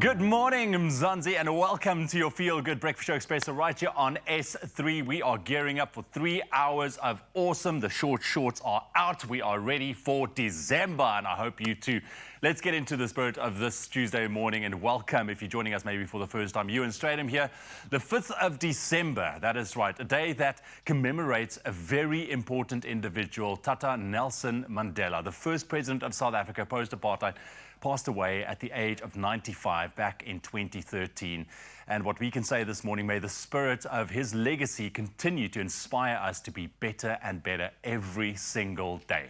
Good morning, Mzansi, and welcome to your Feel Good Breakfast Show Expresso right here on S3. We are gearing up for 3 hours of awesome. The short shorts are out. We are ready for December, and I hope you too. Let's get into the spirit of this Tuesday morning and welcome, if you're joining us maybe for the first time, Ewan Stratham here. The 5th of December, that is right, a day that commemorates a very important individual, Tata Nelson Mandela, the first president of South Africa post-apartheid, passed away at the age of 95 back in 2013. And what we can say this morning, may the spirit of his legacy continue to inspire us to be better and better every single day.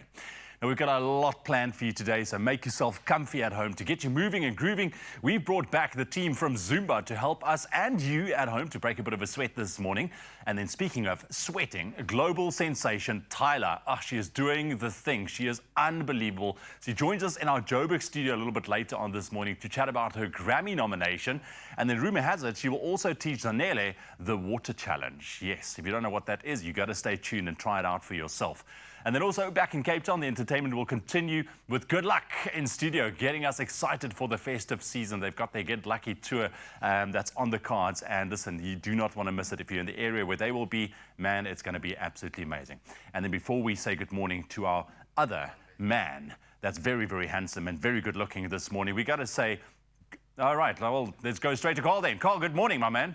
Now, we've got a lot planned for you today, so make yourself comfy at home. To get you moving and grooving, we've brought back the team from Zumba to help us and you at home to break a bit of a sweat this morning. And then speaking of sweating, global sensation Tyla, she is doing the thing. She is unbelievable. She joins us in our Joburg studio a little bit later on this morning to chat about her Grammy nomination. And then rumor has it, she will also teach Zanele the water challenge. Yes, if you don't know what that is, you got to stay tuned and try it out for yourself. And then also back in Cape Town, the entertainment will continue with Good Luck in studio, getting us excited for the festive season. They've got their Get Lucky tour that's on the cards. And listen, you do not want to miss it. If you're in the area where they will be, man, it's going to be absolutely amazing. And then before we say good morning to our other man that's very, very handsome and very good looking this morning, we got to say, all right, well, let's go straight to Carl then. Carl, good morning, my man.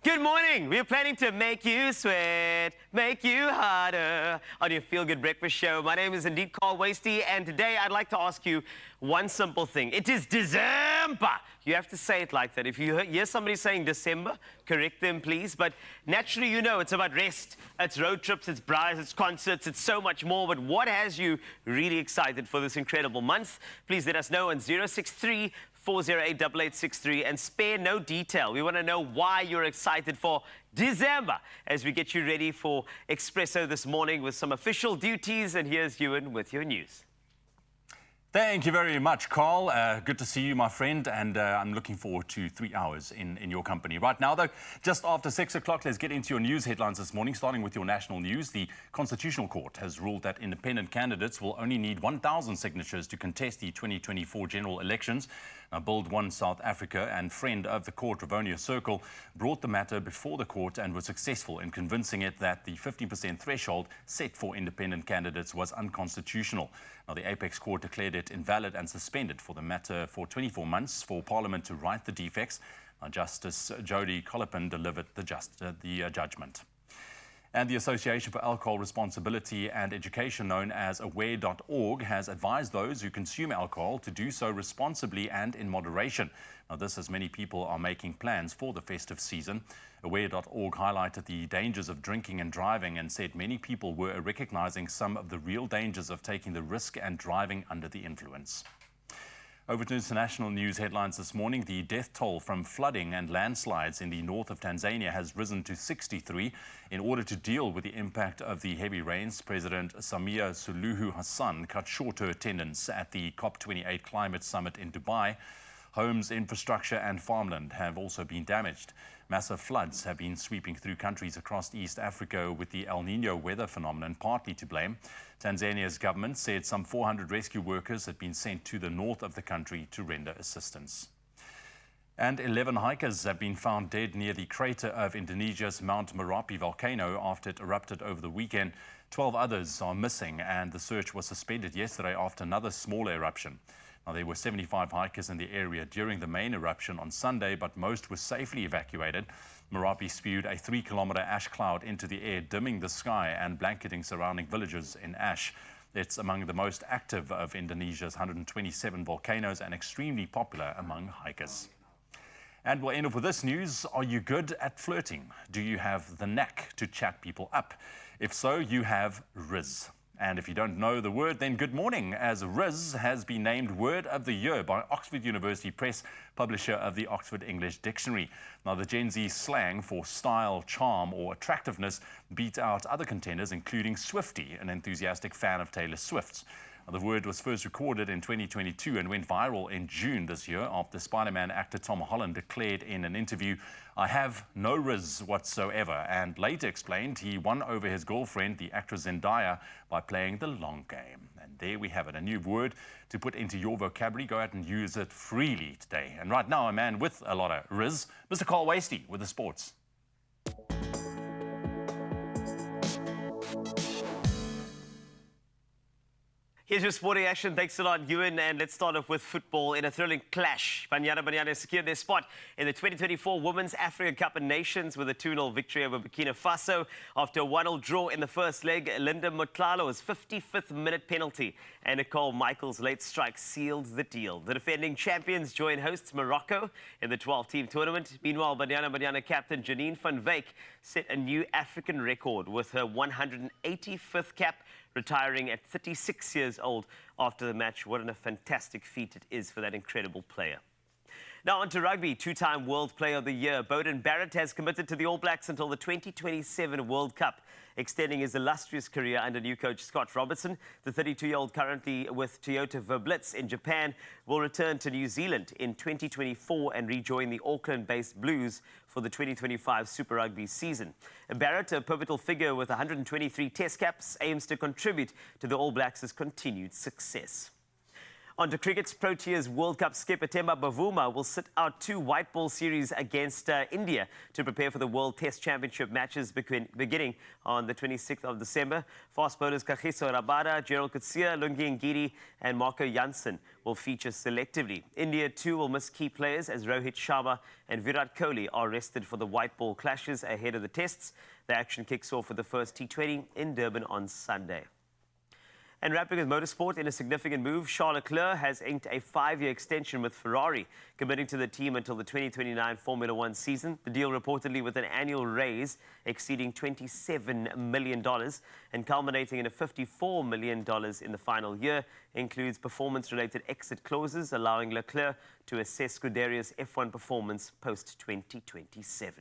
Good morning. We're planning to make you sweat, make you harder on your Feel Good Breakfast Show. My name is indeed Carl Wasty, and today I'd like to ask you one simple thing. It is December. You have to say it like that. If you hear somebody saying December, correct them, please. But naturally, you know, it's about rest. It's road trips, it's brides, it's concerts, it's so much more. But what has you really excited for this incredible month? Please let us know on 063 408 8863 and spare no detail. We want to know why you're excited for December as we get you ready for Expresso this morning with some official duties. And here's Ewan with your news. Thank you very much, Carl. Good to see you, my friend, and I'm looking forward to 3 hours in your company. Right now, though, just after 6 o'clock, let's get into your news headlines this morning, starting with your national news. The Constitutional Court has ruled that independent candidates will only need 1,000 signatures to contest the 2024 general elections. Now, Build One South Africa and friend of the court, Rivonia Circle, brought the matter before the court and was successful in convincing it that the 15% threshold set for independent candidates was unconstitutional. Now, the Apex Court declared it invalid and suspended for the matter for 24 months for Parliament to right the defects. Now, Justice Jody Collipin delivered the judgment. And the Association for Alcohol Responsibility and Education, known as aware.org, has advised those who consume alcohol to do so responsibly and in moderation. Now, this as many people are making plans for the festive season. Aware.org highlighted the dangers of drinking and driving and said many people were recognizing some of the real dangers of taking the risk and driving under the influence. Over to international news headlines this morning. The death toll from flooding and landslides in the north of Tanzania has risen to 63. In order to deal with the impact of the heavy rains, President Samia Suluhu Hassan cut short her attendance at the COP28 climate summit in Dubai. Homes, infrastructure and farmland have also been damaged. Massive floods have been sweeping through countries across East Africa, with the El Niño weather phenomenon partly to blame. Tanzania's government said some 400 rescue workers had been sent to the north of the country to render assistance. And 11 hikers have been found dead near the crater of Indonesia's Mount Merapi volcano after it erupted over the weekend. 12 others are missing, and the search was suspended yesterday after another smaller eruption. Now, there were 75 hikers in the area during the main eruption on Sunday, but most were safely evacuated. Merapi spewed a 3-kilometer ash cloud into the air, dimming the sky and blanketing surrounding villages in ash. It's among the most active of Indonesia's 127 volcanoes and extremely popular among hikers. And we'll end off with this news. Are you good at flirting? Do you have the knack to chat people up? If so, you have Riz. And if you don't know the word, then good morning, as Riz has been named Word of the Year by Oxford University Press, publisher of the Oxford English Dictionary. Now, the Gen Z slang for style, charm or attractiveness beat out other contenders, including Swiftie, an enthusiastic fan of Taylor Swift's. The word was first recorded in 2022 and went viral in June this year after Spider-Man actor Tom Holland declared in an interview, "I have no riz whatsoever," and later explained he won over his girlfriend, the actress Zendaya, by playing the long game. And there we have it, a new word to put into your vocabulary. Go out and use it freely today. And right now, a man with a lot of riz, Mr. Carl Wastie with the sports. Here's your sporting action. Thanks a lot, Ewan. And let's start off with football in a thrilling clash. Banyana secured their spot in the 2024 Women's Africa Cup of Nations with a 2-0 victory over Burkina Faso. After a 1-0 draw in the first leg, Linda Motlalo's 55th minute penalty and Nicole Michael's late strike sealed the deal. The defending champions join hosts Morocco in the 12-team tournament. Meanwhile, Banyana captain Janine van Wyk set a new African record with her 185th cap, retiring at 36 years old after the match. What a fantastic feat it is for that incredible player. Now on to rugby. Two-time World Player of the Year, Beauden Barrett has committed to the All Blacks until the 2027 World Cup, extending his illustrious career under new coach Scott Robertson. The 32-year-old, currently with Toyota Verblitz in Japan, will return to New Zealand in 2024 and rejoin the Auckland-based Blues for the 2025 Super Rugby season. Barrett, a pivotal figure with 123 test caps, aims to contribute to the All Blacks' continued success. On to cricket's Proteas World Cup skipper Themba Bavuma will sit out two white ball series against India to prepare for the World Test Championship matches beginning on the 26th of December. Fast bowlers Kagiso Rabada, Gerald Coetzee, Lungi Ngidi and Marco Jansen will feature selectively. India too will miss key players as Rohit Sharma and Virat Kohli are rested for the white ball clashes ahead of the tests. The action kicks off with the first T20 in Durban on Sunday. And wrapping with motorsport, in a significant move, Charles Leclerc has inked a 5-year extension with Ferrari, committing to the team until the 2029 Formula One season. The deal reportedly with an annual raise exceeding $27 million and culminating in a $54 million in the final year, includes performance-related exit clauses, allowing Leclerc to assess Scuderi's F1 performance post-2027.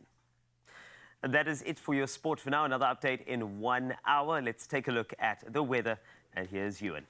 And that is it for your sport for now. Another update in 1 hour. Let's take a look at the weather. And here's Ewan.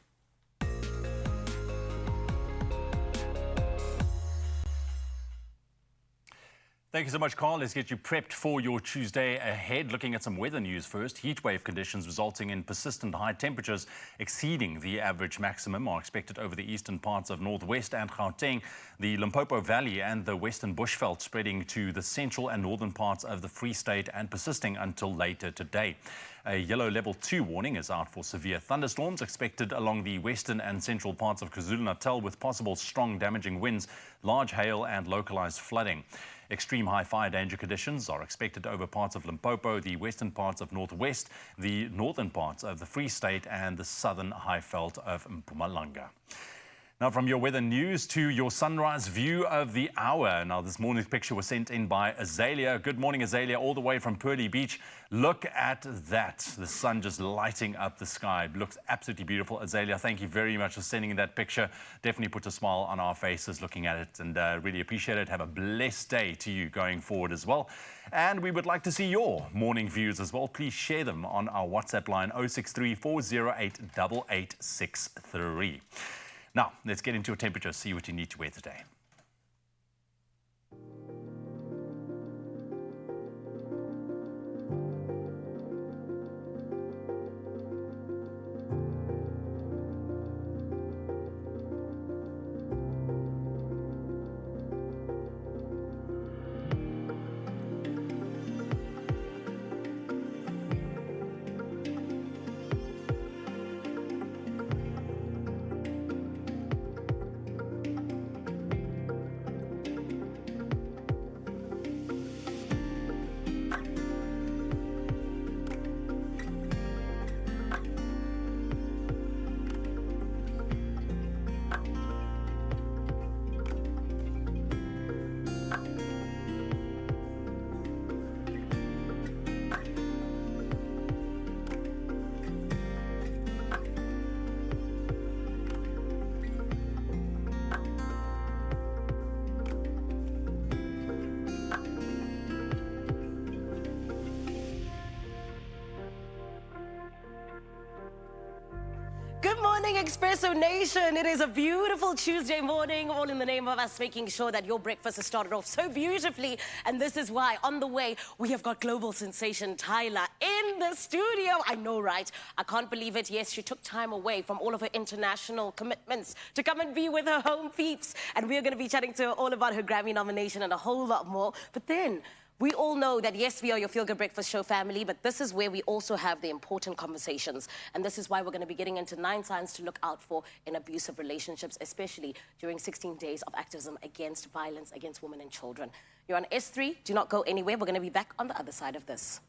Thank you so much, Carl. Let's get you prepped for your Tuesday ahead. Looking at some weather news first. Heatwave conditions resulting in persistent high temperatures exceeding the average maximum are expected over the eastern parts of northwest and Gauteng, the Limpopo Valley and the western bushveld, spreading to the central and northern parts of the Free State and persisting until later today. A yellow level 2 warning is out for severe thunderstorms expected along the western and central parts of KwaZulu-Natal, with possible strong damaging winds, large hail and localized flooding. Extreme high fire danger conditions are expected over parts of Limpopo, the western parts of Northwest, the northern parts of the Free State and the southern highveld of Mpumalanga. Now from your weather news to your sunrise view of the hour. Now this morning's picture was sent in by Azalea. Good morning, Azalea, all the way from Pearly Beach. Look at that. The sun just lighting up the sky. Looks absolutely beautiful. Azalea, thank you very much for sending in that picture. Definitely put a smile on our faces looking at it, and really appreciate it. Have a blessed day to you going forward as well. And we would like to see your morning views as well. Please share them on our WhatsApp line 063 408 8863. Now, let's get into your temperature, see what you need to wear today. morning, Expresso Nation. It is a beautiful Tuesday morning, all in the name of us making sure that your breakfast has started off so beautifully. And this is why, on the way, we have got global sensation Tyler in the studio. I know, right? I can't believe it. Yes, she took time away from all of her international commitments to come and be with her home peeps. And we're going to be chatting to her all about her Grammy nomination and a whole lot more. But then, we all know that, yes, we are your Feel Good Breakfast Show family, but this is where we also have the important conversations. And this is why we're going to be getting into 9 signs to look out for in abusive relationships, especially during 16 days of activism against violence against women and children. You're on S3. Do not go anywhere. We're going to be back on the other side of this.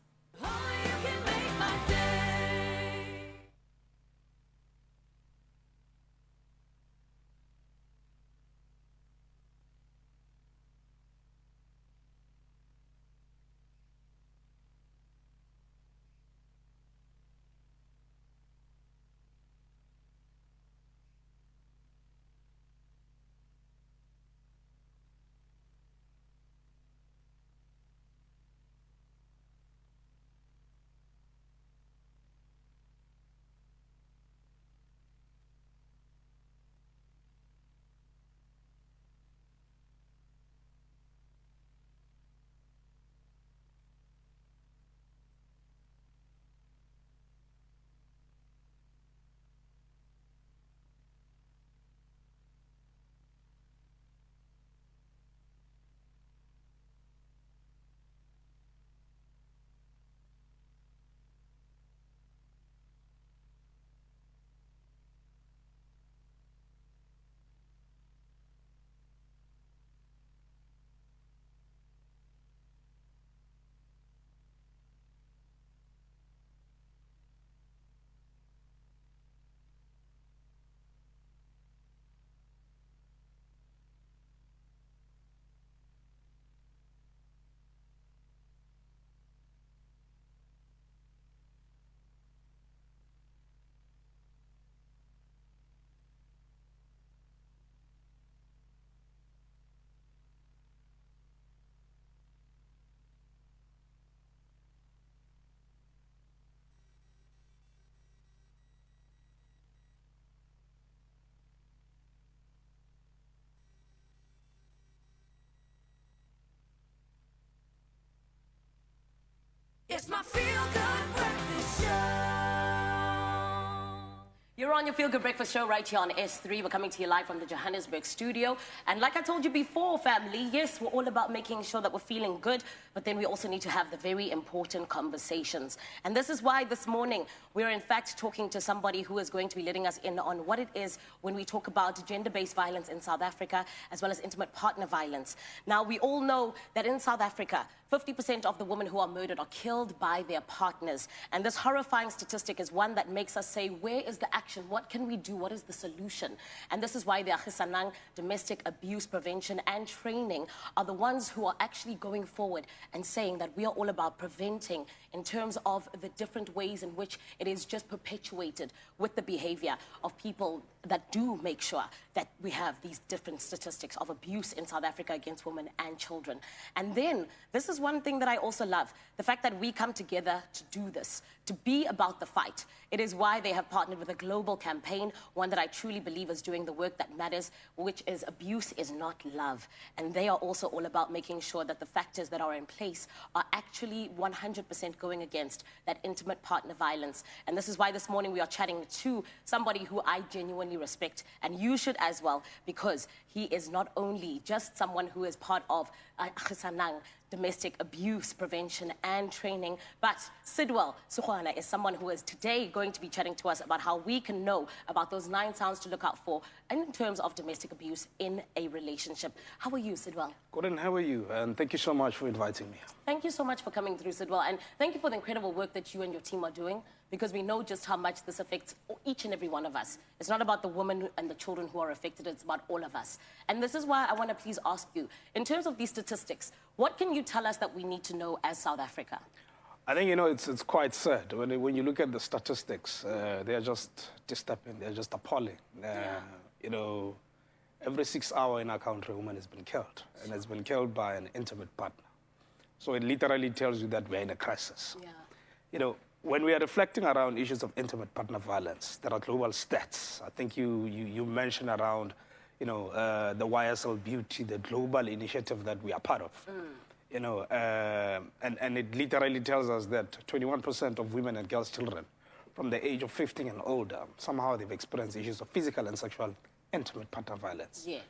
It's my Feel Good Breakfast Show. You're on your Feel Good Breakfast Show right here on S3. We're coming to you live from the Johannesburg studio. And like I told you before, family, yes, we're all about making sure that we're feeling good, but then we also need to have the very important conversations. And this is why this morning we're in fact talking to somebody who is going to be letting us in on what it is when we talk about gender-based violence in South Africa, as well as intimate partner violence. Now, we all know that in South Africa, 50% of the women who are murdered are killed by their partners. And this horrifying statistic is one that makes us say, where is the action? What can we do? What is the solution? And this is why the Agisanang Domestic Abuse Prevention and Training are the ones who are actually going forward and saying that we are all about preventing in terms of the different ways in which it is just perpetuated with the behavior of people that do make sure that we have these different statistics of abuse in South Africa against women and children. And then, this is one thing that I also love, the fact that we come together to do this, to be about the fight. It is why they have partnered with a global campaign, one that I truly believe is doing the work that matters, which is abuse is not love. And they are also all about making sure that the factors that are in place are actually 100% going against that intimate partner violence. And this is why this morning we are chatting to somebody who I genuinely respect, and you should as well, because he is not only just someone who is part of Agisanang Domestic Abuse Prevention and Training, but Sidwell Sukwana is someone who is today going to be chatting to us about how we can know about those 9 sounds to look out for in terms of domestic abuse in a relationship. How are you, Sidwell? Gordon, how are you? And thank you so much for inviting me. Thank you so much for coming through, Sidwell, and thank you for the incredible work that you and your team are doing, because we know just how much this affects each and every one of us. It's not about the women and the children who are affected, it's about all of us. And this is why I want to please ask you, in terms of these statistics, what can you tell us that we need to know as South Africa? I think, it's quite sad. When you look at the statistics, they are just disturbing, they're just appalling. Every 6 hours in our country, a woman has been killed, and has been killed by an intimate partner. So it literally tells you that we're in a crisis. Yeah. when we are reflecting around issues of intimate partner violence, there are global stats. I think you mentioned around, the YSL Beauty, the global initiative that we are part of. And it literally tells us that 21% of women and girls' children from the age of 15 and older, somehow they've experienced issues of physical and sexual intimate partner violence. Yes.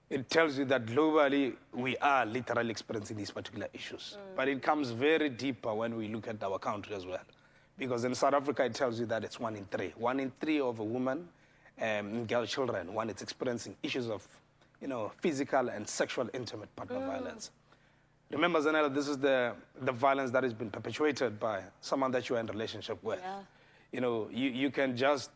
It tells you that globally we are literally experiencing these particular issues. But it comes very deeper when we look at our country as well. Because in South Africa, it tells you that it's 1 in 3. 1 in 3 of a woman and girl children, one is experiencing issues of, physical and sexual intimate partner violence. Remember, Zanella, this is the violence that has been perpetuated by someone that you are in a relationship with. Yeah. You can just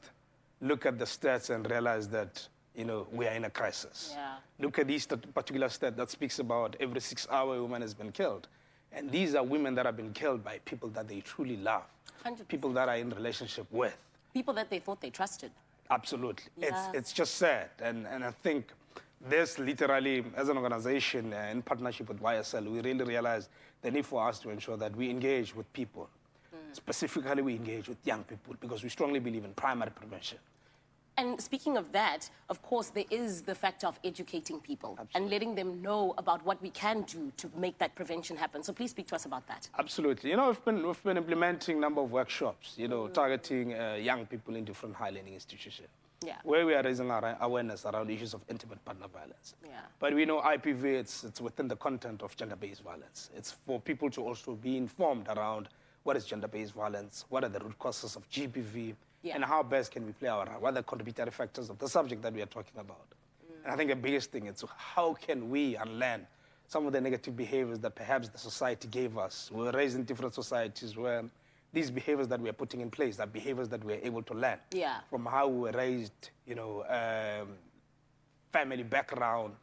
look at the stats and realize that, we are in a crisis. Yeah. Look at this particular stat that speaks about every 6 hours a woman has been killed. And these are women that have been killed by people that they truly love. 100%. People that are in relationship with. People that they thought they trusted. Absolutely. Yeah. It's just sad. And I think this literally, as an organization in partnership with YSL, we really realize the need for us to ensure that we engage with people. Specifically, we engage with young people because we strongly believe in primary prevention. And speaking of that, of course, there is the factor of educating people and letting them know about what we can do to make that prevention happen. So please speak to us about that. Absolutely. We've been implementing a number of workshops, targeting young people in different high learning institutions. Yeah. Where we are raising our awareness around issues of intimate partner violence. Yeah. But we know IPV, it's within the content of gender-based violence. It's for people to also be informed around what is gender-based violence, what are the root causes of GBV, and how best can we play our role, what are the contributory factors of the subject that we are talking about. And I think the biggest thing is how can we unlearn some of the negative behaviors that perhaps the society gave us. We were raised in different societies where these behaviors that we are putting in place are behaviors that we are able to learn from how we were raised, family background.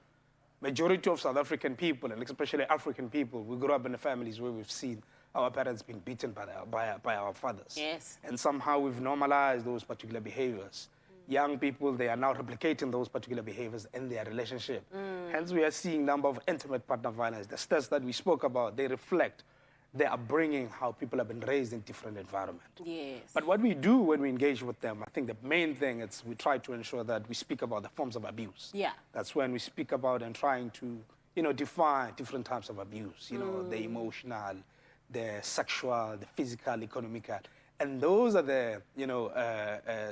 Majority of South African people, and especially African people, we grew up in the families where we've seen our parents being beaten by our fathers. Yes. And somehow we've normalized those particular behaviors. Young people, they are now replicating those particular behaviors in their relationship. Hence, we are seeing a number of intimate partner violence. The stats that we spoke about, they reflect their upbringing, how people have been raised in different environments. Yes. But what we do when we engage with them, I think the main thing is we try to ensure that we speak about the forms of abuse. Yeah. That's when we speak about and trying to, define different types of abuse, the emotional, the sexual, the physical, economical. And those are the,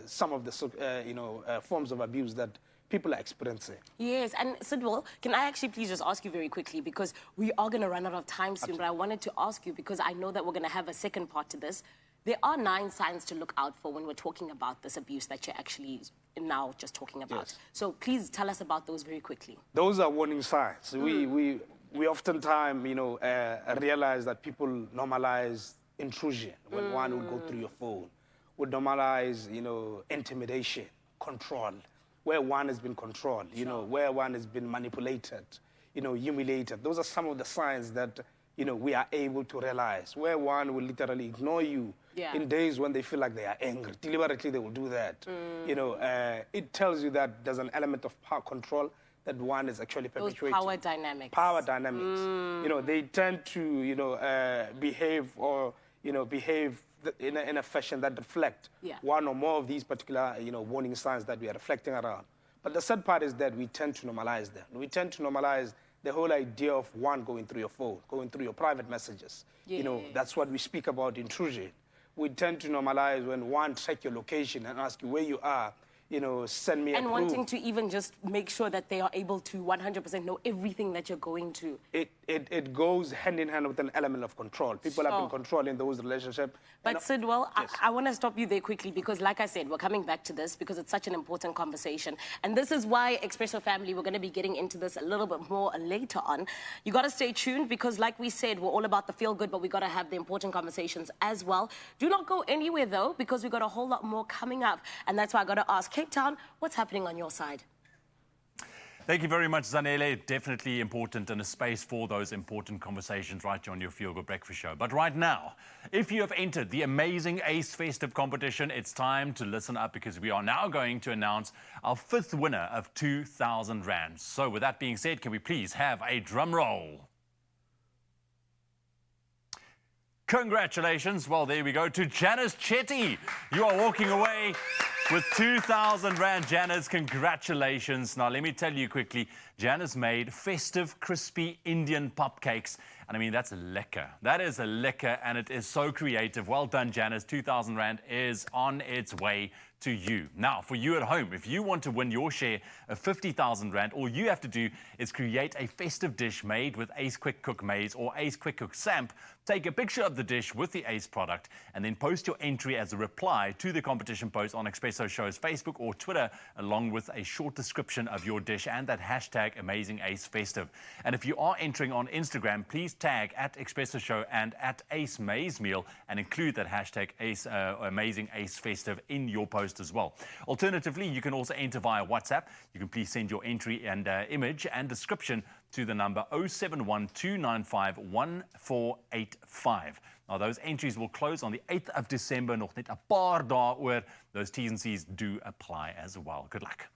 some of the, forms of abuse that people are experiencing. Yes, and Sidwell, can I actually please just ask you very quickly, because we are going to run out of time soon, but I wanted to ask you, because I know that we're going to have a second part to this. There are 9 signs to look out for when we're talking about this abuse that you're actually now just talking about. Yes. So please tell us about those very quickly. Those are warning signs. We oftentimes, realize that people normalize intrusion when one would go through your phone, would normalize, intimidation, control, where one has been controlled, where one has been manipulated, humiliated. Those are some of the signs that, we are able to realize, where one will literally ignore you in days when they feel like they are angry. Deliberately, they will do that. It tells you that there's an element of power control that one is actually perpetuating. Those power dynamics. Power dynamics. They tend to, behave or, behave in a fashion that reflect one or more of these particular, warning signs that we are reflecting around. But the sad part is that we tend to normalize them. We tend to normalize the whole idea of one going through your phone, going through your private messages. That's what we speak about intrusion. We tend to normalize when one check your location and ask you where you are, send me a And proof. wanting to even just make sure that they are able to 100% know everything that you're going to. It goes hand in hand with an element of control. People have been controlling those relationships. But Sidwell, I want to stop you there quickly because, like I said, we're coming back to this because it's such an important conversation. And this is why Expresso family, we're going to be getting into this a little bit more later on. You got to stay tuned because, like we said, we're all about the feel good, but we got to have the important conversations as well. Do not go anywhere, though, because we got a whole lot more coming up. And that's why I got to ask, Cape Town, what's happening on your side? Thank you very much, Zanele. Definitely important and a space for those important conversations right here on your Feel Good Breakfast Show. But right now, if you have entered the amazing Ace Festive competition, it's time to listen up because we are now going to announce our 5th winner of 2,000 Rand. So with that being said, can we please have a drum roll? Congratulations. Well, there we go to Janice Chetty. You are walking away with 2,000 Rand. Janice, congratulations. Now, let me tell you quickly, Janice made festive, crispy Indian pop cakes. And I mean, that's lekker. That is a lekker, and it is so creative. Well done, Janice. 2,000 Rand is on its way to you. Now, for you at home, if you want to win your share of 50,000 Rand, all you have to do is create a festive dish made with Ace Quick Cook maize or Ace Quick Cook samp. Take a picture of the dish with the Ace product and then post your entry as a reply to the competition post on Expresso Show's Facebook or Twitter, along with a short description of your dish and that hashtag AmazingAceFestive. And if you are entering on Instagram, please tag at Expresso Show and at Ace Maize Meal and include that hashtag AmazingAceFestive in your post as well. Alternatively, you can also enter via WhatsApp. You can please send your entry and image and description to the number 0712951485. Now, those entries will close on the 8th of December. Nog net 'n paar dae oor. Those T's and C's do apply as well. Good luck.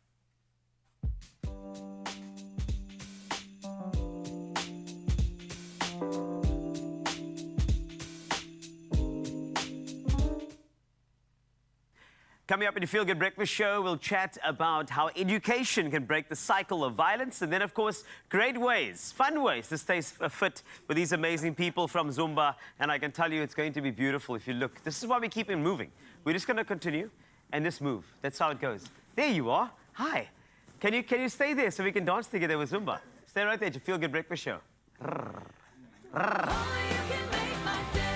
Coming up in the Feel Good Breakfast Show, we'll chat about how education can break the cycle of violence. And then, of course, great ways, fun ways to stay fit with these amazing people from Zumba. And I can tell you it's going to be beautiful if you look. This is why we keep it moving. We're just going to continue and just move. That's how it goes. There you are. Hi. Can you stay there so we can dance together with Zumba? Stay right there to Feel Good Breakfast Show. Only you can make my day.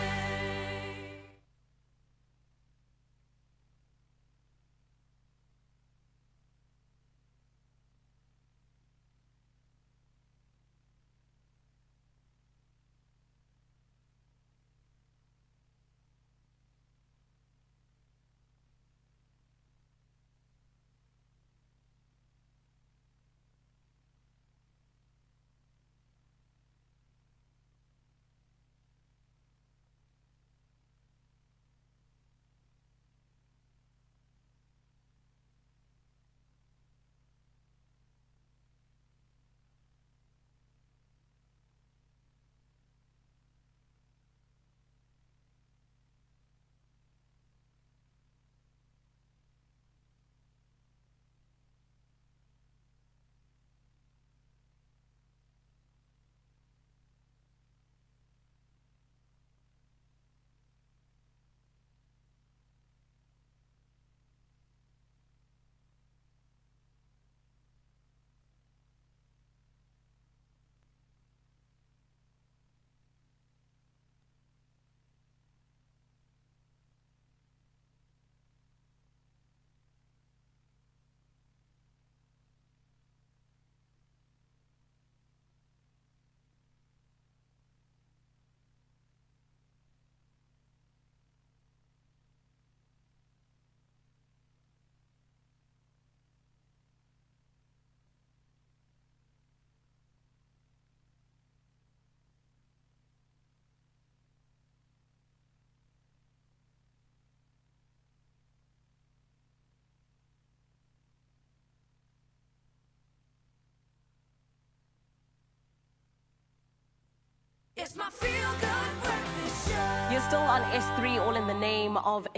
It's my Feel Good Breakfast Show. You're still on S3, all in the name of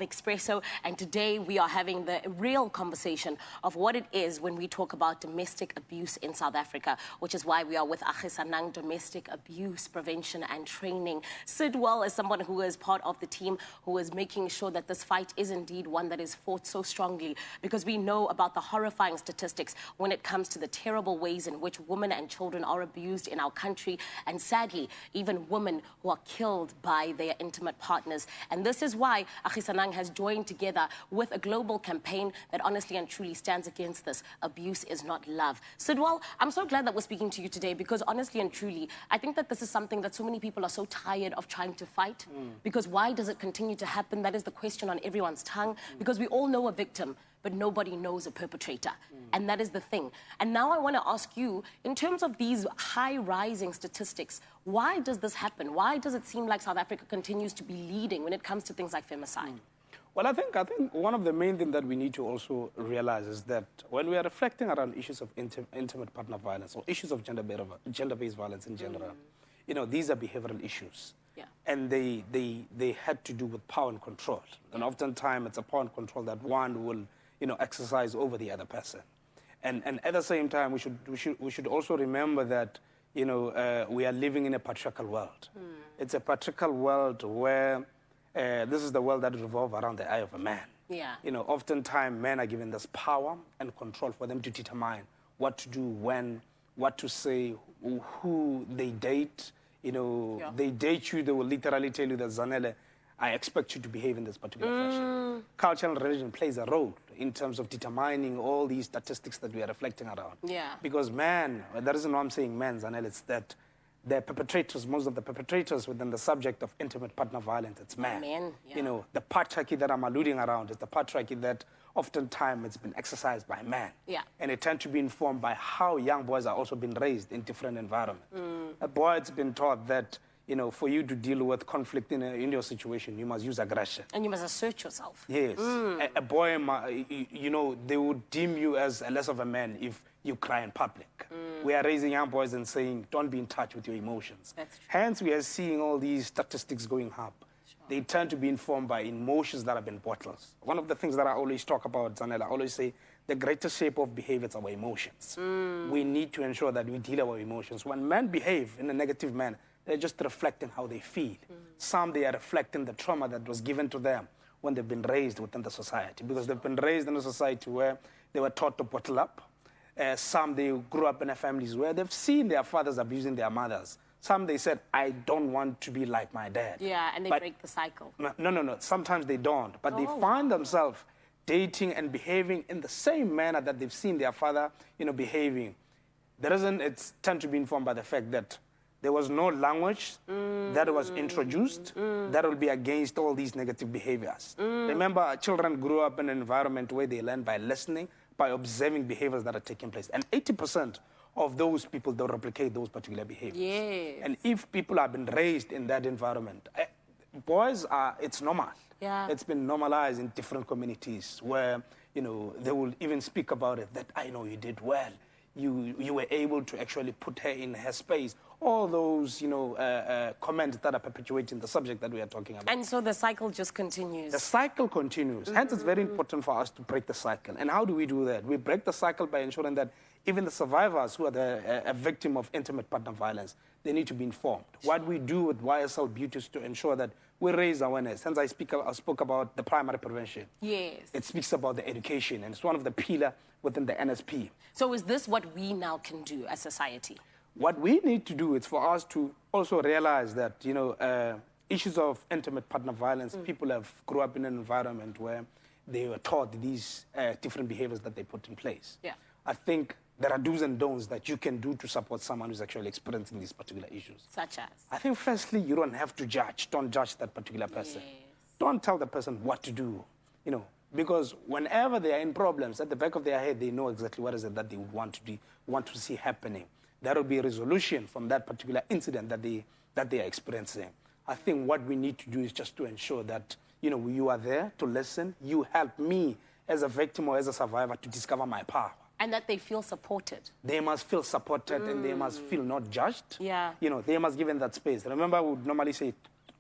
Expresso, and today we are having the real conversation of what it is when we talk about domestic abuse in South Africa, which is why we are with Achisanang Domestic Abuse Prevention and Training. Sidwell is someone who is part of the team who is making sure that this fight is indeed one that is fought so strongly, because we know about the horrifying statistics when it comes to the terrible ways in which women and children are abused in our country, and sadly, even women who are killed by their intimate partners. And this is why Achisanang has joined together with a global campaign that honestly and truly stands against this. Abuse is not love. Sidwell, I'm so glad that we're speaking to you today, because honestly and truly, I think that this is something that so many people are so tired of trying to fight. Because why does it continue to happen? That is the question on everyone's tongue. Because we all know a victim, but nobody knows a perpetrator. And that is the thing. And now I want to ask you, in terms of these high rising statistics, why does this happen? Why does it seem like South Africa continues to be leading when it comes to things like femicide? Well, I think one of the main things that we need to also realize is that when we are reflecting around issues of intimate partner violence or issues of gender-based violence in general, you know, these are behavioral issues. Yeah. And they had to do with power and control. And oftentimes it's a power and control that one will, exercise over the other person. And at the same time, we should also remember that, we are living in a patriarchal world. It's a patriarchal world where this is the world that revolves around the eye of a man. Yeah. Oftentimes men are given this power and control for them to determine what to do, when, what to say, who they date. They date you, they will literally tell you that, Zanele, I expect you to behave in this particular fashion. Culture and religion plays a role in terms of determining all these statistics that we are reflecting around. Yeah. Because man, the reason why I'm saying man, Zanele, it's that the perpetrators, most of the perpetrators within the subject of intimate partner violence, it's man. Men, yeah. The patriarchy that I'm alluding around is the patriarchy that oftentimes it's been exercised by men. Yeah. And it tends to be informed by how young boys are also being raised in different environments. A boy has been taught that, for you to deal with conflict in your situation, you must use aggression. And you must assert yourself. Yes. A boy, they would deem you as less of a man if you cry in public. We are raising young boys and saying, don't be in touch with your emotions. That's true. Hence, we are seeing all these statistics going up. Sure. They tend to be informed by emotions that have been bottled. One of the things that I always talk about, Zanella, I always say, the greatest shape of behavior is our emotions. We need to ensure that we deal with our emotions. When men behave in a negative manner, they're just reflecting how they feel. Some, they are reflecting the trauma that was given to them when they've been raised within the society, because they've been raised in a society where they were taught to bottle up. Some, they grew up in a families where they've seen their fathers abusing their mothers. Some, they said, I don't want to be like my dad. Yeah, and they break the cycle. No. Sometimes they don't. But they find themselves dating and behaving in the same manner that they've seen their father, behaving. The reason it's tend to be informed by the fact that there was no language that was introduced that will be against all these negative behaviors. Remember, children grew up in an environment where they learn by listening, by observing behaviors that are taking place. And 80% of those people, they'll replicate those particular behaviors. Yes. And if people have been raised in that environment, boys are, it's normal. Yeah. It's been normalized in different communities where, they will even speak about it, that I know you did well. You were able to actually put her in her space. All those, comments that are perpetuating the subject that we are talking about. And so the cycle just continues. The cycle continues. Hence, it's very important for us to break the cycle. And how do we do that? We break the cycle by ensuring that even the survivors who are a victim of intimate partner violence, they need to be informed. What we do with YSL Beauty is to ensure that we raise awareness. Hence, I spoke about the primary prevention. Yes. It speaks about the education, and it's one of the pillars within the NSP. So is this what we now can do as society? What we need to do is for us to also realize that, issues of intimate partner violence, people have grew up in an environment where they were taught these different behaviors that they put in place. Yeah. I think there are do's and don'ts that you can do to support someone who's actually experiencing these particular issues. Such as? I think firstly, you don't have to judge. Don't judge that particular person. Yes. Don't tell the person what to do, because whenever they are in problems, at the back of their head, they know exactly what is it that they would want to see happening. There will be a resolution from that particular incident that they are experiencing. I think what we need to do is just to ensure that, you are there to listen. You help me as a victim or as a survivor to discover my power. And that they feel supported. They must feel supported and they must feel not judged. Yeah. They must give them that space. Remember, we would normally say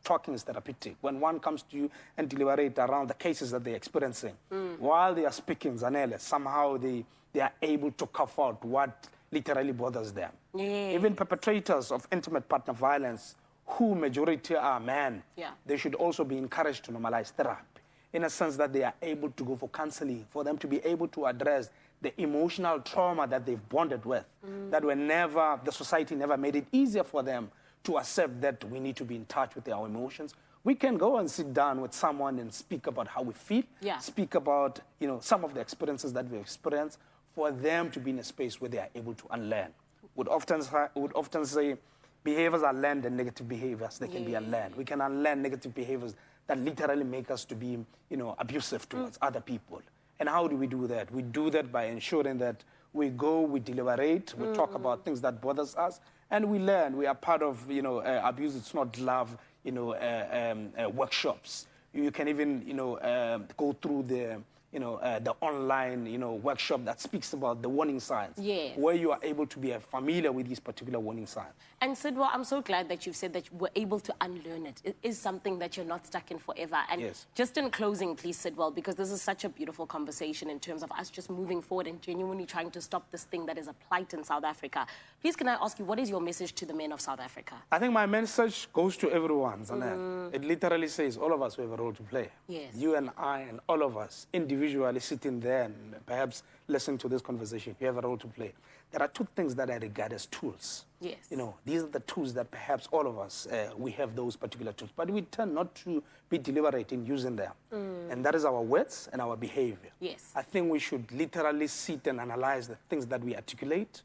talking is therapeutic. When one comes to you and deliberate around the cases that they're experiencing, while they are speaking, Zanele, somehow they are able to cough out what literally bothers them. Yes. Even perpetrators of intimate partner violence, who majority are men, they should also be encouraged to normalize therapy, in a sense that they are able to go for counseling, for them to be able to address the emotional trauma that they've bonded with, that the society never made it easier for them to accept that we need to be in touch with our emotions. We can go and sit down with someone and speak about how we feel, speak about, some of the experiences that we've experienced, for them to be in a space where they are able to unlearn. Would often say behaviors are learned and negative behaviors, they can be unlearned. We can unlearn negative behaviors that literally make us to be, abusive towards other people. And how do we do that? We do that by ensuring that we go, we deliberate, we talk about things that bothers us, and we learn. We are part of, Abuse It's Not Love, workshops. You can even, go through the, the online, workshop that speaks about the warning signs. Yes. Where you are able to be familiar with these particular warning signs. And Sidwa, I'm so glad that you've said that you were able to unlearn it. It is something that you're not stuck in forever. And Yes. just in closing, please, Sidwell, because this is such a beautiful conversation in terms of us just moving forward and genuinely trying to stop this thing that is a plight in South Africa. Please, can I ask you, what is your message to the men of South Africa? I think my message goes to everyone, Zanet. It literally says all of us have a role to play. Yes. You and I and all of us individually sitting there and perhaps listening to this conversation, you have a role to play. There are two things that I regard as tools. Yes. These are the tools that perhaps all of us, we have those particular tools, but we tend not to be deliberate in using them. And that is our words and our behavior. Yes. I think we should literally sit and analyze the things that we articulate.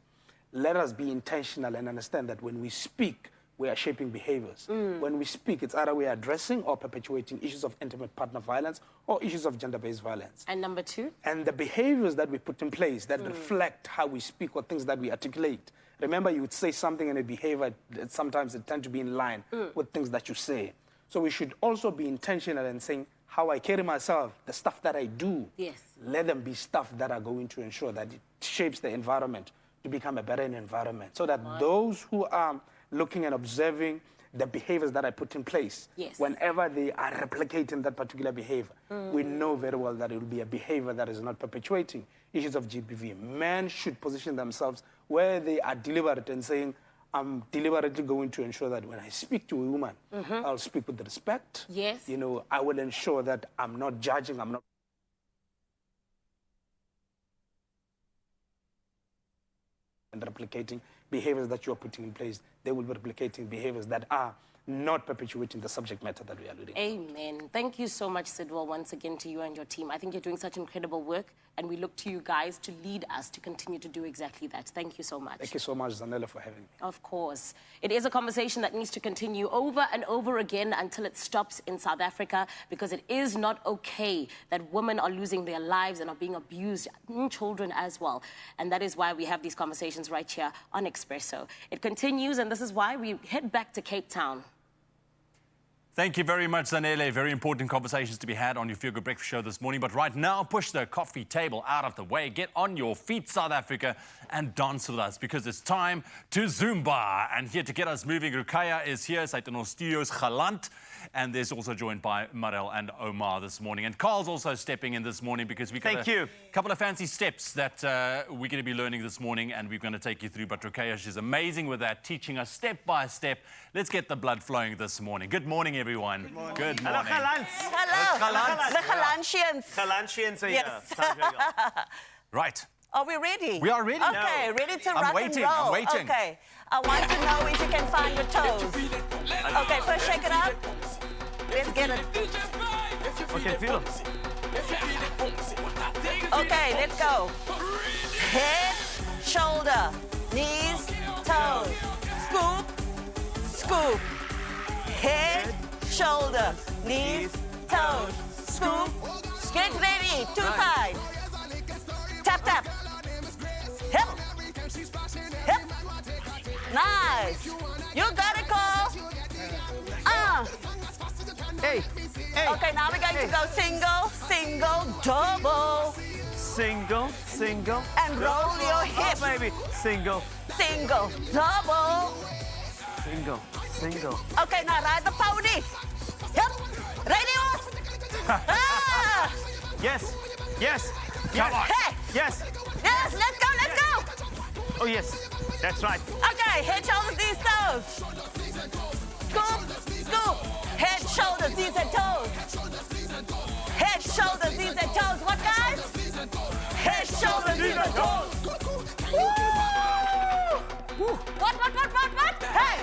Let us be intentional and understand that when we speak, we are shaping behaviors. When we speak, it's either we are addressing or perpetuating issues of intimate partner violence or issues of gender-based violence. And number two? And the behaviors that we put in place that reflect how we speak or things that we articulate. Remember, you would say something and a behavior, sometimes it tends to be in line with things that you say. So we should also be intentional in saying how I carry myself, the stuff that I do. Yes. Let them be stuff that are going to ensure that it shapes the environment to become a better environment. So that those who are looking and observing the behaviors that I put in place, Yes. whenever they are replicating that particular behavior, we know very well that it will be a behavior that is not perpetuating issues of GBV. Men should position themselves where they are deliberate and saying, I'm deliberately going to ensure that when I speak to a woman, I'll speak with respect. Yes. I will ensure that I'm not judging, I'm not and replicating behaviors that you are putting in place. They will be replicating behaviors that are not perpetuating the subject matter that we are alluding to. Amen. Thank you so much, Sidwell, once again to you and your team. I think you're doing such incredible work, and we look to you guys to lead us to continue to do exactly that. Thank you so much. Thank you so much, Zanella, for having me. Of course. It is a conversation that needs to continue over and over again until it stops in South Africa, because it is not okay that women are losing their lives and are being abused, children as well. And that is why we have these conversations right here on Expresso. It continues, and this is why we head back to Cape Town. Thank you very much, Zanele. Very important conversations to be had on your Feel Good Breakfast show this morning. But right now, push the coffee table out of the way. Get on your feet, South Africa, and dance with us, because it's time to Zumba. And here to get us moving, Rukaya is here. Sy het in ons studios geland. And there's also joined by Marel and Omar this morning. And Carl's also stepping in this morning, because we've got a couple of fancy steps that we're going to be learning this morning, and we're going to take you through. But Rukaya, she's amazing with that, teaching us step by step. Let's get the blood flowing this morning. Good morning, everyone. Good morning. Good morning. Hello, Galants. Hello. The Galantians. Galantians are Yes. here. Right. Are we ready? We are ready. Okay, ready to rock waiting, and roll. I'm waiting. Okay. I want to know if you can find your toes. Okay, first shake it up. Let's get it. Okay, feel them. Okay, let's go. Head, shoulder, knees, toes. Scoop, scoop. Head, shoulder, knees, toes. Scoop. Get ready. Two sides. Tap, tap. Hip. Hip. Nice. You got it, Cole. Hey, hey. Okay, now we're going to go single, single, double. Single, single. And roll your hips. Baby. Single, Single, double. single, single. Okay, now ride the pony. Yep. Ready, horse? Ah! Yes, yes, Come on. Hey! yes. Yes, let's go, let's go. Oh, yes. That's right. Okay, head, shoulders, knees, toes. Scoop, scoop. Head, shoulders, knees, and toes. Head, shoulders, knees, and toes. What, guys? Head, shoulders, knees, and toes. Woo! What? Hey!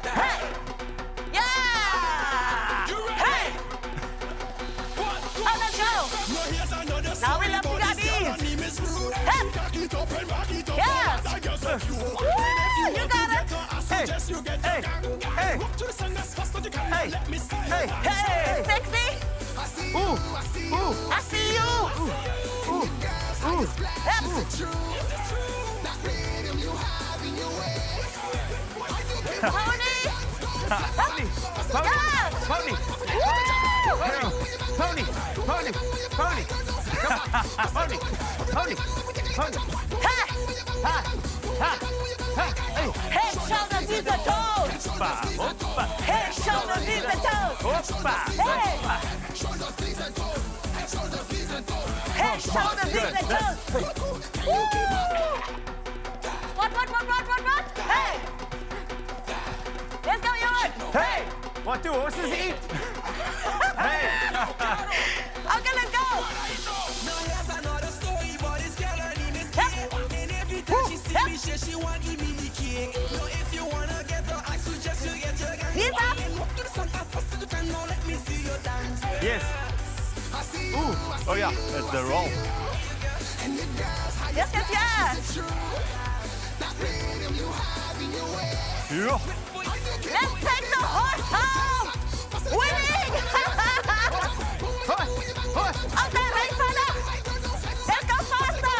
Hey! Yeah! Hey! Oh, let's go! Now we love to grab these. Hey! Yes! Woo! You got it! Hey, hey, hey. Hey, hey, Hey! Sexy! ooh, ooh, I see you! ooh, ooh. Yep. Pony! Pony, Yes! pony, Woo! pony, Pony. Pony. Pony. Pony. Hey! Ha. Ha. Ha. Hey. Head, shoulders, knees, and toes. Hoppa. Hoppa. Head, shoulders, knees, and toes. Hoppa. Hey! Hoppa. Head, shoulders, knees, and toes. Woo! What? Hey! Let's go, Yon! Hey. What do horses eat? Hey. Okay, let's go! Now here's another story, but this girl her name is Hey. Kate. And every time she see me, she want give me the cake. Now if you wanna get her, I suggest you get your gang. Knees up. And walk to the Santa first, you can now let me see your dance. Yes. Oh yeah, that's the roll. Yes, yes, yes! Yeah. Let's take the horse home! Winning! Horse. Horse. Okay, race further! Let's go faster!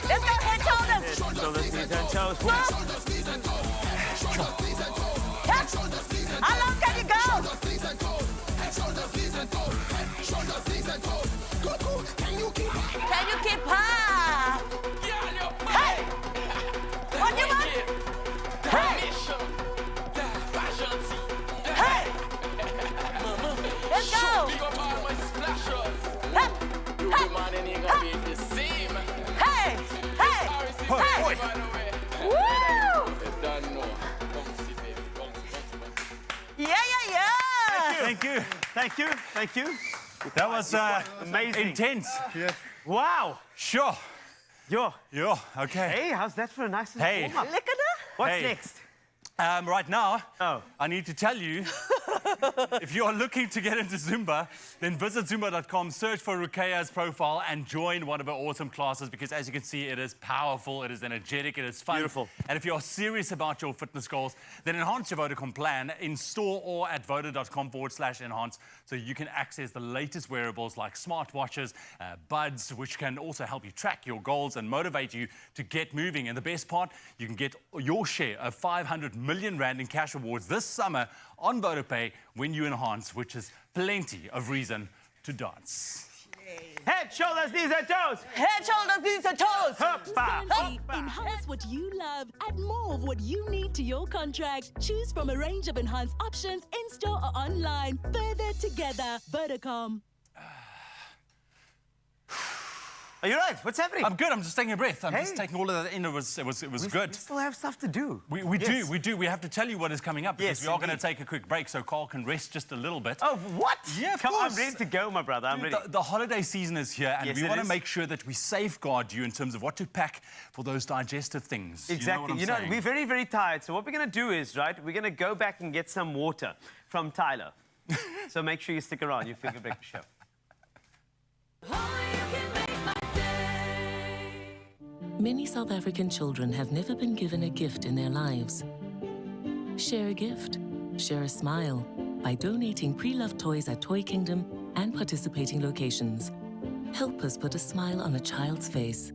Let's go head, shoulders! Shoulders, knees, and toes. Whoop! Yep. How long can you go? Can you keep up? Hey! What you want? Hey! Hey! Let's go! Hey! Hey! Hey! Hey! Hey! Woo! Yeah! Thank you. Thank you. Thank you. That was Amazing. intense. Wow. Sure. Yo. Yeah, okay. Hey, how's that for a nice little Hey. warm-up? Look at that. What's Hey. next? Right now, Oh. I need to tell you, if you are looking to get into Zumba, then visit Zumba.com, search for Rukaya's profile, and join one of her awesome classes because, as you can see, it is powerful, it is energetic, it is fun. Beautiful. And if you are serious about your fitness goals, then enhance your Vodacom plan in store or at voda.com/enhance so you can access the latest wearables like smartwatches, buds, which can also help you track your goals and motivate you to get moving. And the best part, you can get your share of 500 million Rand in cash rewards this summer on VodaPay when you enhance, which is plenty of reason to dance. Head, shoulders, knees, and toes. Head, shoulders, knees, and toes. Hoppa. Santi, enhance what you love. Add more of what you need to your contract. Choose from a range of enhanced options in-store or online. Further together. Vodacom. Are you right? What's happening? I'm good. I'm just taking a breath. I'm just Hey. taking all of that in. It was good. We still have stuff to do. We Yes. do. We have to tell you what is coming up because Yes, we are going to indeed. take a quick break so Carl can rest just a little bit. Oh, what? Yeah, of Come on, course. I'm ready to go, my brother. I'm Dude, ready. the holiday season is here, and Yes, we it want to is. make sure that we safeguard you in terms of what to pack for those digestive things. Exactly. You know what I'm saying? We're very, very tired. So what we're going to do is, right, we're going to go back and get some water from Tyler. So make sure you stick around. You Figure Breakfast Show. Many South African children have never been given a gift in their lives. Share a gift. Share a smile by donating pre-loved toys at Toy Kingdom and participating locations. Help us put a smile on a child's face.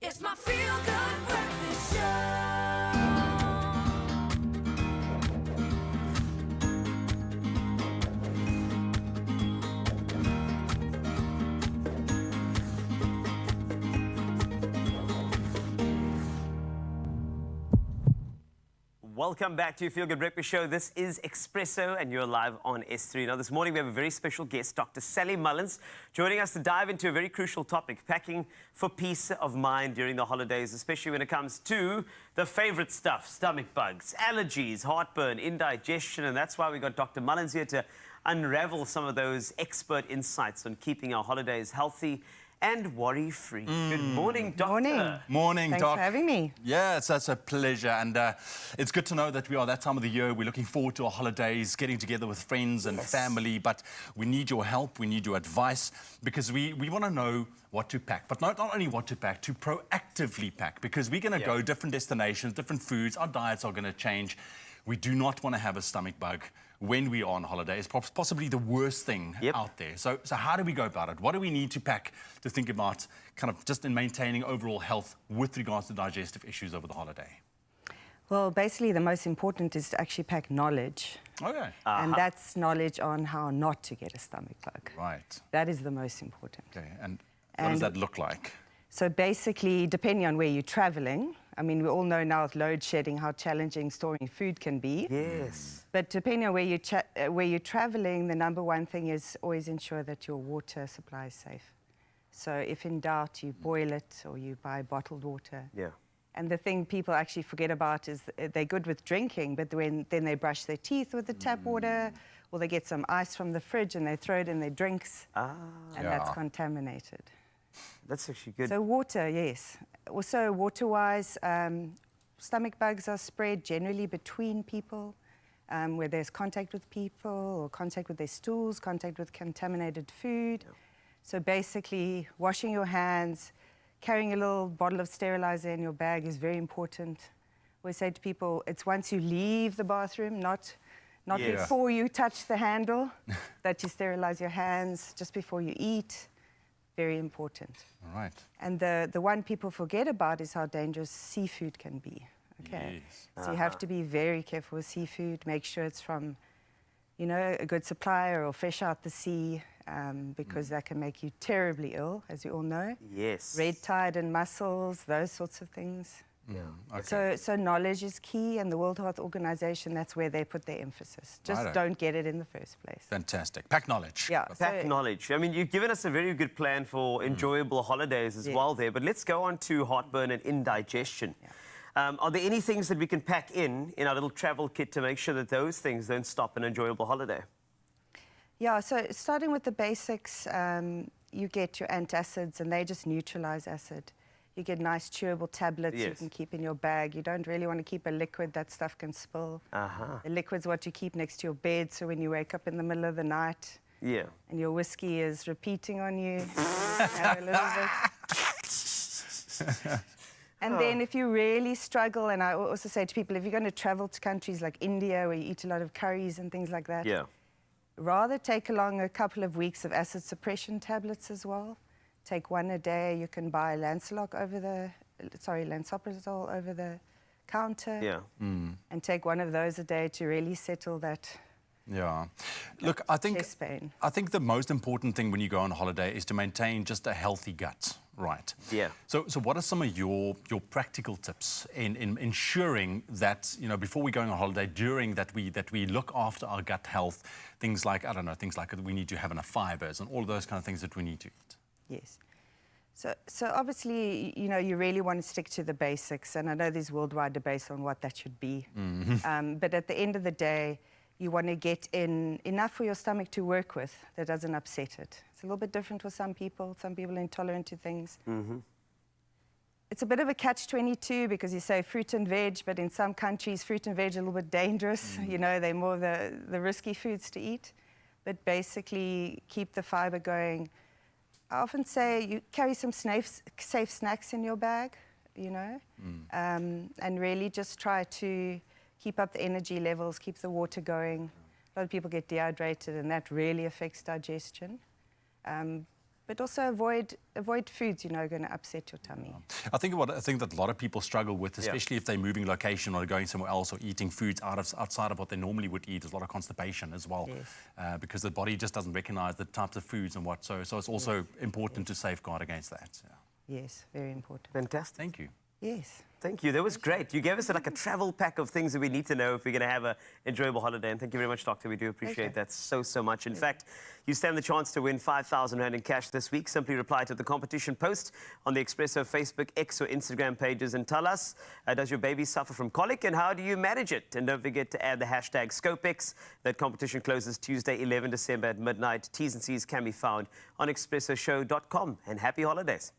It's my feel-good breakfast show. Welcome back to your Feel Good Breakfast Show. This is Expresso, and you're live on S3. Now, this morning we have a very special guest, Dr. Sally Mullins, joining us to dive into a very crucial topic, packing for peace of mind during the holidays, especially when it comes to the favorite stuff, stomach bugs, allergies, heartburn, indigestion, and that's why we got Dr. Mullins here to unravel some of those expert insights on keeping our holidays healthy and worry-free. Good morning, Doctor. Morning. Morning, Thanks Doc. for having me. Yeah, it's a pleasure, and it's good to know that we are that time of the year. We're looking forward to our holidays, getting together with friends and family, but we need your help, we need your advice, because we want to know what to pack, but not only what to pack, to proactively pack, because we're going to go different destinations, different foods, our diets are going to change. We do not want to have a stomach bug when we are on holiday. It's possibly the worst thing out there. So how do we go about it? What do we need to pack to think about kind of just in maintaining overall health with regards to digestive issues over the holiday? Well, basically, the most important is to actually pack knowledge. Okay. And that's knowledge on how not to get a stomach bug. Right. That is the most important. Okay. And what does that look like? So basically, depending on where you're traveling, I mean, we all know now with load shedding how challenging storing food can be. Yes. But depending on where you're traveling, the number one thing is always ensure that your water supply is safe. So if in doubt, you boil it or you buy bottled water. Yeah. And the thing people actually forget about is they're good with drinking, but then they brush their teeth with the tap water, or they get some ice from the fridge and they throw it in their drinks, and that's contaminated. That's actually good. So water, yes. Also, water-wise, stomach bugs are spread generally between people, where there's contact with people or contact with their stools, contact with contaminated food. So basically, washing your hands, carrying a little bottle of sterilizer in your bag is very important. We say to people, it's once you leave the bathroom, not before you touch the handle, that you sterilize your hands, just before you eat. Very important. All right. And the one people forget about is how dangerous seafood can be. Okay. Yes. So you have to be very careful with seafood. Make sure it's from, you know, a good supplier or fresh out the sea, because that can make you terribly ill, as you all know. Yes. Red tide and mussels, those sorts of things. Yeah. Okay. So knowledge is key, and the World Health Organization, that's where they put their emphasis. Just don't get it in the first place. Fantastic. Pack knowledge. Yeah. Pack knowledge. I mean, you've given us a very good plan for enjoyable holidays as well there, but let's go on to heartburn and indigestion. Yeah. Are there any things that we can pack in our little travel kit to make sure that those things don't stop an enjoyable holiday? Yeah, so starting with the basics, you get your antacids, and they just neutralize acid. You get nice chewable tablets you can keep in your bag. You don't really want to keep a liquid, that stuff can spill. The liquid's what you keep next to your bed, so when you wake up in the middle of the night and your whiskey is repeating on you, have a little bit. And then if you really struggle, and I also say to people, if you're going to travel to countries like India, where you eat a lot of curries and things like that, rather take along a couple of weeks of acid suppression tablets as well. Take one a day. You can buy lansoprazole over the counter. And take one of those a day to really settle that. Yeah. Look, I think the most important thing when you go on holiday is to maintain just a healthy gut, right? Yeah. So what are some of your practical tips in ensuring that, you know, before we're going on holiday, during that we look after our gut health, things like, I don't know, things like we need to have enough fibers and all of those kind of things that we need to eat? Yes. So obviously, you know, you really want to stick to the basics, and I know there's worldwide debates on what that should be. But at the end of the day, you want to get in enough for your stomach to work with that doesn't upset it. It's a little bit different for some people. Some people are intolerant to things. It's a bit of a catch-22 because you say fruit and veg, but in some countries, fruit and veg are a little bit dangerous. You know, they're more the risky foods to eat. But basically, keep the fiber going. I often say you carry some safe snacks in your bag, you know, and really just try to keep up the energy levels, keep the water going. A lot of people get dehydrated, and that really affects digestion. but also avoid foods, you know, going to upset your tummy. I think that a lot of people struggle with, especially if they're moving location or going somewhere else or eating foods outside of what they normally would eat, is a lot of constipation as well, because the body just doesn't recognize the types of foods and what. So it's also important to safeguard against that. Yeah. Yes, very important. Fantastic. Thank you. Yes. Thank you. That was great. You gave us like a travel pack of things that we need to know if we're going to have an enjoyable holiday. And thank you very much, Doctor. We do appreciate that so much. In fact, you stand the chance to win 5,000 Rand in cash this week. Simply reply to the competition post on the Expresso Facebook, X, or Instagram pages and tell us, does your baby suffer from colic and how do you manage it? And don't forget to add the hashtag ScopeX. That competition closes Tuesday, 11 December at midnight. T's and C's can be found on expressoshow.com. And happy holidays.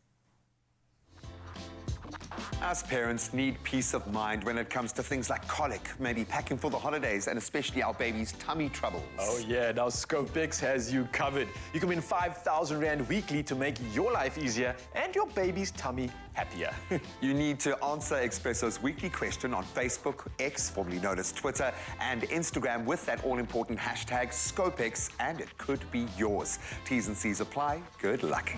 Us parents need peace of mind when it comes to things like colic, maybe packing for the holidays, and especially our baby's tummy troubles. Oh yeah, now ScopeX has you covered. You can win 5,000 Rand weekly to make your life easier and your baby's tummy happier. You need to answer Expresso's weekly question on Facebook, X, formerly known as Twitter, and Instagram with that all-important hashtag ScopeX, and it could be yours. T's and C's apply. Good luck.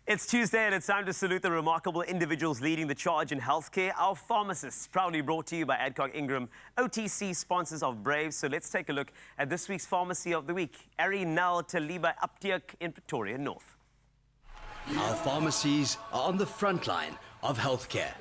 It's Tuesday and it's time to salute the remarkable individuals leading the charge in healthcare. Our pharmacists, proudly brought to you by Adcock Ingram, OTC sponsors of Brave. So let's take a look at this week's Pharmacy of the Week. Ari Nal Taliba Apteek in Pretoria North. Our pharmacies are on the front line of healthcare.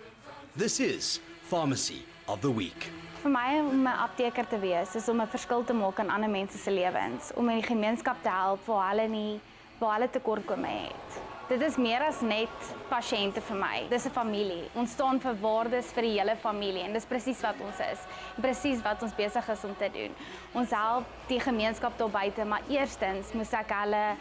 This is Pharmacy of the Week. Vir my om 'n apteker te wees is om 'n verskil te maak in ander mense se lewens, om in die gemeenskap te help waar hulle tekortkome het. Dit is meer as net pasiënte vir my. Dis 'n familie. Ons staan vir waardes vir die hele familie en dis presies wat ons is. Presies wat ons besig is om te doen. Ons help die gemeenskap daar buite, maar eerstens moet ek hulle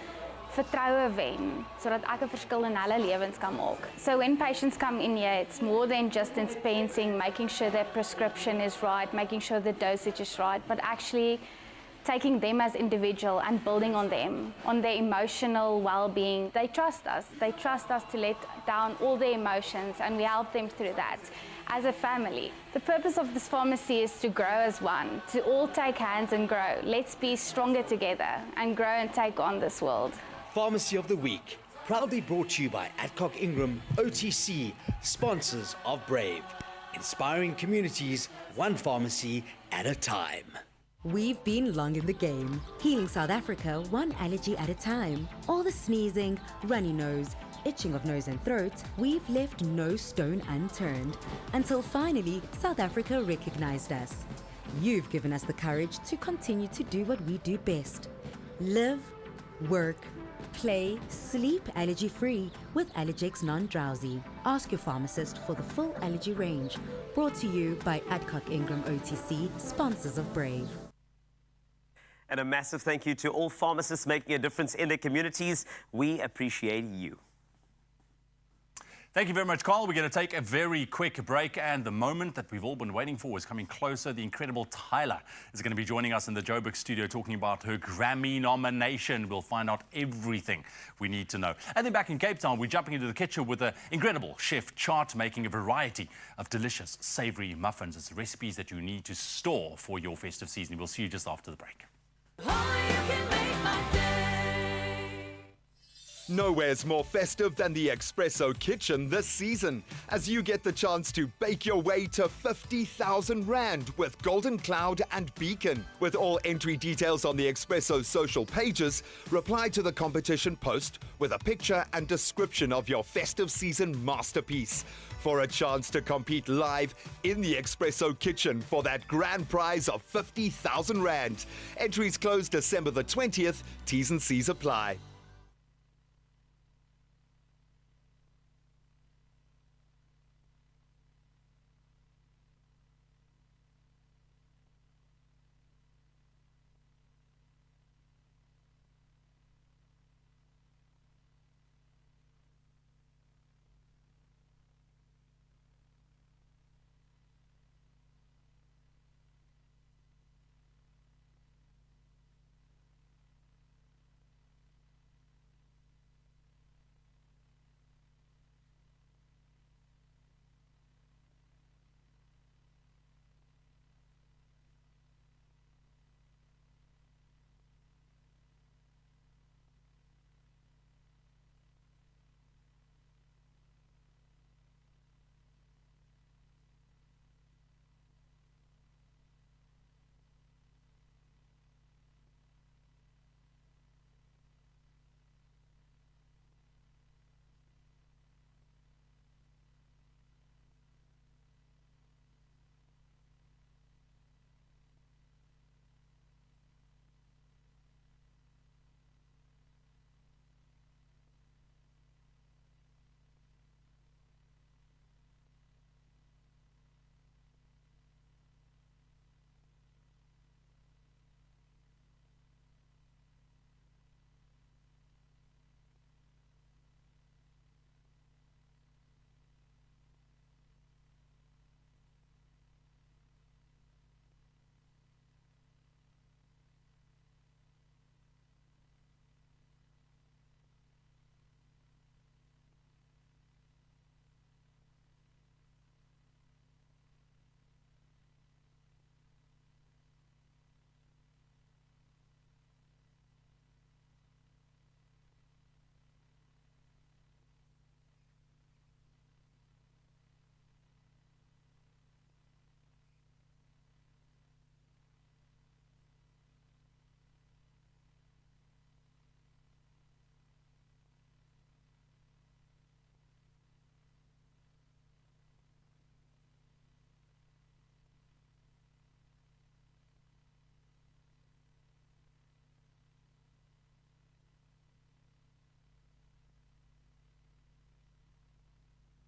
vertroue wen sodat ek 'n verskil in hulle lewens kan maak. So when patients come in here, it's more than just dispensing, making sure their prescription is right, making sure the dosage is right, but actually taking them as individual and building on them, on their emotional well-being. They trust us to let down all their emotions and we help them through that as a family. The purpose of this pharmacy is to grow as one, to all take hands and grow. Let's be stronger together and grow and take on this world. Pharmacy of the Week, proudly brought to you by Adcock Ingram, OTC, sponsors of Brave. Inspiring communities, one pharmacy at a time. We've been long in the game, healing South Africa one allergy at a time. All the sneezing, runny nose, itching of nose and throat, we've left no stone unturned, until finally South Africa recognized us. You've given us the courage to continue to do what we do best. Live, work, play, sleep allergy-free with Allergex Non-Drowsy. Ask your pharmacist for the full allergy range. Brought to you by Adcock Ingram OTC, sponsors of Brave. And a massive thank you to all pharmacists making a difference in their communities. We appreciate you. Thank you very much, Carl. We're going to take a very quick break, and the moment that we've all been waiting for is coming closer. The incredible Tyler is going to be joining us in the Joburg studio talking about her Grammy nomination. We'll find out everything we need to know. And then back in Cape Town, we're jumping into the kitchen with an incredible chef Chart making a variety of delicious savory muffins. It's recipes that you need to store for your festive season. We'll see you just after the break. Nowhere's more festive than the Expresso kitchen this season, as you get the chance to bake your way to 50,000 Rand with Golden Cloud and Beacon. With all entry details on the Expresso social pages, reply to the competition post with a picture and description of your festive season masterpiece for a chance to compete live in the Expresso kitchen for that grand prize of 50,000 Rand. Entries close December the 20th. T's and C's apply.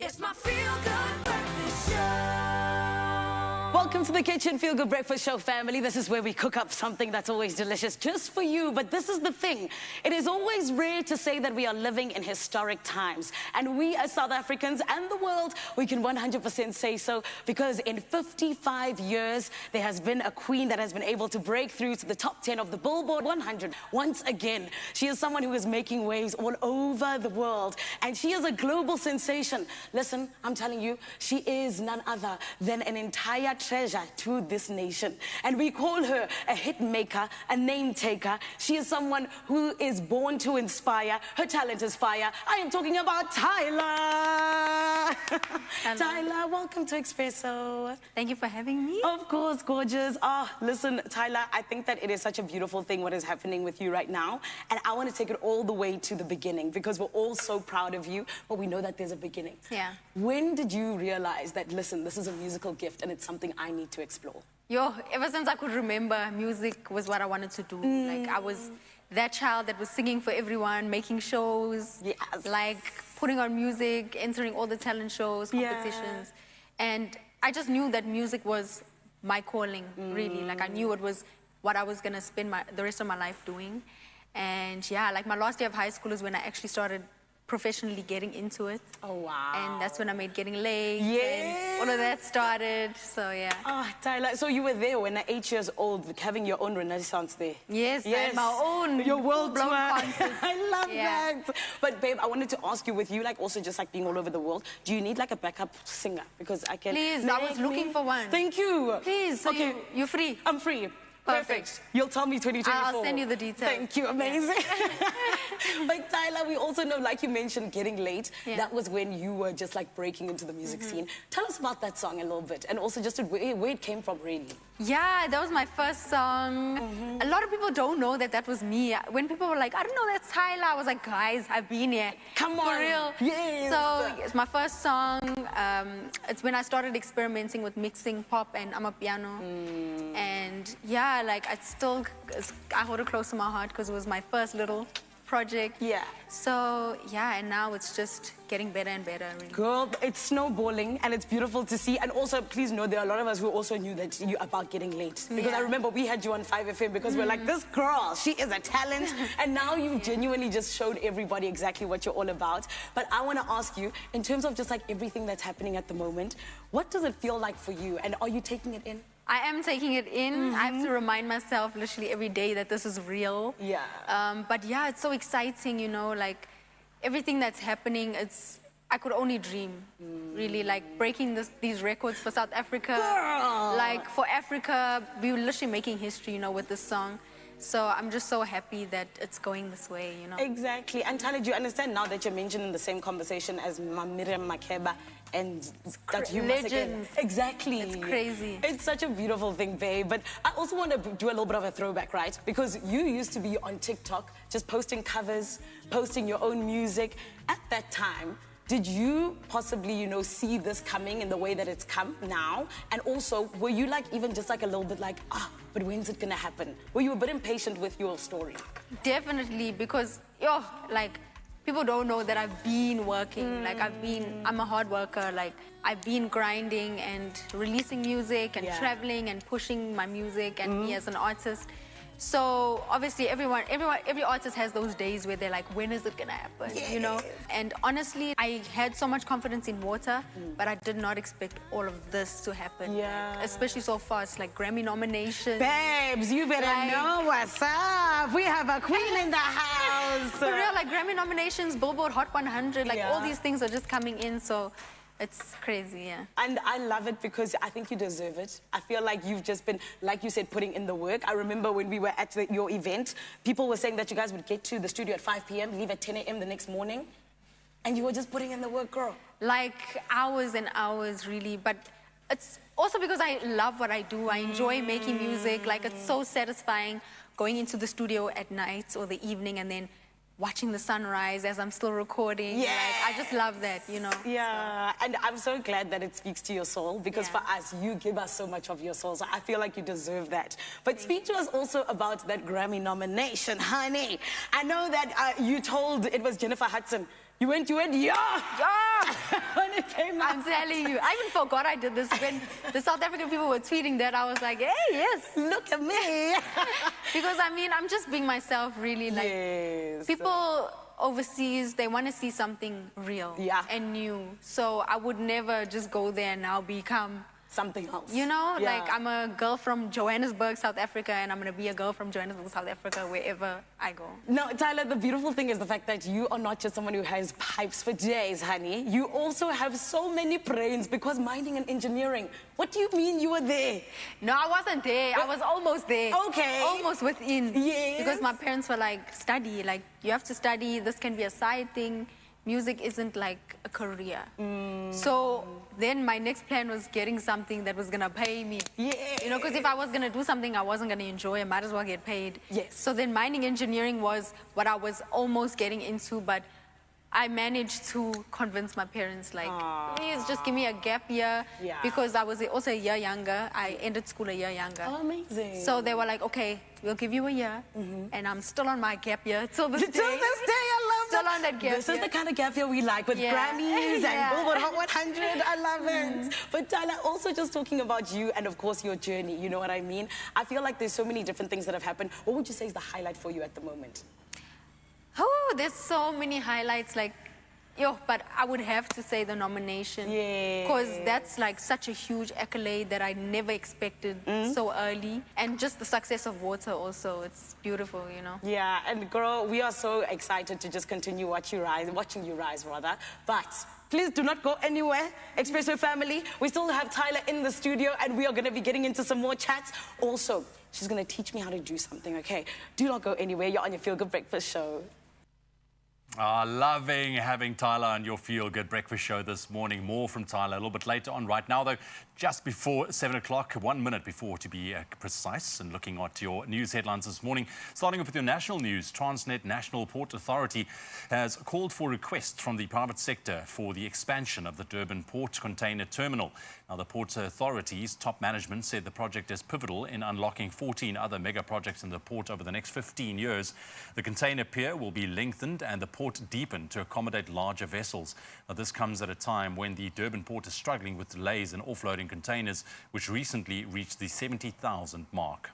It's my feel-good breakfast show. Welcome to the Kitchen Feel Good Breakfast Show, family. This is where we cook up something that's always delicious just for you. But this is the thing. It is always rare to say that we are living in historic times. And we as South Africans and the world, we can 100% say so, because in 55 years, there has been a queen that has been able to break through to the top 10 of the Billboard 100. Once again, she is someone who is making waves all over the world. And she is a global sensation. Listen, I'm telling you, she is none other than an entire treasure to this nation. And we call her a hit maker, a name taker. She is someone who is born to inspire. Her talent is fire. I am talking about Tyla. Tyla, welcome to Expresso. Thank you for having me. Of course, gorgeous. Listen, Tyla, I think that it is such a beautiful thing what is happening with you right now. And I want to take it all the way to the beginning, because we're all so proud of you, but we know that there's a beginning. Yeah. When did you realize that, listen, this is a musical gift and it's something I need to explore? Ever since I could remember, music was what I wanted to do. Like, I was that child that was singing for everyone, making shows, like putting on music, entering all the talent shows, competitions. And I just knew that music was my calling, really. Like, I knew it was what I was gonna spend the rest of my life doing. And yeah, like my last year of high school is when I actually started professionally getting into it. Oh, wow. And that's when I made Getting Late. Yes. And all of that started, so yeah. Tyla, so you were there when at 8 years old, having your own renaissance there. Yes, I had my own your world tour. concert. I love that. But babe, I wanted to ask you, with you like also just like being all over the world, do you need like a backup singer? Because I can... Please, I was looking for one. Thank you. Please, so okay. you're free? I'm free. Perfect. You'll tell me 2024. I'll send you the details. Thank you, amazing. But Tyla, we also know, like you mentioned, Getting Late, that was when you were just like breaking into the music scene. Tell us about that song a little bit, and also just where it came from, really. Yeah, that was my first song. A lot of people don't know that that was me. When people were like, I don't know, that's Tyla, I was like, guys, I've been here. Come on. For real. Yes. So it's my first song. It's when I started experimenting with mixing pop and amapiano. And yeah, like I hold it close to my heart because it was my first little project. Yeah. So yeah, and now it's just getting better and better, really. Girl, it's snowballing and it's beautiful to see. And also, please know there are a lot of us who also knew that you about Getting Late. Because I remember we had you on 5FM because we're like, this girl, she is a talent. And now you've genuinely just showed everybody exactly what you're all about. But I want to ask you, in terms of just like everything that's happening at the moment, what does it feel like for you? And are you taking it in? I am taking it in. I have to remind myself literally every day that this is real. Yeah. But yeah, it's so exciting, you know, like everything that's happening, I could only dream, really, like breaking these records for South Africa. Girl. Like for Africa, we were literally making history, you know, with this song. So I'm just so happy that it's going this way, you know. Exactly. And Tyla, do you understand now that you're mentioned in the same conversation as Miriam Makeba and that you legends. Exactly. It's crazy. It's such a beautiful thing, babe. But I also want to do a little bit of a throwback, right? Because you used to be on TikTok, just posting covers, posting your own music. At that time, did you possibly, you know, see this coming in the way that it's come now? And also, were you like even just like a little bit like, but when's it gonna happen? Were you a bit impatient with your story? Definitely, because, like, people don't know that I've been working. Like, I'm a hard worker. Like, I've been grinding and releasing music and traveling and pushing my music and me as an artist. So obviously every artist has those days where they're like, when is it gonna happen? You know? And honestly, I had so much confidence in Water, but I did not expect all of this to happen. Yeah. Especially so fast, like Grammy nominations. Babes, you better know what's up. We have a queen in the house. For real, like Grammy nominations, Billboard Hot 100, like all these things are just coming in, so it's crazy, yeah. And I love it because I think you deserve it. I feel like you've just been, like you said, putting in the work. I remember when we were at your event, people were saying that you guys would get to the studio at 5 p.m., leave at 10 a.m. the next morning, and you were just putting in the work, girl. Like hours and hours, really. But it's also because I love what I do. I enjoy making music. Like, it's so satisfying going into the studio at night or the evening and then watching the sunrise as I'm still recording. Yeah. Like, I just love that, you know. Yeah, and I'm so glad that it speaks to your soul because for us, you give us so much of your soul. So I feel like you deserve that. But speak to us also about that Grammy nomination, honey. I know that you told it was Jennifer Hudson You went, yeah! When it came out. I'm telling you. I even forgot I did this when the South African people were tweeting that. I was like, hey, yes. Look at me. Because, I mean, I'm just being myself, really. Like, Yes. people overseas, they want to see something real and new. So I would never just go there and now become something else. You know, Yeah. like I'm a girl from Johannesburg, South Africa, and I'm going to be a girl from Johannesburg, South Africa, wherever I go. No, Tyler, the beautiful thing is the fact that you are not just someone who has pipes for days, honey. You also have so many brains because mining and engineering. What do you mean you were there? No, I wasn't there. I was almost there. Okay. Almost within. Yes. Because my parents were like, study. Like, you have to study. This can be a side thing. Music isn't like a career. So then my next plan was getting something that was gonna pay me. Yeah. You know, because if I was gonna do something I wasn't gonna enjoy, I might as well get paid. Yes. So then mining engineering was what I was almost getting into, but I managed to convince my parents, like, please just give me a gap year. Yeah. Because I was also a year younger. I ended school a year younger. Oh, amazing. So they were like, okay, we'll give you a year. And I'm still on my gap year till this day. Till this day, I love Still that. on that gap This year. is the kind of gap year we like with Yeah. Grammys Yeah. and Billboard Hot 100. I love it. But Tyler, also just talking about you and of course your journey, you know what I mean? I feel like there's so many different things that have happened. What would you say is the highlight for you at the moment? Oh, there's so many highlights, like, but I would have to say the nomination. Yeah. Because that's like such a huge accolade that I never expected so early. And just the success of Water also, it's beautiful, you know? Yeah, and girl, we are so excited to just continue watching you rise, rather. But please do not go anywhere, Expresso family. We still have Tyler in the studio, and we are going to be getting into some more chats. Also, she's going to teach me how to do something, okay? Do not go anywhere. You're on your Feel Good Breakfast show. Loving having Tyler on your Feel Good Breakfast show this morning. More from Tyler a little bit later on. Right now, though, just before 7 o'clock, 1 minute before to be precise, and looking at your news headlines this morning. Starting off with your national news, Transnet National Port Authority has called for requests from the private sector for the expansion of the Durban Port Container Terminal. Now, the Port Authority's top management said the project is pivotal in unlocking 14 other mega projects in the port over the next 15 years. The container pier will be lengthened and the port deepened to accommodate larger vessels. Now, this comes at a time when the Durban port is struggling with delays in offloading containers, which recently reached the 70,000 mark.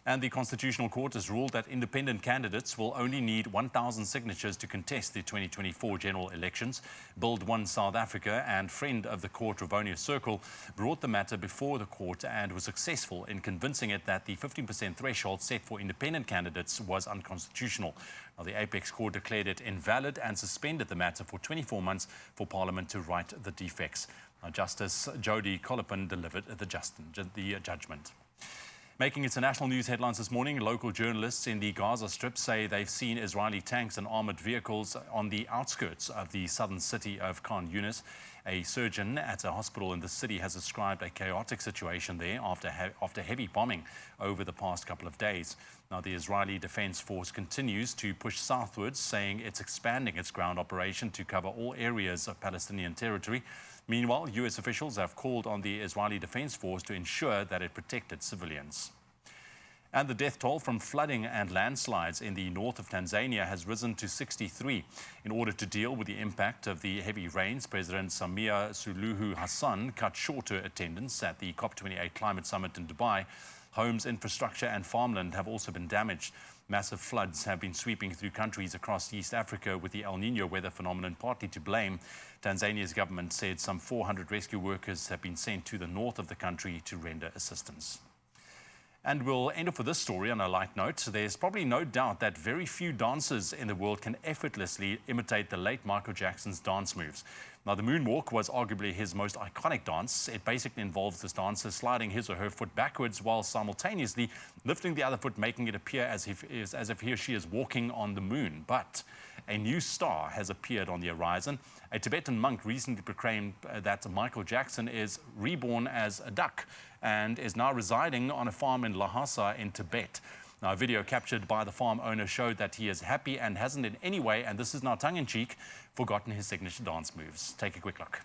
And the Constitutional Court has ruled that independent candidates will only need 1,000 signatures to contest the 2024 general elections. Build One South Africa and friend of the court, Rivonia Circle, brought the matter before the court and was successful in convincing it that the 15% threshold set for independent candidates was unconstitutional. Now, the Apex Court declared it invalid and suspended the matter for 24 months for Parliament to right the defects. Now, Justice Jody Collipin delivered the judgment. Making international news headlines this morning, local journalists in the Gaza Strip say they've seen Israeli tanks and armored vehicles on the outskirts of the southern city of Khan Yunis. A surgeon at a hospital in the city has described a chaotic situation there after heavy bombing over the past couple of days. Now, the Israeli Defense Force continues to push southwards, saying it's expanding its ground operation to cover all areas of Palestinian territory. Meanwhile, U.S. officials have called on the Israeli Defense Force to ensure that it protected civilians. And the death toll from flooding and landslides in the north of Tanzania has risen to 63. In order to deal with the impact of the heavy rains, President Samia Suluhu Hassan cut short her attendance at the COP28 climate summit in Dubai. Homes, infrastructure and farmland have also been damaged. Massive floods have been sweeping through countries across East Africa, with the El Niño weather phenomenon partly to blame. Tanzania's government said some 400 rescue workers have been sent to the north of the country to render assistance. And we'll end off with this story on a light note. There's probably no doubt that very few dancers in the world can effortlessly imitate the late Michael Jackson's dance moves. Now, the moonwalk was arguably his most iconic dance. It basically involves this dancer sliding his or her foot backwards while simultaneously lifting the other foot, making it appear as if he or she is walking on the moon. But a new star has appeared on the horizon. A Tibetan monk recently proclaimed that Michael Jackson is reborn as a duck and is now residing on a farm in Lhasa in Tibet. Now, a video captured by the farm owner showed that he is happy and hasn't in any way, and this is now tongue-in-cheek, forgotten his signature dance moves. Take a quick look.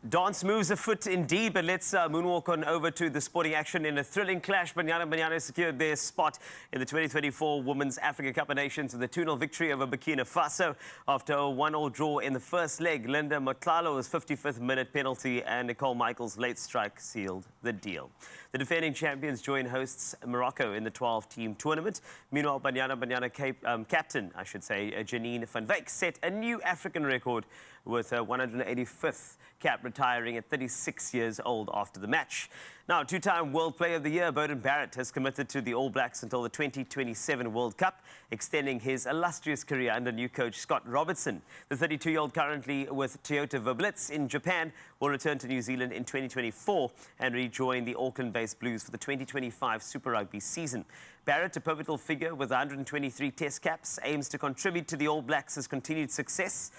Dance moves afoot indeed, but let's moonwalk on over to the sporting action. In a thrilling clash, Banyana secured their spot in the 2024 Women's Africa Cup of Nations with a 2-0 victory over Burkina Faso after a 1-1 draw in the first leg. Linda Motlalo's 55th minute penalty and Nicole Michaels' late strike sealed the deal. The defending champions join hosts Morocco in the 12-team tournament. Meanwhile, Banyana captain, Janine van Wyk, set a new African record with a 185th cap, retiring at 36 years old after the match. Now, two-time World Player of the Year, Beauden Barrett, has committed to the All Blacks until the 2027 World Cup, extending his illustrious career under new coach Scott Robertson. The 32-year-old, currently with Toyota Verblitz in Japan, will return to New Zealand in 2024 and rejoin the Auckland-based Blues for the 2025 Super Rugby season. Barrett, a pivotal figure with 123 test caps, aims to contribute to the All Blacks' continued success.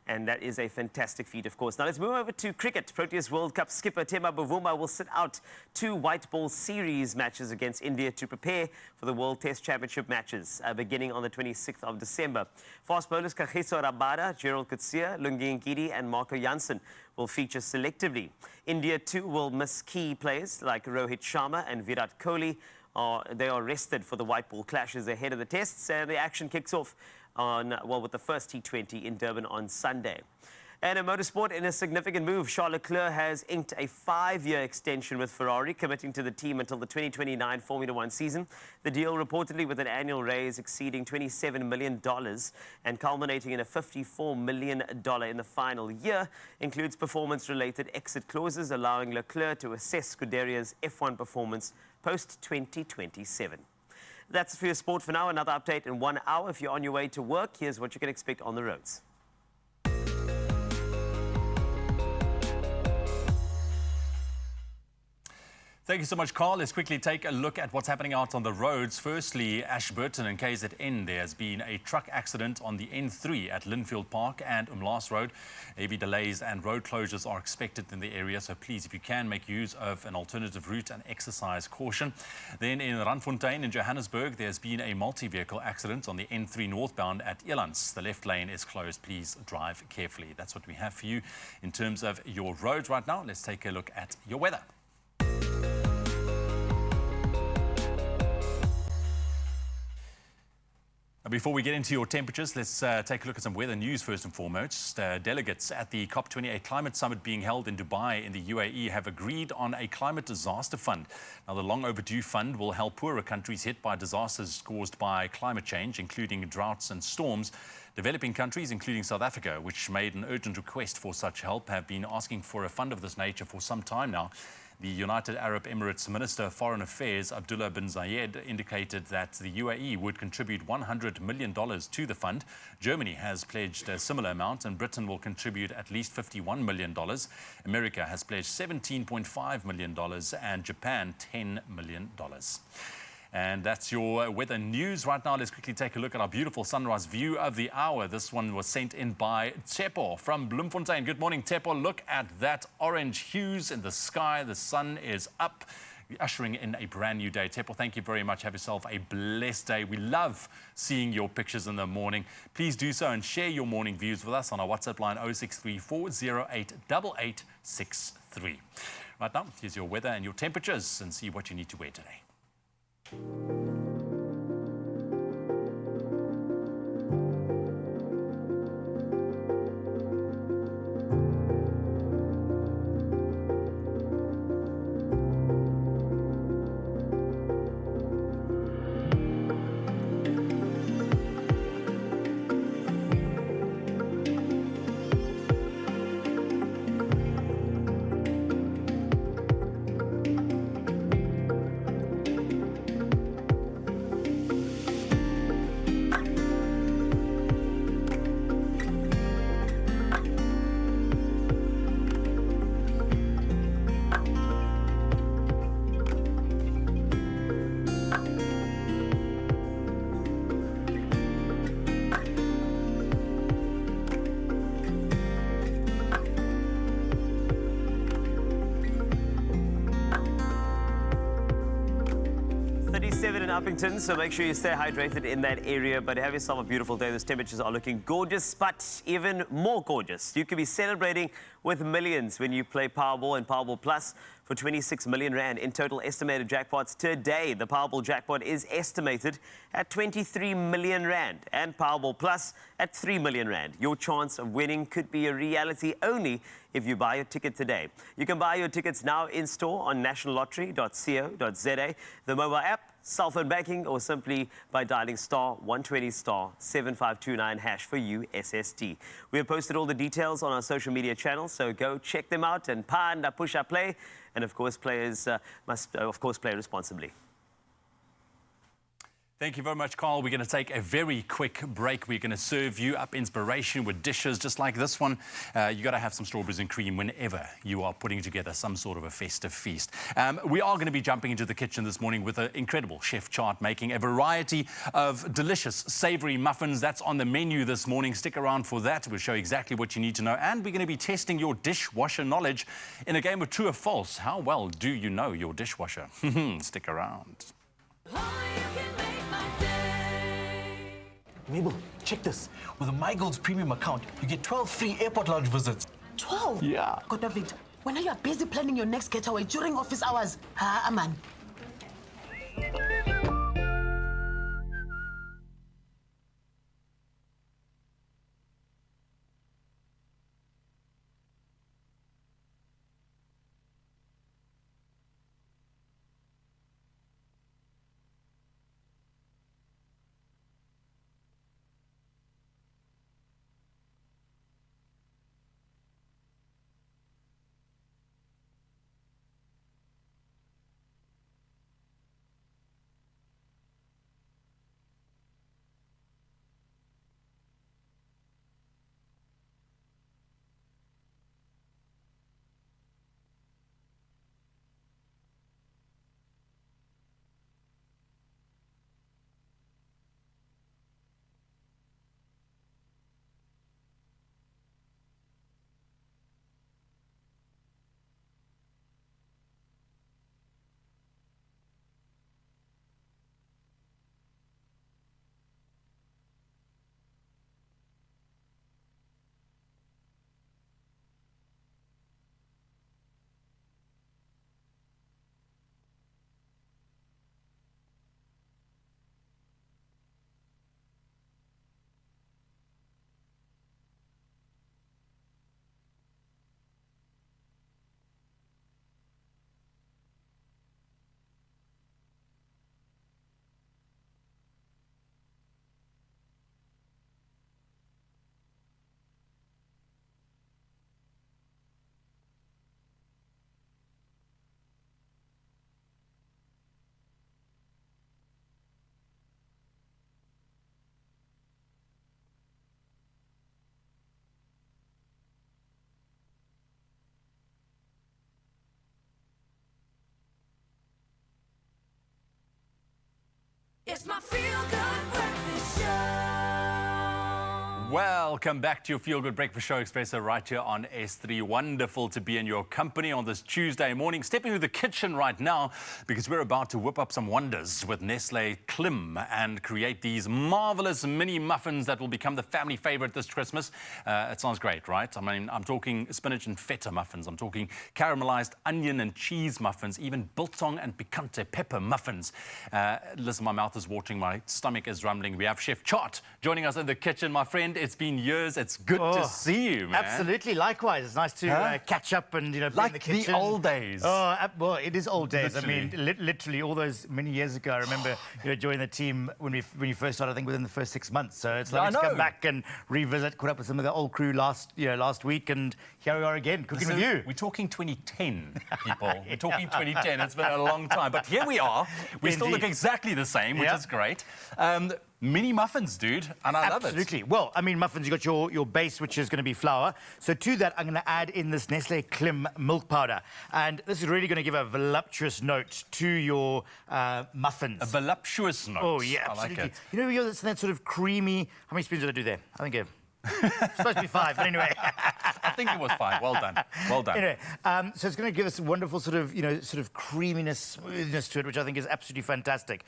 And that is a fantastic feat, of course. Now let's move over to cricket. Proteas World Cup skipper Themba Bavuma will sit out 2 white ball series matches against India to prepare for the World Test Championship matches beginning on the 26th of December. Fast bowlers Kagiso Rabada, Gerald Coetzee, Lungi Ngidi and Marco Jansen will feature selectively. India too will miss key players like Rohit Sharma and Virat Kohli. They are rested for the white ball clashes ahead of the tests, and the action kicks off with the first T20 in Durban on Sunday. And in motorsport, in a significant move, Charles Leclerc has inked a 5-year extension with Ferrari, committing to the team until the 2029 Formula One season. The deal, reportedly with an annual raise exceeding $27 million and culminating in a $54 million in the final year, includes performance-related exit clauses, allowing Leclerc to assess Scuderia's F1 performance post-2027. That's for your sport for now. Another update in 1 hour. If you're on your way to work, here's what you can expect on the roads. Thank you so much, Carl. Let's quickly take a look at what's happening out on the roads. Firstly, Ashburton and KZN, there has been a truck accident on the N3 at Linfield Park and Umlaas Road. Heavy delays and road closures are expected in the area, so please, if you can, make use of an alternative route and exercise caution. Then in Randfontein in Johannesburg, there's been a multi-vehicle accident on the N3 northbound at Elands. The left lane is closed. Please drive carefully. That's what we have for you in terms of your roads right now. Let's take a look at your weather. Before we get into your temperatures, let's take a look at some weather news first and foremost. Delegates at the COP28 Climate Summit being held in Dubai in the UAE have agreed on a climate disaster fund. Now, the long overdue fund will help poorer countries hit by disasters caused by climate change, including droughts and storms. Developing countries, including South Africa, which made an urgent request for such help, have been asking for a fund of this nature for some time now. The United Arab Emirates Minister of Foreign Affairs, Abdullah bin Zayed, indicated that the UAE would contribute $100 million to the fund. Germany has pledged a similar amount, and Britain will contribute at least $51 million. America has pledged $17.5 million, and Japan $10 million. And that's your weather news. Right now, let's quickly take a look at our beautiful sunrise view of the hour. This one was sent in by Tepo from Bloemfontein. Good morning, Tepo. Look at that orange hues in the sky. The sun is up, ushering in a brand new day. Tepo, thank you very much. Have yourself a blessed day. We love seeing your pictures in the morning. Please do so and share your morning views with us on our WhatsApp line 0634088863. Right now, here's your weather and your temperatures, and see what you need to wear today. 27 in Uppington, so make sure you stay hydrated in that area. But have yourself a beautiful day. Those temperatures are looking gorgeous, but even more gorgeous. You could be celebrating with millions when you play Powerball and Powerball Plus for 26 million rand in total estimated jackpots today. The Powerball jackpot is estimated at 23 million rand and Powerball Plus at 3 million rand. Your chance of winning could be a reality only if you buy your ticket today. You can buy your tickets now in store on nationallottery.co.za, the mobile app, cell phone banking, or simply by dialing *120 *7529 hash for USSD. We have posted all the details on our social media channels, so go check them out and panda, push up, play. And of course, players must, of course, play responsibly. Thank you very much, Carl. We're going to take a very quick break. We're going to serve you up inspiration with dishes just like this one. You got to have some strawberries and cream whenever you are putting together some sort of a festive feast. We are going to be jumping into the kitchen this morning with an incredible chef chart making a variety of delicious savory muffins. That's on the menu this morning. Stick around for that. We'll show you exactly what you need to know. And we're going to be testing your dishwasher knowledge in a game of true or false. How well do you know your dishwasher? Stick around. Mabel, check this. With a MyGoals premium account, you get 12 free airport lounge visits. 12? Yeah. God, David, when are you busy planning your next getaway during office hours? Aman. It's my feel-good breakfast show. Welcome back to your Feel Good Breakfast Show, Expresso, right here on S3. Wonderful to be in your company on this Tuesday morning. Stepping into the kitchen right now because we're about to whip up some wonders with Nestle Klim and create these marvelous mini muffins that will become the family favorite this Christmas. It sounds great, right? I mean, I'm talking spinach and feta muffins. I'm talking caramelized onion and cheese muffins, even biltong and picante pepper muffins. Listen, my mouth is watering, my stomach is rumbling. We have Chef Chart joining us in the kitchen, my friend. It's been years. It's good to see you, man. Absolutely. Likewise. It's nice to catch up and, be like in the kitchen. the old days. Oh, well, it is old days. Literally. I mean, literally all those many years ago. I remember joining the team when you first started, I think within the first 6 months. So it's lovely to come back and revisit, caught up with some of the old crew last week, and here we are again, cooking with you. We're talking 2010, people. We're talking 2010. It's been a long time. But here we are. We still look exactly the same, which is great. Mini muffins, dude, and I love it. Absolutely. Well, I mean, muffins, you've got your base, which is going to be flour. So to that, I'm going to add in this Nestle Klim milk powder. And this is really going to give a voluptuous note to your muffins. A voluptuous note. Oh, yeah, absolutely. I like it. That sort of creamy... How many spoons did I do there? I think it's supposed to be 5, but anyway. think it was 5. Well done. Well done. Anyway, so it's going to give us a wonderful sort of creaminess, smoothness to it, which I think is absolutely fantastic.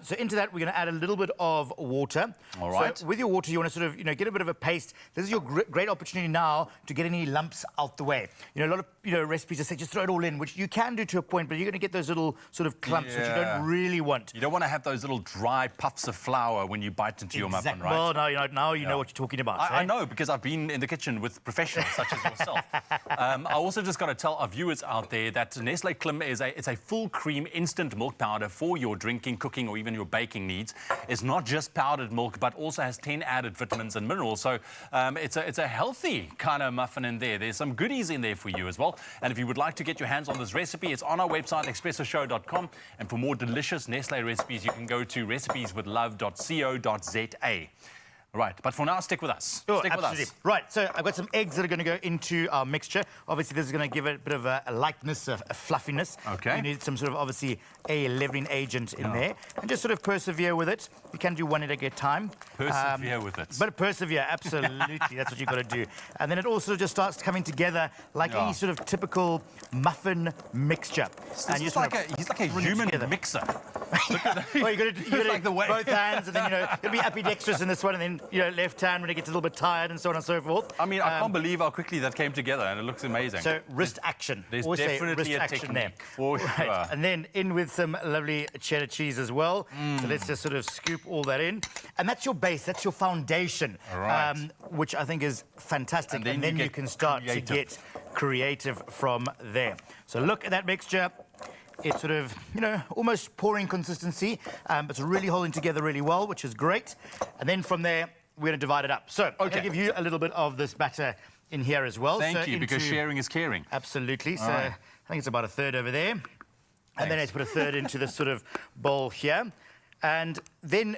So into that, we're going to add a little bit of water. All right. So with your water, you want to sort of, get a bit of a paste. This is your great opportunity now to get any lumps out the way. A lot of, recipes just say just throw it all in, which you can do to a point, but you're going to get those little sort of clumps, which you don't really want. You don't want to have those little dry puffs of flour when you bite into your muffin, right? Well, now you know what you're talking about. I know, because I've been in the kitchen with professionals such as yourself. I also just got to tell our viewers out there that Nestle Klim is a full cream instant milk powder for your drinking, cooking, or even your baking needs. It's not just powdered milk, but also has 10 added vitamins and minerals. So it's a healthy kind of muffin in there. There's some goodies in there for you as well. And if you would like to get your hands on this recipe, it's on our website, expressoshow.com. And for more delicious Nestle recipes, you can go to recipeswithlove.co.za. Right, but for now, stick with us. Oh, stick absolutely. with us. Right, so I've got some eggs that are going to go into our mixture. Obviously, this is going to give it a bit of a lightness, a fluffiness. Okay. You need some sort of, obviously, a leavening agent in there. And just sort of persevere with it. You can do one at a time. Persevere with it. But persevere, absolutely. That's what you've got to do. And then it also just starts coming together like any sort of typical muffin mixture. And he's like a human mixer. Look at that. Well, you got to like the way. both hands, and then you'll be ambidextrous in this one, and then left hand when it gets a little bit tired, and so on and so forth. I mean, I can't believe how quickly that came together, and it looks amazing. So wrist action. There's Always definitely say wrist a action technique there. for Right. sure. And then in with some lovely cheddar cheese as well. So let's just sort of scoop all that in, and that's your base. That's your foundation, Right. which I think is fantastic. And then you can start to get creative from there. So look at that mixture. It's sort of, almost pouring consistency, but it's really holding together really well, which is great. And then from there, we're going to divide it up. So I'm going to give you a little bit of this batter in here as well. Thank you, because sharing is caring. Absolutely. So right. I think it's about a third over there. And then let's put a third into this sort of bowl here. And then,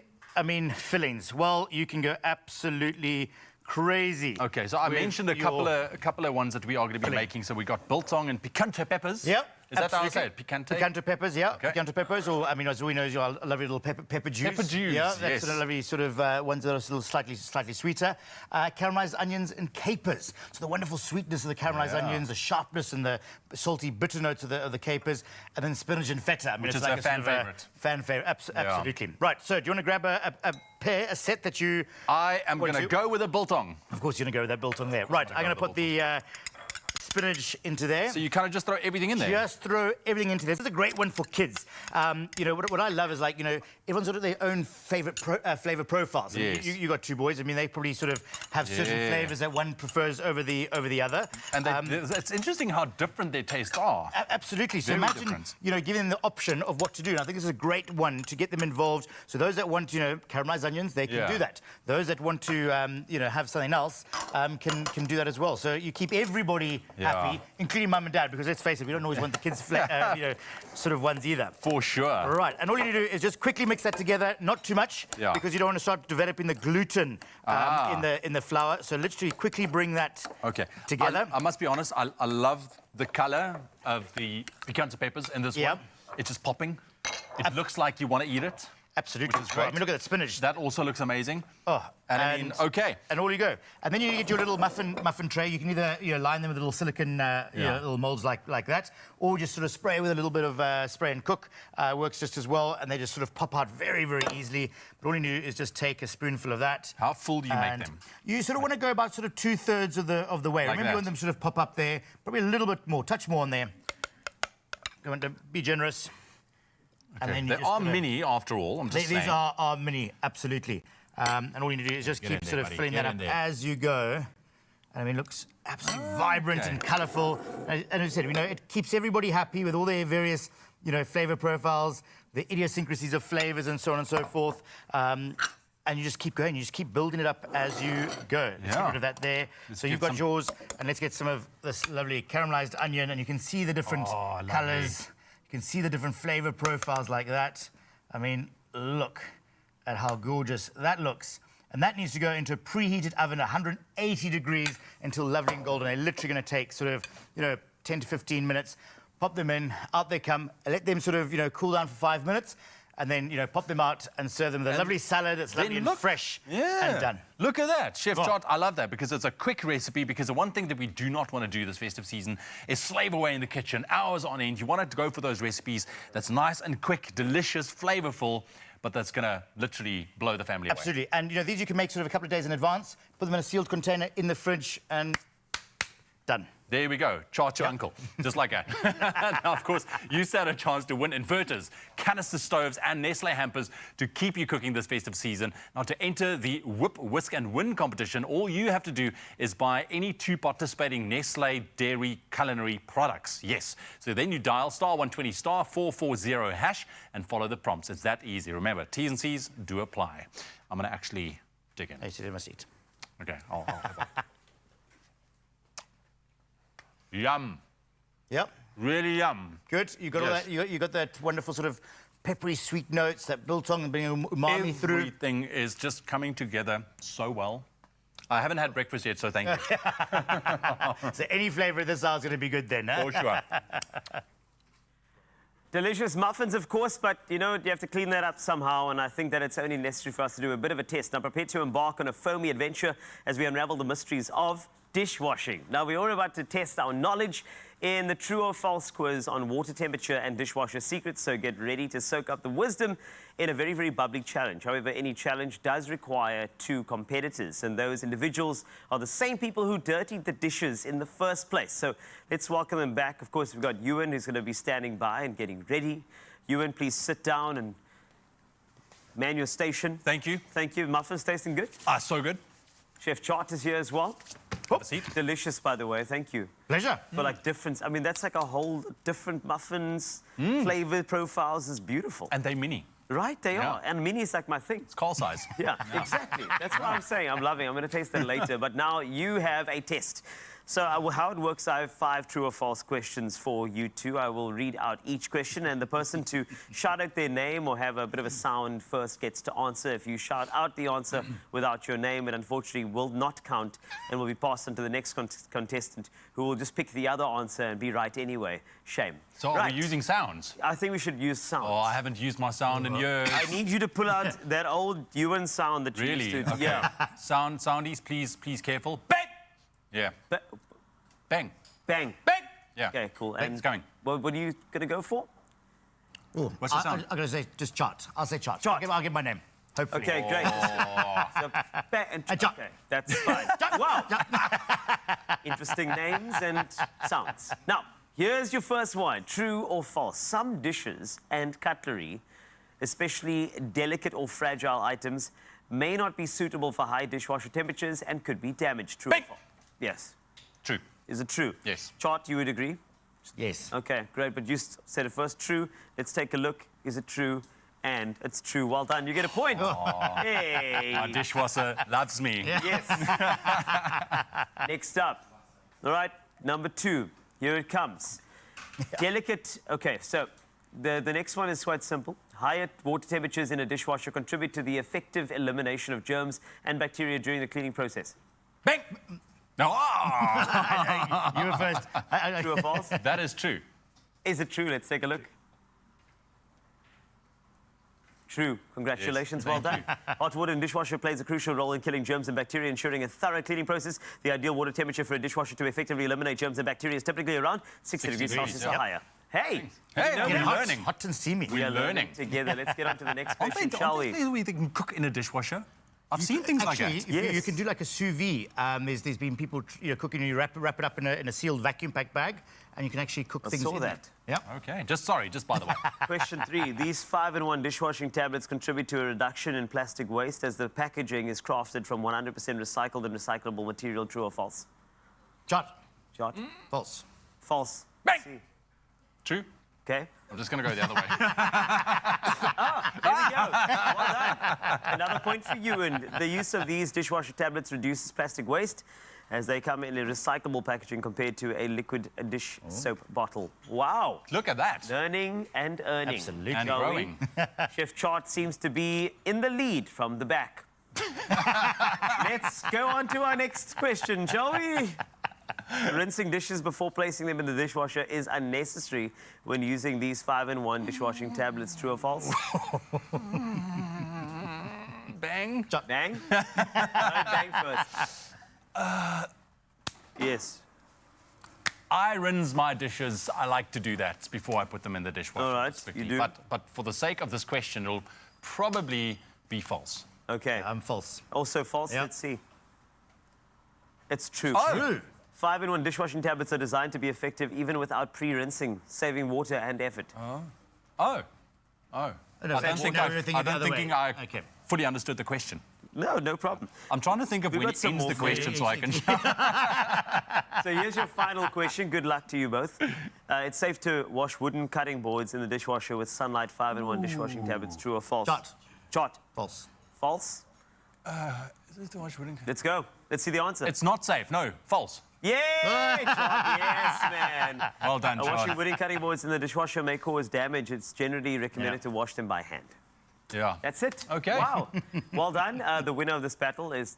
fillings. Well, you can go absolutely crazy. Okay, so I mentioned a couple of ones that we are going to be making. So we got biltong and picante peppers. Yep. Is that how I say it? Picante? Picante peppers, yeah. Okay. Picante peppers, or, as we know, a lovely little pepper juice. Pepper juice, yeah. That's yes. sort of lovely sort of ones that are still slightly sweeter. Caramelized onions and capers. So the wonderful sweetness of the caramelized onions, the sharpness and the salty bitter notes of the capers, and then spinach and feta. Which is like a fan favourite. Fan favourite, absolutely. Right, so do you want to grab a set that you... I am going to go with a biltong. Of course you're going to go with that biltong there. Right, I'm going to put the... spinach into there. So you kind of just throw everything in there? Just throw everything into there. This is a great one for kids. What I love is, everyone's got their own favourite flavour profiles. Yes. You got two boys. They probably sort of have certain flavours that one prefers over the other. And it's interesting how different their tastes are. Absolutely. So Very imagine, different. giving them the option of what to do. And I think this is a great one to get them involved. So those that want, caramelized onions, they can do that. Those that want to, have something else, can do that as well. So you keep everybody happy, including mum and dad, because let's face it, we don't always want the kids, sort of ones either. For sure. Right, and all you need to do is just quickly mix that together, not too much, because you don't want to start developing the gluten in the flour. So literally quickly bring that together. I must be honest, I love the colour of the picante peppers in this one. It's just popping. It looks like you want to eat it. Absolutely. Which is great. Look at that spinach. That also looks amazing. Oh, and okay. And all you go. And then you get your little muffin tray. You can either line them with little silicone little molds like that, or just sort of spray with a little bit of spray and cook. Works just as well, and they just sort of pop out very, very easily. But all you do is just take a spoonful of that. How full do you make them? You sort of want to go about sort of 2/3 of the way. Like Remember, you want them sort of pop up there. Probably a little bit more, touch more on there. You want to be generous. Okay. And then they are mini, after all. I'm just saying. These are mini, absolutely. And all you need to do is just keep sort of filling that up as you go. And it looks absolutely vibrant and colourful. And as I said, it keeps everybody happy with all their various, flavour profiles, the idiosyncrasies of flavours and so on and so forth. And you just keep going. You just keep building it up as you go. Let's get rid of that there. So you've got yours, and let's get some of this lovely caramelised onion, and you can see the different colours. You can see the different flavour profiles like that. Look at how gorgeous that looks. And that needs to go into a preheated oven at 180 degrees until lovely and golden. They're literally going to take sort of, 10 to 15 minutes. Pop them in, out they come. Let them sort of, cool down for 5 minutes. and then, pop them out and serve them with a lovely salad that's lovely and fresh and done. Look at that. Chef Chart, I love that because it's a quick recipe, because the one thing that we do not want to do this festive season is slave away in the kitchen, hours on end. You want to go for those recipes that's nice and quick, delicious, flavorful, but that's going to literally blow the family away. Absolutely. And, these you can make sort of a couple of days in advance, put them in a sealed container in the fridge, and done. There we go. Chart your uncle. Just like that. Now, of course, you stand a chance to win inverters, canister stoves, and Nestle hampers to keep you cooking this festive season. Now, to enter the Whip, Whisk and Win competition, all you have to do is buy any 2 participating Nestle dairy culinary products. Yes. So then you dial *120 *440# and follow the prompts. It's that easy. Remember, T's and C's do apply. I'm going to actually dig in. I sit in my seat. Okay. I'll Yum. Yep. Really yum. Good. You got all that. You got that wonderful sort of peppery sweet notes, that biltong and bringing umami through. Everything is just coming together so well. I haven't had breakfast yet, so thank you. So any flavour of this hour is going to be good then, huh? For sure. Delicious muffins, of course, but you have to clean that up somehow, and I think that it's only necessary for us to do a bit of a test. Now, prepare to embark on a foamy adventure as we unravel the mysteries of dishwashing. Now, we're all about to test our knowledge in the true or false quiz on water temperature and dishwasher secrets, so get ready to soak up the wisdom in a very, very bubbly challenge. However, any challenge does require 2 competitors, and those individuals are the same people who dirtied the dishes in the first place. So let's welcome them back. Of course, we've got Ewan, who's going to be standing by and getting ready. Ewan, please sit down and man your station. Thank you. Thank you. Muffins tasting good? So good. Chef Chart is here as well. Have a seat. Delicious, by the way. Thank you. Pleasure. For like different, I mean, that's like a whole different muffins, flavor profiles is beautiful. And they're mini. Right, they are. And mini is like my thing. It's call size. Yeah, exactly. That's what I'm saying. I'm loving it. I'm going to taste that later. But now you have a test. So how it works, I have 5 true or false questions for you two. I will read out each question, and the person to shout out their name or have a bit of a sound first gets to answer. If you shout out the answer without your name, it unfortunately will not count and will be passed on to the next contestant, who will just pick the other answer and be right anyway. Shame. So are we using sounds? I think we should use sounds. Oh, I haven't used my sound in years. I need you to pull out that old Ewan sound that you Really? used to. Okay. Yeah. Soundies, please careful. Bang! Yeah. Bang. Bang. Bang! Yeah. Okay, cool. Bang's going. What are you going to go for? Ooh, what's the sound? I'm going to say just Chart. I'll say Chart. Chart. I'll give my name. Hopefully. Okay, great. So, and Chart. Okay, that's fine. Wow. Interesting names and sounds. Now, here's your first one. True or false? Some dishes and cutlery, especially delicate or fragile items, may not be suitable for high dishwasher temperatures and could be damaged. True or false? Yes. True. Is it true? Yes. Chart, you would agree? Yes. Okay, great. But you said it first. True. Let's take a look. Is it true? And it's true. Well done. You get a point. Hey. My dishwasher loves me. Yes. Next up. All right, number 2. Here it comes. Delicate. Okay, so the next one is quite simple. Higher water temperatures in a dishwasher contribute to the effective elimination of germs and bacteria during the cleaning process. Bang! No. You were first. True or false? That is true. Is it true? Let's take a look. True. Congratulations. Yes, well done. Hot water in dishwasher plays a crucial role in killing germs and bacteria, ensuring a thorough cleaning process. The ideal water temperature for a dishwasher to effectively eliminate germs and bacteria is typically around 60 degrees Celsius or higher. Hey! Hey, we're learning. Hot and steamy. We are learning together. Let's get on to the next question, shall we? They can cook in a dishwasher. I've seen things like that. Yes. You can do like a sous vide. There's been people cooking, you wrap it up in a sealed vacuum pack bag, and you can actually cook things saw in that. Yeah. Okay. Just by the way. Question 3. These 5-in-1 dishwashing tablets contribute to a reduction in plastic waste as the packaging is crafted from 100% recycled and recyclable material. True or false? Chart. Chart. False. False. Bang! True. Okay. I'm just going to go the other way. There we go. Well done. Another point for you. And the use of these dishwasher tablets reduces plastic waste as they come in a recyclable packaging compared to a liquid dish soap bottle. Wow. Look at that. Learning and earning. Absolutely. And growing. Chef Chart seems to be in the lead from the back. Let's go on to our next question, shall we? Rinsing dishes before placing them in the dishwasher is unnecessary when using these 5-in-1 dishwashing tablets. True or false? Bang. Bang? Bang first. Yes. I rinse my dishes. I like to do that before I put them in the dishwasher. All right, quickly. you do. But for the sake of this question, it'll probably be false. Okay. I'm false. Also false. Yep. Let's see. It's true. Oh. True. 5-in-1 dishwashing tablets are designed to be effective even without pre-rinsing, saving water and effort. Oh. Oh. No, I don't think I Okay. fully understood the question. No problem. I'm trying to think of We've when got it some ends more the for you. question so I can... So here's your final question. Good luck to you both. It's safe to wash wooden cutting boards in the dishwasher with Sunlight 5-in-1 dishwashing tablets. True or false? Chot. False. False? Is it to wash wooden? Let's go. Let's see the answer. It's not safe. No, false. Yay, Chot. Yes, man. Well done, Chot. Washing wooden cutting boards in the dishwasher may cause damage. It's generally recommended to wash them by hand. Yeah. That's it. Okay. Wow. Well done. The winner of this battle is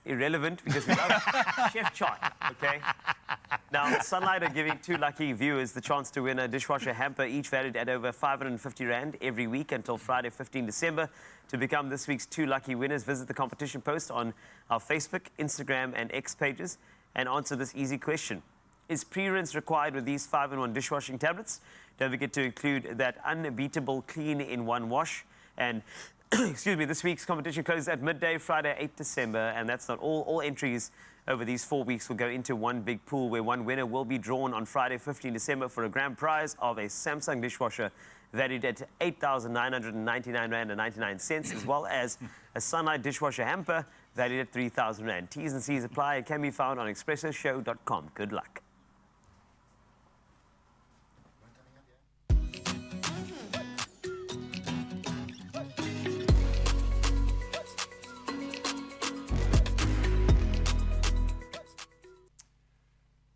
irrelevant because we love Chef Chot, okay? Now, Sunlight are giving 2 lucky viewers the chance to win a dishwasher hamper, each valued at over 550 Rand every week until Friday, 15 December. To become this week's 2 lucky winners, visit the competition post on our Facebook, Instagram, and X pages and answer this easy question. Is pre-rinse required with these 5-in-1 dishwashing tablets? Don't forget to include that unbeatable clean in one wash. And, excuse me, this week's competition closes at midday, Friday, 8 December. And that's not all. All entries over these 4 weeks will go into one big pool where one winner will be drawn on Friday, 15 December for a grand prize of a Samsung dishwasher valued at 8,999 Rand and 99 cents, as well as a Sunlight dishwasher hamper valued at 3,000 Rand. T's and C's apply and can be found on expressoshow.com. Good luck.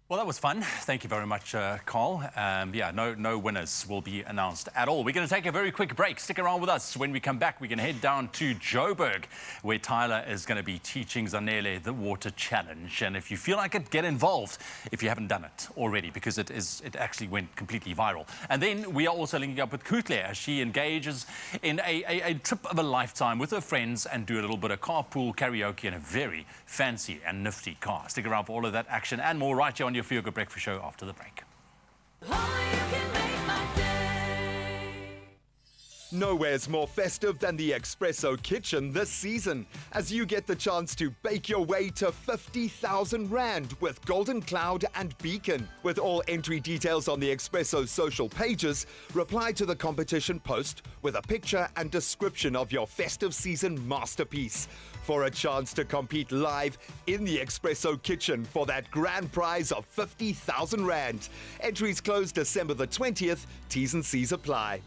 Well, that was fun. Thank you very much, Carl. Yeah, no winners will be announced at all. We're going to take a very quick break. Stick around with us. When we come back, we're going to head down to Joburg, where Tyler is going to be teaching Zanele the water challenge. And if you feel like it, get involved if you haven't done it already, because it actually went completely viral. And then we are also linking up with Kutle as she engages in a trip of a lifetime with her friends and do a little bit of carpool karaoke in a very fancy and nifty car. Stick around for all of that action and more right here on your Feel Good Breakfast Show after the break. Nowhere's more festive than the Expresso kitchen this season, as you get the chance to bake your way to 50,000 Rand with Golden Cloud and Beacon. With all entry details on the Expresso social pages, reply to the competition post with a picture and description of your festive season masterpiece for a chance to compete live in the Expresso kitchen for that grand prize of 50,000 Rand. Entries close December the 20th. T's and C's apply.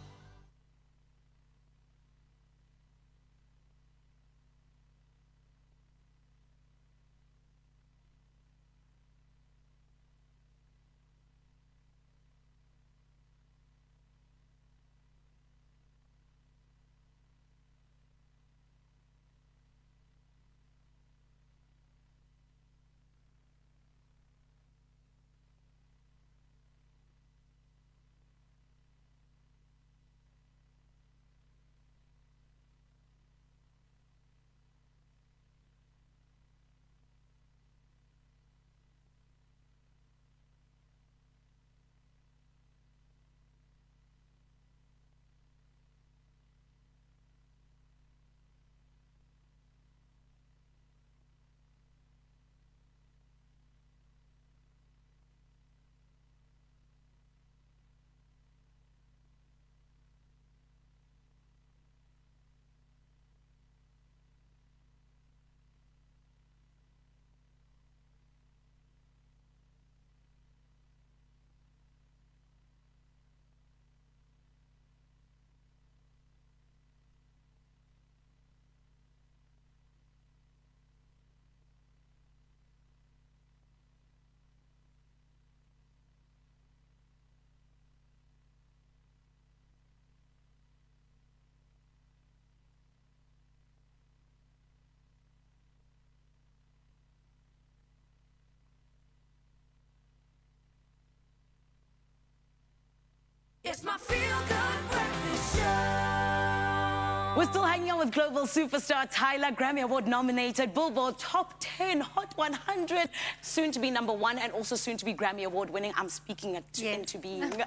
It's my feel-good breakfast show. We're still hanging out with global superstar Tyler, Grammy Award nominated, Billboard Top 10 Hot 100, soon to be #1 and also soon to be Grammy Award winning. I'm speaking it into being.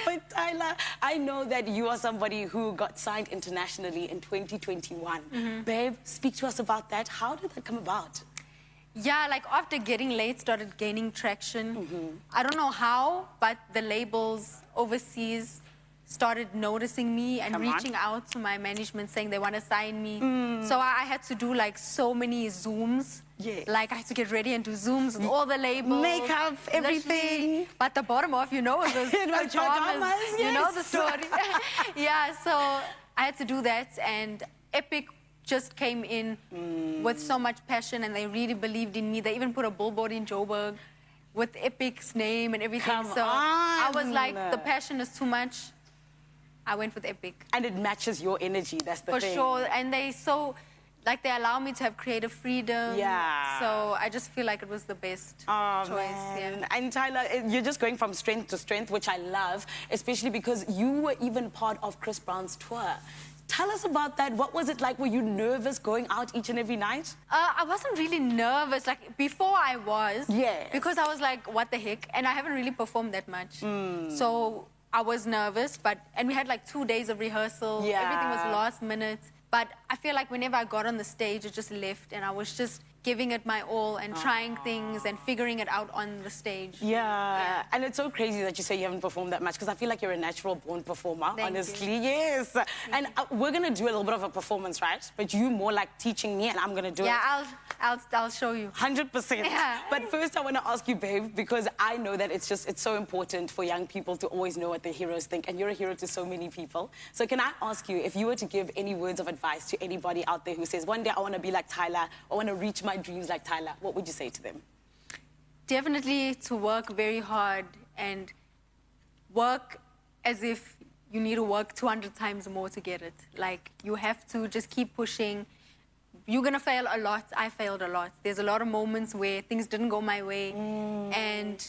But Tyler, I know that you are somebody who got signed internationally in 2021. Babe, speak to us about that. How did that come about? Yeah, like after Getting Late started gaining traction. I don't know how, but the labels overseas started noticing me and reaching out to my management saying they want to sign me. So I had to do like so many Zooms. Like I had to get ready and do Zooms with all the labels. Makeup, everything. But the bottom off, you know, it was pajamas. You know the story. Yeah, so I had to do that, and Epic just came in with so much passion, and they really believed in me. They even put a billboard in Joburg with Epic's name and everything. So I was like, the passion is too much. I went with Epic. And it matches your energy, that's the thing. For sure, and they they allow me to have creative freedom. Yeah. So I just feel like it was the best choice. Man. And Tyler, you're just going from strength to strength, which I love, especially because you were even part of Chris Brown's tour. Tell us about that. What was it like? Were you nervous going out each and every night? I wasn't really nervous. Like, before I was. Yes. Because I was like, what the heck? And I haven't really performed that much. So I was nervous, and we had like 2 days of rehearsal. Yeah. Everything was last minute. But I feel like whenever I got on the stage, it just left, and I was just giving it my all and trying things and figuring it out on the stage. Yeah. And it's so crazy that you say you haven't performed that much, because I feel like you're a natural born performer, honestly. Yes. And we're going to do a little bit of a performance, right? But you more like teaching me, and I'm going to do it. Yeah, I'll show you. 100%. Yeah. But first I want to ask you, babe, because I know that it's so important for young people to always know what their heroes think, and you're a hero to so many people. So can I ask you, if you were to give any words of advice to anybody out there who says, one day I want to be like Tyler, I want to reach my dreams like Tyler, what would you say to them? Definitely to work very hard and work as if you need to work 200 times more to get it. Like, you have to just keep pushing. You're going to fail a lot. I failed a lot. There's a lot of moments where things didn't go my way. And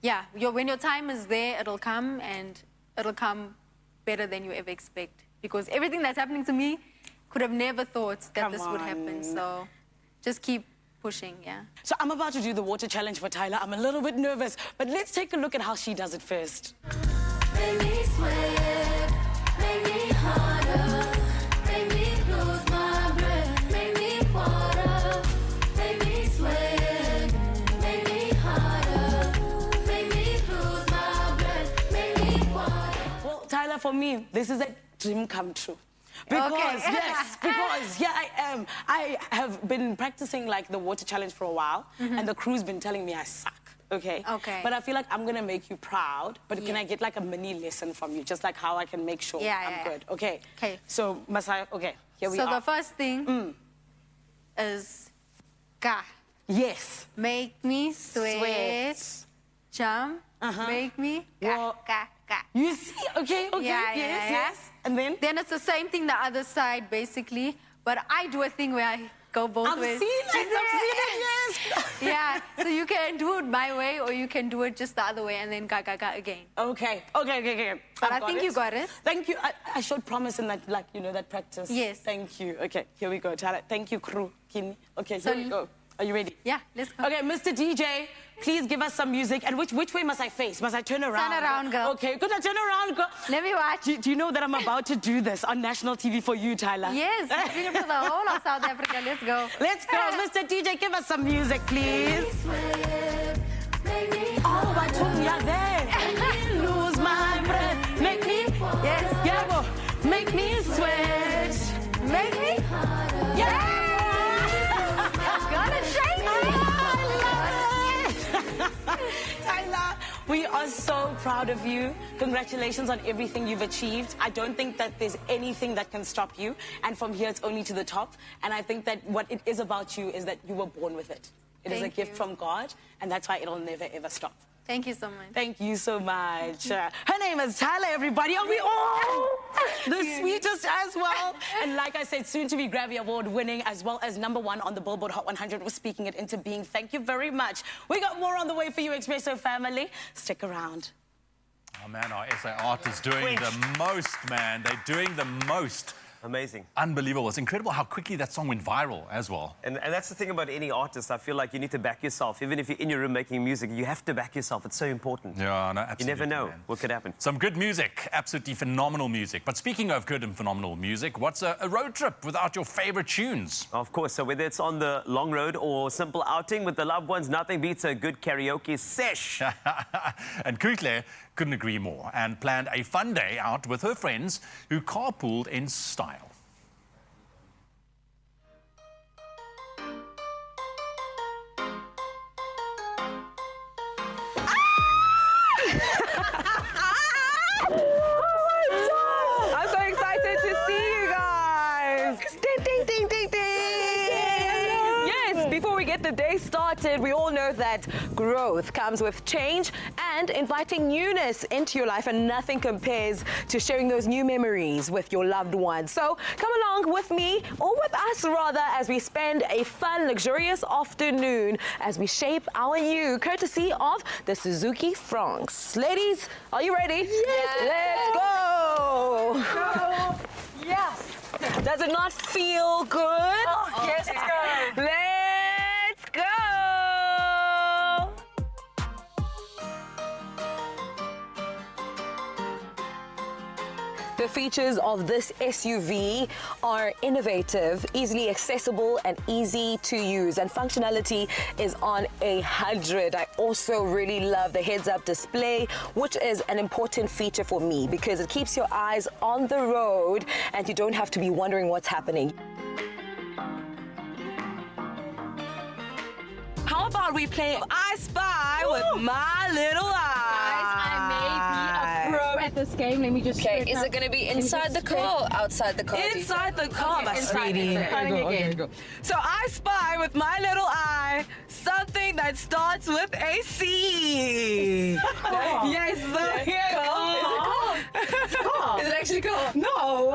yeah, when your time is there, it'll come, and it'll come better than you ever expect. Because everything that's happening to me, could have never thought that this would happen. So just keep pushing, yeah. So I'm about to do the water challenge for Tyler. I'm a little bit nervous, but let's take a look at how she does it first. Make me sweat, make me harder, make me lose my breath, make me water, make me sweat, make me harder, make me lose my breath, make me water. Well, Tyler, for me, this is a dream come true. Because, here I am. I have been practicing, like, the water challenge for a while, and the crew's been telling me I suck, okay? But I feel like I'm going to make you proud, but can I get, like, a mini lesson from you, just like how I can make sure I'm good, okay? So, Masai, here we are. So the first thing is ka. Yes. Make me sweat. Jump. Make me ka. You see? Okay, yes. And then? Then it's the same thing the other side, basically. But I do a thing where I go both ways. I've seen it, yes. Yeah, so you can do it my way, or you can do it just the other way, and then ka again. Okay. But I think you got it. Thank you. I showed promise in that, like, you know, that practice. Yes. Thank you. Okay, here we go, Tyler. Thank you, crew. Okay, here we go. Are you ready? Yeah, let's go. Okay, Mr. DJ, please give us some music. And which way must I face? Must I turn around? Turn around, girl. Okay, good. I turn around, girl. Let me watch. Do you know that I'm about to do this on national TV for you, Tyler? Yes, we're doing it for the whole of South Africa. Let's go. Let's go. Mr. DJ, give us some music, please. Oh, I told you there. Make me lose my breath. Make me... Yes. Yeah, well, make me sweat. Make me... Yeah! Gotta shake Tyler, we are so proud of you. Congratulations on everything you've achieved. I don't think that there's anything that can stop you. And from here, it's only to the top. And I think that what it is about you is that you were born with it. It is a gift from God, and that's why it'll never, ever stop. Thank you so much. Thank you so much. Her name is Tyler, everybody. Are we all the sweetest as well? And like I said, soon to be Grammy Award winning, as well as #1 on the Billboard Hot 100. We're speaking it into being. Thank you very much. We got more on the way for you, Expresso family. Stick around. Oh man, our SA art is doing the most, man. They're doing the most. Amazing. Unbelievable. It's incredible how quickly that song went viral as well. And that's the thing about any artist. I feel like you need to back yourself. Even if you're in your room making music, you have to back yourself. It's so important. Yeah, no, absolutely. You never know man. what could happen. Some good music, absolutely phenomenal music. But speaking of good and phenomenal music, what's a road trip without your favorite tunes? Of course. So whether it's on the long road or simple outing with the loved ones, nothing beats a good karaoke sesh. And Kutle couldn't agree more and planned a fun day out with her friends who carpooled in style. I'm so excited to see you guys. Ding, ding, ding, ding, ding. Yes, before we get the day started, we all know that growth comes with change and inviting newness into your life, and nothing compares to sharing those new memories with your loved ones. So come along with me, or with us rather, as we spend a fun, luxurious afternoon as we shape our new, courtesy of the Suzuki France. Ladies, are you ready? Yes. Let's go. Yes. Does it not feel good? Oh, yes, it's good. Let's go. The features of this SUV are innovative, easily accessible, and easy to use. And functionality is on 100. I also really love the heads-up display, which is an important feature for me because it keeps your eyes on the road and you don't have to be wondering what's happening. How about we play I Spy with my little eye? I may be a pro at this game. Let me just. Okay, is it going to be inside the car or outside the car? Inside the car, my inside, sweetie. inside. Trying again. So I spy with my little eye something that starts with a C. Yes, so here it goes. Is it actually called? No.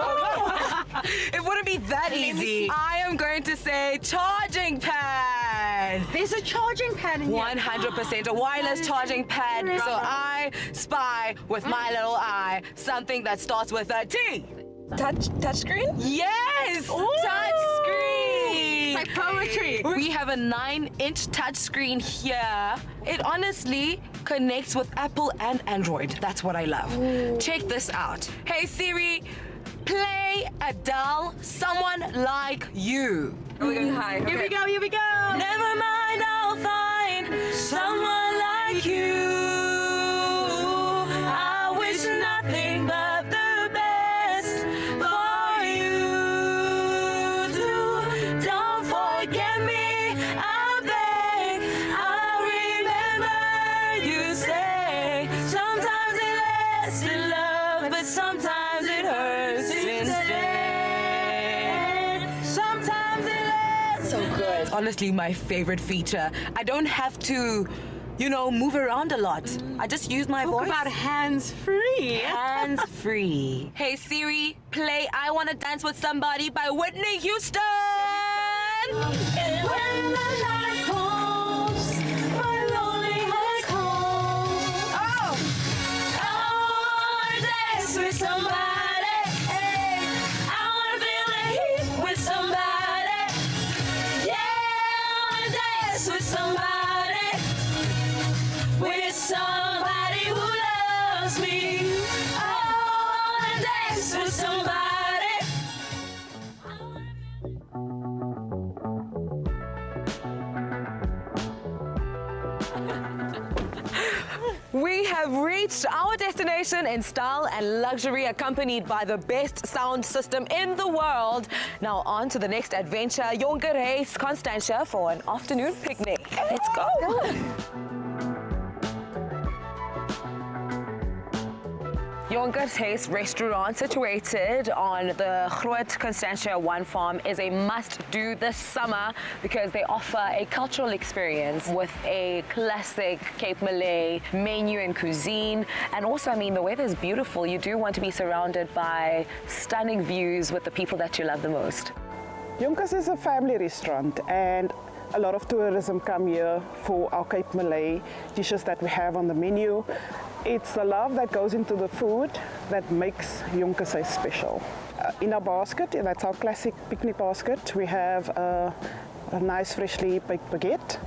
It wouldn't be that easy. I am going to say charging pad. There's a charging pad in here. 100%, a wireless charging pad. So I spy with my little eye something that starts with a T. Touch screen? Yes! Touch screen! It's like poetry. We have a 9-inch touch screen here. It honestly connects with Apple and Android. That's what I love. Ooh. Check this out. Hey Siri, play Adele, Someone Like You. Here we go, here we go. Never mind, I'll find someone like you. I wish nothing but the best for you too. Don't forget me, I beg. I remember you say sometimes it lasts in love, but sometimes it hurts instead. Sometimes it lasts. So good. Honestly, my favorite feature. I don't have to, you know, move around a lot. I just use my voice. Talk about hands-free. Hands-free. Hey Siri, play I Wanna Dance With Somebody by Whitney Houston. When the night falls, my lonely heart calls. Oh! I wanna dance with somebody. Hey, I wanna feel the heat with somebody. Yeah, I wanna dance with somebody. With somebody who loves me. I wanna dance with somebody. We have reached our destination in style and luxury, accompanied by the best sound system in the world. Now on to the next adventure, Jonker Reis Constantia for an afternoon picnic. Let's go. Jonker's Huis restaurant, situated on the Groot Constantia One Farm, is a must-do this summer because they offer a cultural experience with a classic Cape Malay menu and cuisine. And also, I mean, the weather is beautiful. You do want to be surrounded by stunning views with the people that you love the most. Jonker's is a family restaurant, and a lot of tourism come here for our Cape Malay dishes that we have on the menu. It's the love that goes into the food that makes Jonkersay special. In our basket, that's our classic picnic basket, we have a nice freshly baked baguette,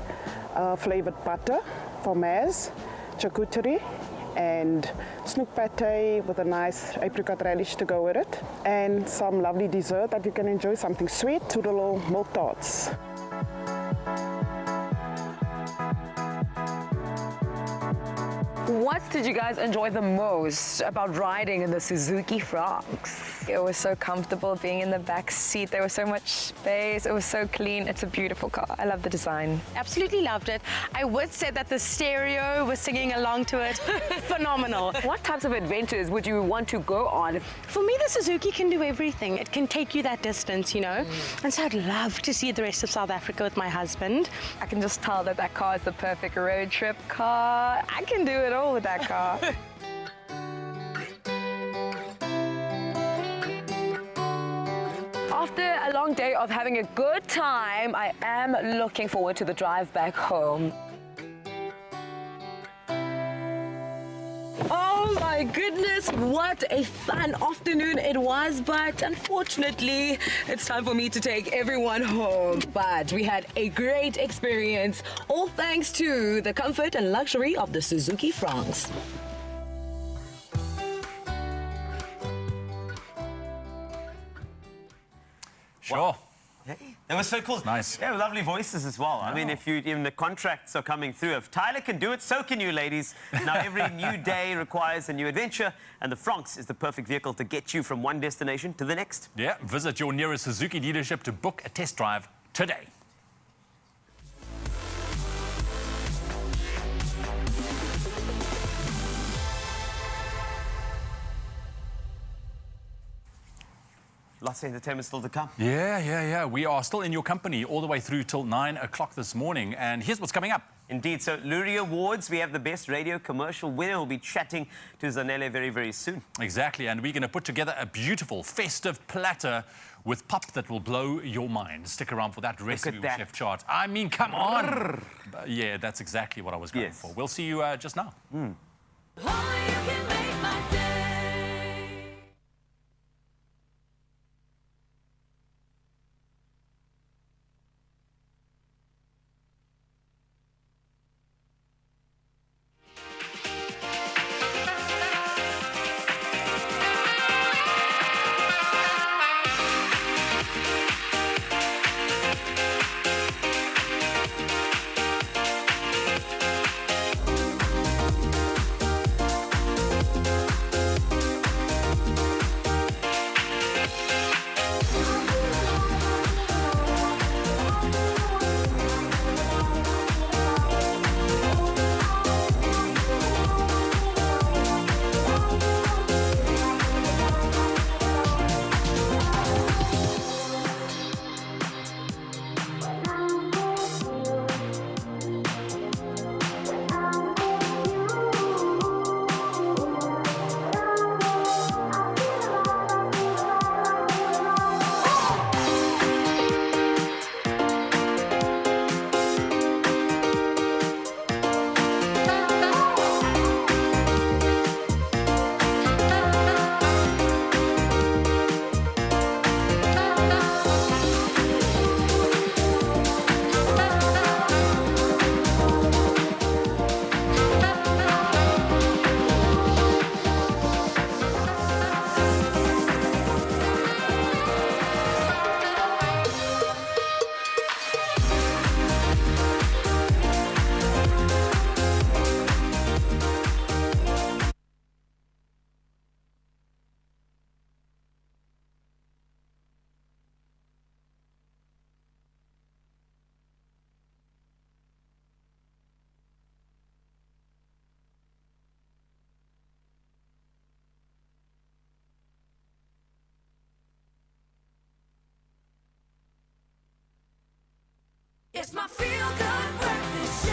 flavored butter for maz, charcuterie, and snoek pate with a nice apricot relish to go with it, and some lovely dessert that you can enjoy, something sweet, two little milk tarts. What did you guys enjoy the most about riding in the Suzuki Fronx? It was so comfortable being in the back seat. There was so much space. It was so clean. It's a beautiful car. I love the design. Absolutely loved it. I would say that the stereo was singing along to it. Phenomenal. What types of adventures would you want to go on? For me, the Suzuki can do everything. It can take you that distance, you know. And so I'd love to see the rest of South Africa with my husband. I can just tell that that car is the perfect road trip car. I can do it all with that car. After a long day of having a good time, I am looking forward to the drive back home. Oh my goodness, what a fun afternoon it was, but unfortunately, it's time for me to take everyone home. But we had a great experience, all thanks to the comfort and luxury of the Suzuki Fronx. Sure. That was so cool. Nice. Yeah, lovely voices as well. I mean, if you even the contracts are coming through. If Tyler can do it, so can you, ladies. Now, every new day requires a new adventure, and the Fronx is the perfect vehicle to get you from one destination to the next. Yeah, visit your nearest Suzuki dealership to book a test drive today. Lots of entertainment still to come. Yeah. We are still in your company all the way through till 9 o'clock this morning. And here's what's coming up. Indeed. So, Lurie Awards, we have the best radio commercial winner. We'll be chatting to Zanele very, very soon. Exactly. And we're going to put together a beautiful festive platter with pop that will blow your mind. Stick around for that recipe with Chef Chart. I mean, come on. Yeah, that's exactly what I was going for. We'll see you just now. It's my feel-good breakfast show.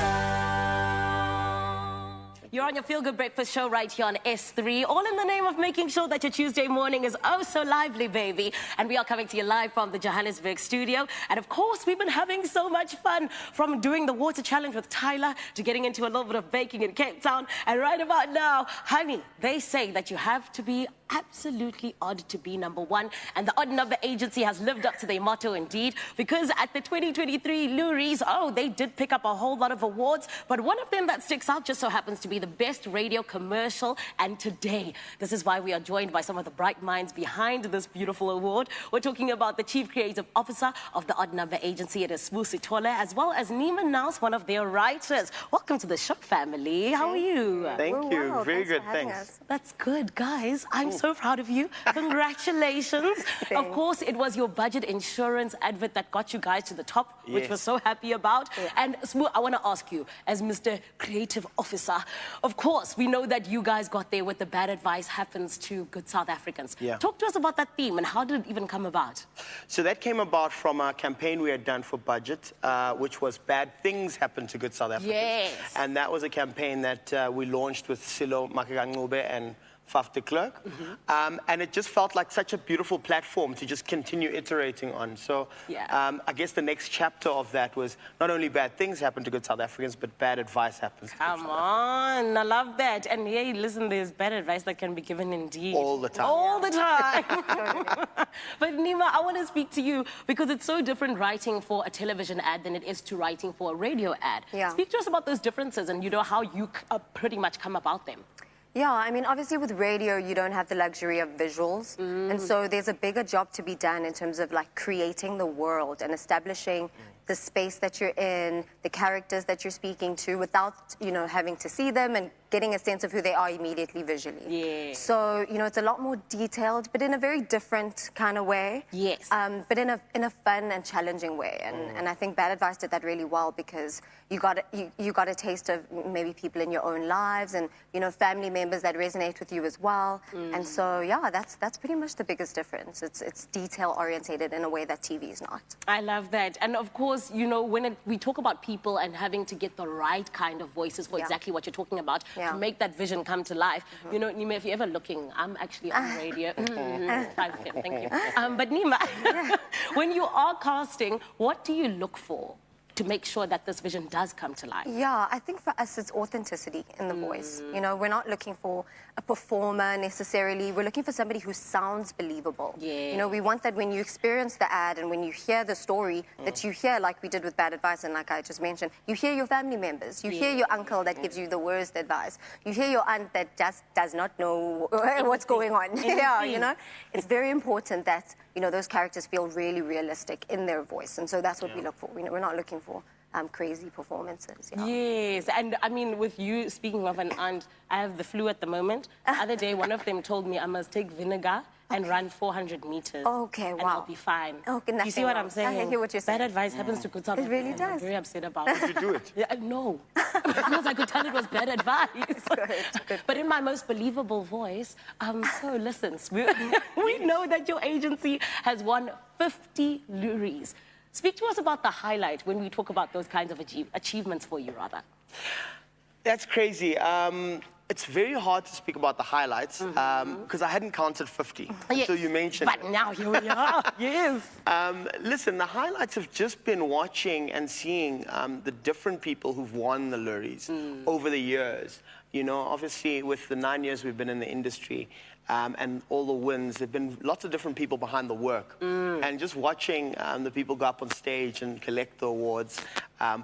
You're on your Feel Good Breakfast show right here on S3, all in the name of making sure that your Tuesday morning is oh so lively, baby. And we are coming to you live from the Johannesburg studio. And of course, we've been having so much fun, from doing the water challenge with Tyler to getting into a little bit of baking in Cape Town. And right about now, honey, they say that you have to be absolutely odd to be number one. And the Odd Number Agency has lived up to their motto indeed, because at the 2023 Loeries, oh, they did pick up a whole lot of awards, but one of them that sticks out just so happens to be the best radio commercial. And today, this is why we are joined by some of the bright minds behind this beautiful award. We're talking about the Chief Creative Officer of the Odd Number Agency, it is Smusi Tole, as well as Nima Naus, one of their writers. Welcome to the show, family. How are you? Thank you. Very good, thanks. That's good, guys. I'm so proud of you. Congratulations. Of course, it was your budget insurance advert that got you guys to the top, which we're so happy about. And Smoo, I want to ask you, as Mr. Creative Officer, of course, we know that you guys got there with the bad advice happens to good South Africans. Talk to us about that theme and how did it even come about? So that came about from a campaign we had done for budget, which was Bad Things Happen to Good South Africans. Yes. And that was a campaign that we launched with Silo Makagangube and Faf de Klerk. And it just felt like such a beautiful platform to just continue iterating on. So I guess the next chapter of that was not only bad things happen to good South Africans, but bad advice happens to Come on, I love that. And hey, listen, there's bad advice that can be given indeed. All the time. All the time. But Nima, I want to speak to you because it's so different writing for a television ad than it is to writing for a radio ad. Speak to us about those differences and you know how you pretty much come about them. Yeah, I mean, obviously with radio, you don't have the luxury of visuals. And so there's a bigger job to be done in terms of like creating the world and establishing the space that you're in, the characters that you're speaking to without, you know, having to see them and getting a sense of who they are immediately visually. So, you know, it's a lot more detailed, but in a very different kind of way. Yes. But in a fun and challenging way. And I think Bad Advice did that really well because you got a taste of maybe people in your own lives and, you know, family members that resonate with you as well. And so, yeah, that's pretty much the biggest difference. It's detail orientated in a way that TV is not. I love that. And of course, you know, when we talk about people and having to get the right kind of voices for exactly what you're talking about to make that vision come to life, you know, Nima, if you're ever looking, I'm actually on radio. Thank you. But Nima, when you are casting, what do you look for to make sure that this vision does come to life? Yeah, I think for us it's authenticity in the voice. You know, we're not looking for a performer necessarily. We're looking for somebody who sounds believable. You know, we want that when you experience the ad and when you hear the story, that you hear, like we did with Bad Advice and like I just mentioned, you hear your family members, you hear your uncle that gives you the worst advice, you hear your aunt that just does not know what's going on. Yeah, you know, it's very important that, you know, those characters feel really realistic in their voice. And so that's what we look for. We're not looking for crazy performances. Yes, and I mean, with you speaking of an aunt, I have the flu at the moment. The other day, one of them told me I must take vinegar and run 400 meters. Okay, wow. And I'll be fine. Okay, you see what I'm saying? I hear what you're saying. Bad advice happens to good South It really Africans. does. I'm very upset about it. Did you do it? Yeah, no. Because I could tell it was bad advice. Good. But in my most believable voice, so listen, we know that your agency has won 50 Loeries. Speak to us about the highlight when we talk about those kinds of achievements for you, rather. That's crazy. It's very hard to speak about the highlights because I hadn't counted 50 until you mentioned it. But now here we are. Yes. Listen, the highlights have just been watching and seeing the different people who've won the Loeries over the years. You know, obviously with the 9 years we've been in the industry, and all the wins, there have been lots of different people behind the work. And just watching the people go up on stage and collect the awards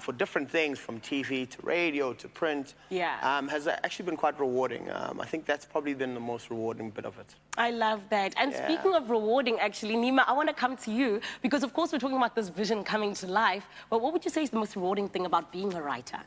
for different things, from TV to radio to print, has actually been quite rewarding. I think that's probably been the most rewarding bit of it. I love that. And speaking of rewarding, actually, Nima, I want to come to you because, of course, we're talking about this vision coming to life. But what would you say is the most rewarding thing about being a writer?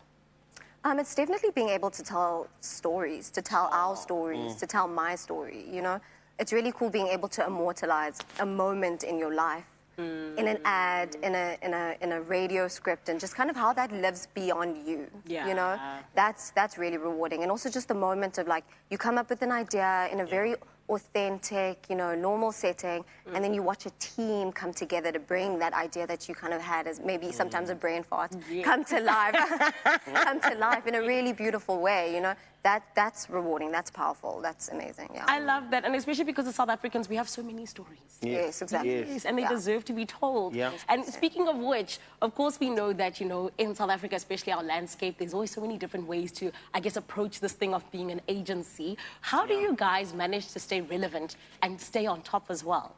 It's definitely being able to tell stories, to tell our stories, to tell my story, you know? It's really cool being able to immortalize a moment in your life, in an ad, in a radio script, and just kind of how that lives beyond you, you know? That's really rewarding. And also just the moment of, like, you come up with an idea in a very authentic, you know, normal setting, and then you watch a team come together to bring that idea that you kind of had as maybe sometimes a brain fart come to life, come to life in a really beautiful way, you know. that's rewarding, that's powerful, that's amazing, yeah. I love that, and especially because as South Africans, we have so many stories. Yes, exactly. Yes, and they deserve to be told. Yeah. And speaking of which, of course, we know that, you know, in South Africa, especially our landscape, there's always so many different ways to, I guess, approach this thing of being an agency. How do you guys manage to stay relevant and stay on top as well?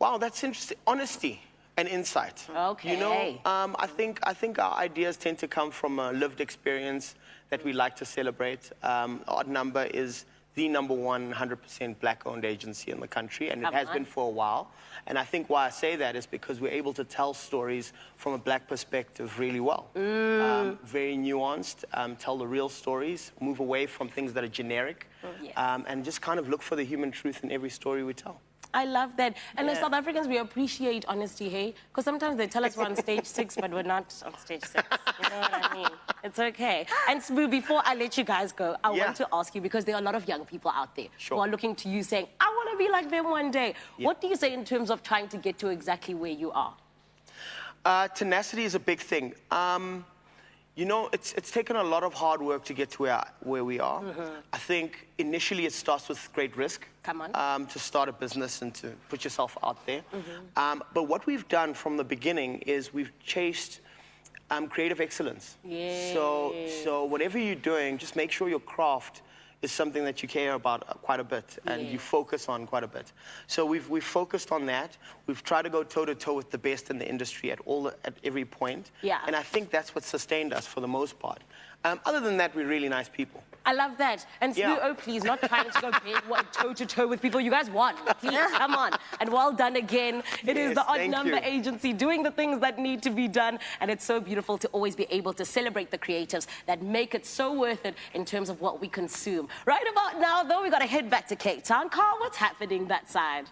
Wow, that's interesting. Honesty and insight. Okay. You know, I think our ideas tend to come from a lived experience that we like to celebrate. Odd Number is the number 100% black-owned agency in the country, and it has been for a while. And I think why I say that is because we're able to tell stories from a black perspective really well. Very nuanced, tell the real stories, move away from things that are generic, and just kind of look for the human truth in every story we tell. I love that. And as South Africans, we appreciate honesty, hey? Because sometimes they tell us we're on stage 6, but we're not on stage 6. You know what I mean? It's okay. And Smooth, before I let you guys go, I want to ask you, because there are a lot of young people out there who are looking to you saying, I want to be like them one day. What do you say in terms of trying to get to exactly where you are? Tenacity is a big thing. You know, it's taken a lot of hard work to get to where we are. I think initially it starts with great risk. Come on. To start a business and to put yourself out there. But what we've done from the beginning is we've chased creative excellence. So whatever you're doing, just make sure your craft is something that you care about quite a bit and you focus on quite a bit. So we've focused on that. We've tried to go toe-to-toe with the best in the industry at every point. And I think that's what sustained us for the most part. Other than that, we're really nice people. I love that. And Smooth, oh, please, not trying to go toe-to-toe with people. You guys won. Please, come on. And well done again. It is the Odd Number Agency doing the things that need to be done. And it's so beautiful to always be able to celebrate the creatives that make it so worth it in terms of what we consume. Right about now, though, we got to head back to Cape Town. Carl, what's happening that side?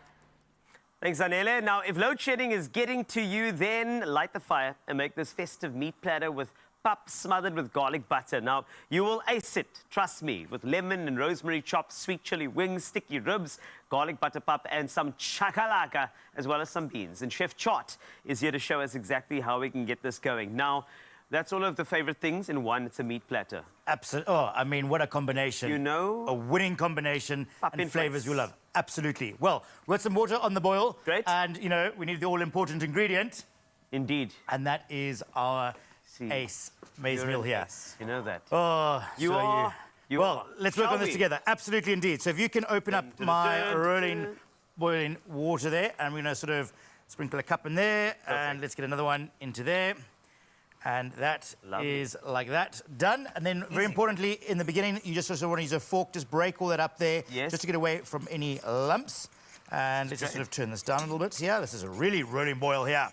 Thanks, Anele. Now, if load shedding is getting to you, then light the fire and make this festive meat platter with pap smothered with garlic butter. Now, you will ace it, trust me, with lemon and rosemary chops, sweet chili wings, sticky ribs, garlic butter pap, and some chakalaka, as well as some beans. And Chef Chart is here to show us exactly how we can get this going. Now, that's all of the favorite things in one. It's a meat platter. Absolutely. Oh, I mean, what a combination. You know? A winning combination Pap and flavors you love. Absolutely. Well, we've got some water on the boil. Great. And, you know, we need the all-important ingredient. Indeed. And that is our ace maize meal here. You know that. Oh, well, let's work on this together. Absolutely, indeed. So if you can open up my boiling water there, and we're going to sort of sprinkle a cup in there, and let's get another one into there. And that is like that. Done. And then, very importantly, in the beginning, you just sort of want to use a fork, just break all that up there, just to get away from any lumps. And let's just sort of turn this down a little bit. Yeah, this is a really rolling boil here.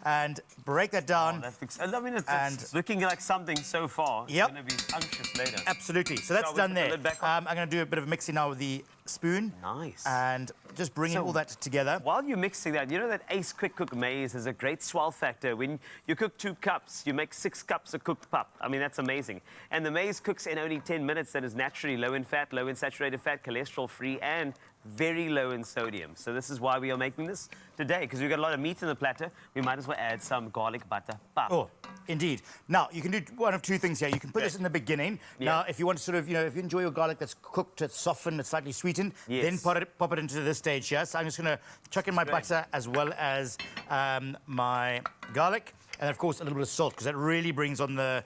And break that down. I mean, it's looking like something so far. It's going to be unctuous later. Absolutely. So that's done there. I'm going to do a bit of mixing now with the spoon. Nice. And just bringing all that together. While you're mixing that, you know that Ace Quick Cook Maize has a great swell factor. When you cook 2 cups, you make 6 cups of cooked pap. I mean, that's amazing. And the maize cooks in only 10 minutes and is naturally low in fat, low in saturated fat, cholesterol-free, and very low in sodium. So this is why we are making this today, because we've got a lot of meat in the platter. We might as well add some garlic butter pap. Oh, indeed. Now, you can do one of 2 things here. You can put this in the beginning. Now, if you want to sort of, you know, if you enjoy your garlic that's cooked, it's softened, it's slightly sweetened, then pop it into this stage here. So I'm just going to chuck in my butter as well as my garlic. And, of course, a little bit of salt, because that really brings on the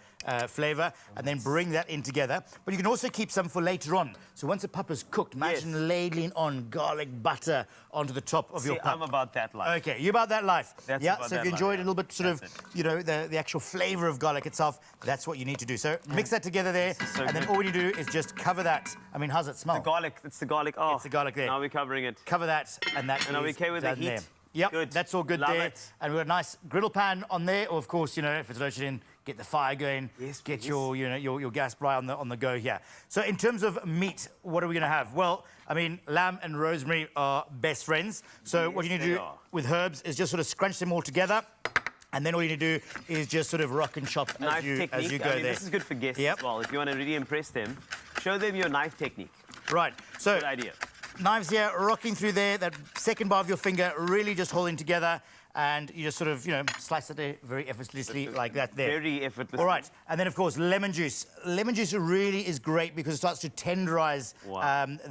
flavour, and then bring that in together. But you can also keep some for later on. So once the pap is cooked, imagine ladling on garlic butter onto the top of your pap. I'm about that life. OK, you're about that life. That's so if you enjoyed a little bit, sort of, you know, the actual flavour of garlic itself, that's what you need to do. So mix that together there, and then all you do is just cover that. I mean, how's it smell? The garlic. It's the garlic. Oh, it's the garlic there. Now we're covering it. Cover that, and that And are we okay with the heat? there. Yep, good. That's all good there. And we've got a nice griddle pan on there. Or, of course, you know, if it's load shedding, get the fire going. Get your, you know, your gas fry on the go here. So in terms of meat, what are we going to have? Well, I mean, lamb and rosemary are best friends. So what you need to do with herbs is just sort of scrunch them all together. And then all you need to do is just sort of rock and chop as you go there. This is good for guests as well. If you want to really impress them, show them your knife technique. Right. So good idea. Knives here, rocking through there, that second bar of your finger really just holding together. and you just sort of, you know, slice it there very effortlessly like that there. Very effortlessly. All right, and then, of course, lemon juice. Lemon juice really is great because it starts to tenderize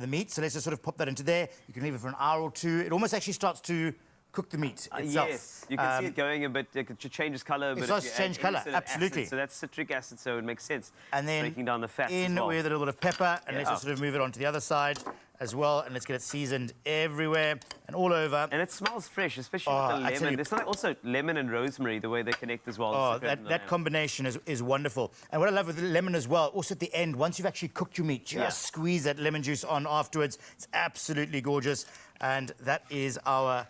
the meat. So let's just sort of pop that into there. You can leave it for an hour or two. It almost actually starts to cook the meat itself. Yes, you can see it going a bit, it changes colour. It starts to change colour, absolutely. Acid, so that's citric acid, so it makes sense. And then breaking down the fats in as well. with a little bit of pepper, and let's just sort of move it onto the other side as well, and let's get it seasoned everywhere and all over. And it smells fresh, especially with the lemon. There's like also lemon and rosemary, the way they connect as well. Oh, that combination is wonderful. And what I love with the lemon as well, also at the end, once you've actually cooked your meat, just squeeze that lemon juice on afterwards. It's absolutely gorgeous. And that is our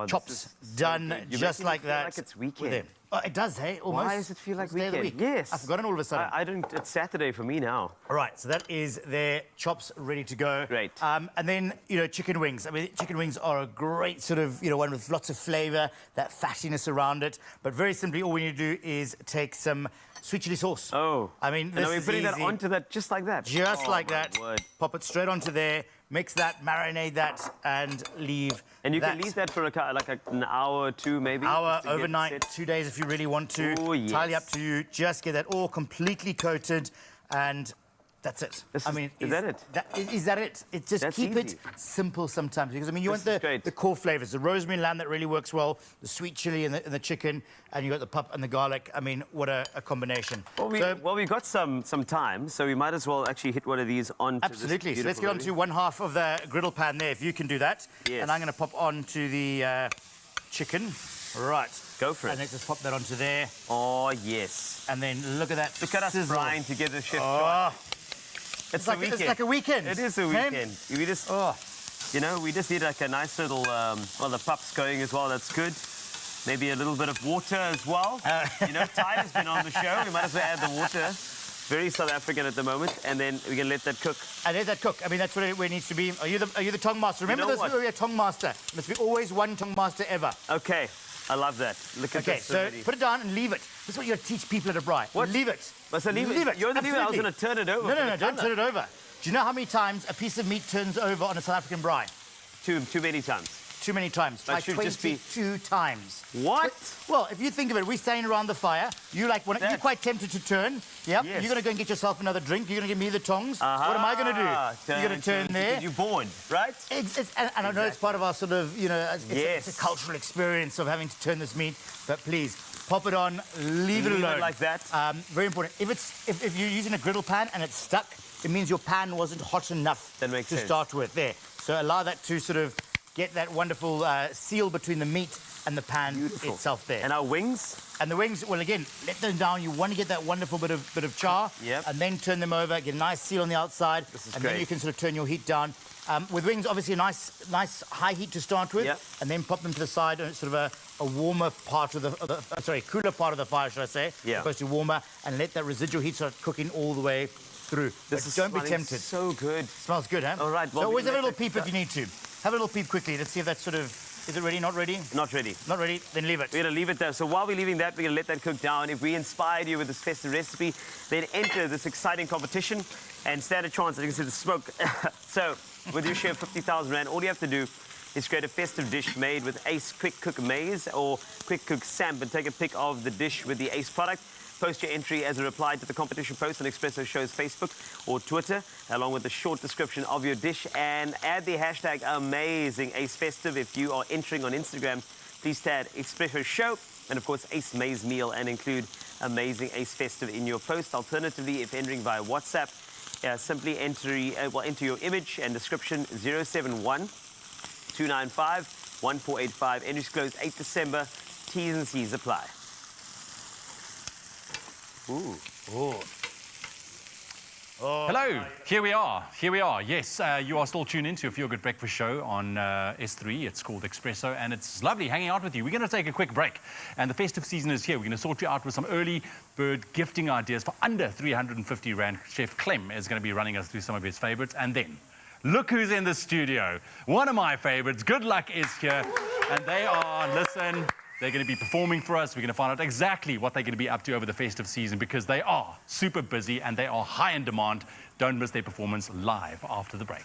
chops done just like that. Like it's weekend. Oh, it does, hey? Almost. Why does it feel like It's day of the weekend? week. Yes. I've forgotten all of a sudden. I don't. It's Saturday for me now. All right, so that is their chops ready to go. Great. And then, you know, chicken wings. I mean, chicken wings are a great sort of, you know, one with lots of flavour, that fattiness around it. But very simply, all we need to do is take some sweet chili sauce. Oh. I mean, and are we putting that onto that just like that? Just like that. Word. Pop it straight onto there. Mix that, marinate that, and leave. And you can leave that for an hour or two, maybe. Hour, overnight, 2 days if you really want to. Oh, yes. Entirely up to you. Just get that all completely coated, and that's it. Is that it? Is that it? It's just keep it simple sometimes, because I mean you want the core flavors, the rosemary and lamb that really works well, the sweet chili and the chicken, and you got the pup and the garlic. I mean, what a combination. Well, we've got some time, so we might as well actually hit one of these onto absolutely. This so let's get on to one half of the griddle pan there, if you can do that. Yes. And I'm going to pop onto the chicken. Right. Go for it. And let's just pop that onto there. Oh, yes. And then look at that. Look at us sizzle. frying together, Chef Oh. John. It's like a weekend. It is a weekend. We just, you know, we just need like a nice little, well, the pup's going as well. That's good. Maybe a little bit of water as well. You know, Ty has been on the show. We might as well add the water. Very South African at the moment, and then we can let that cook. And let that cook. I mean, that's where it needs to be. Are you the tongue master? Remember, You know this we're a tongue master. There must be always one tongue master ever. Okay, I love that. Look at this. Okay, so put it down and leave it. This is what you got to teach people at a braai. What? Leave it. Must I leave it? You're the leave it. I was going to turn it over. No, don't turn it over. Do you know how many times a piece of meat turns over on a South African braai? Too many times. Too many times. That Like should 22 just be... times. What? Well, if you think of it, we're standing around the fire. You're quite tempted to turn. Yep. Yes. You're going to go and get yourself another drink. You're going to give me the tongs. What am I going to do? You're going to turn there. You're born, right? And I know it's part of our sort of, you know, it's a cultural experience of having to turn this meat. But please, pop it on, leave it alone. It like that. Very important. If you're using a griddle pan and it's stuck, it means your pan wasn't hot enough to start with. There. So allow that to sort of get that wonderful seal between the meat and the pan itself there. And our wings? And the wings, well, again, let them down. You want to get that wonderful bit of char. Yep. And then turn them over, get a nice seal on the outside. This is and great. then you can sort of turn your heat down. With wings, obviously, a nice high heat to start with. Yep. And then pop them to the side, and it's sort of a warmer part of the, cooler part of the fire, should I say. Yeah. Opposed to warmer. And let that residual heat start cooking all the way through. Don't be tempted. So good. Smells good, huh? All right. Well, so always have a little peep if you need to. Have a little peep quickly. Let's see if that's sort of... Is it ready? Not ready? Not ready. Not ready? Then leave it. We're going to leave it there. So while we're leaving that, we're going to let that cook down. If we inspired you with this festive recipe, then enter this exciting competition and stand a chance that you can see the smoke. So with your share of 50,000 Rand, all you have to do is create a festive dish made with Ace Quick Cook Maize or Quick Cook Samp and take a pic of the dish with the Ace product. Post your entry as a reply to the competition post on Expresso Show's Facebook or Twitter, along with a short description of your dish, and add the hashtag AmazingAceFestive. If you are entering on Instagram, please tag Expresso Show and, of course, Ace Maize Meal and include Amazing Ace Festive in your post. Alternatively, if entering via WhatsApp, simply enter your image and description 071-295-1485. Entries closed 8 December. T's and C's apply. Ooh. Oh. Hello, here we are. Yes, you are still tuned into a Feel Good Breakfast show on S3. It's called Expresso, and it's lovely hanging out with you. We're going to take a quick break, and the festive season is here. We're going to sort you out with some early bird gifting ideas for under 350 Rand. Chef Clem is going to be running us through some of his favorites, and then look who's in the studio. One of my favorites, Good Luck, is here, and they are, listen... They're going to be performing for us. We're going to find out exactly what they're going to be up to over the festive season because they are super busy and they are high in demand. Don't miss their performance live after the break.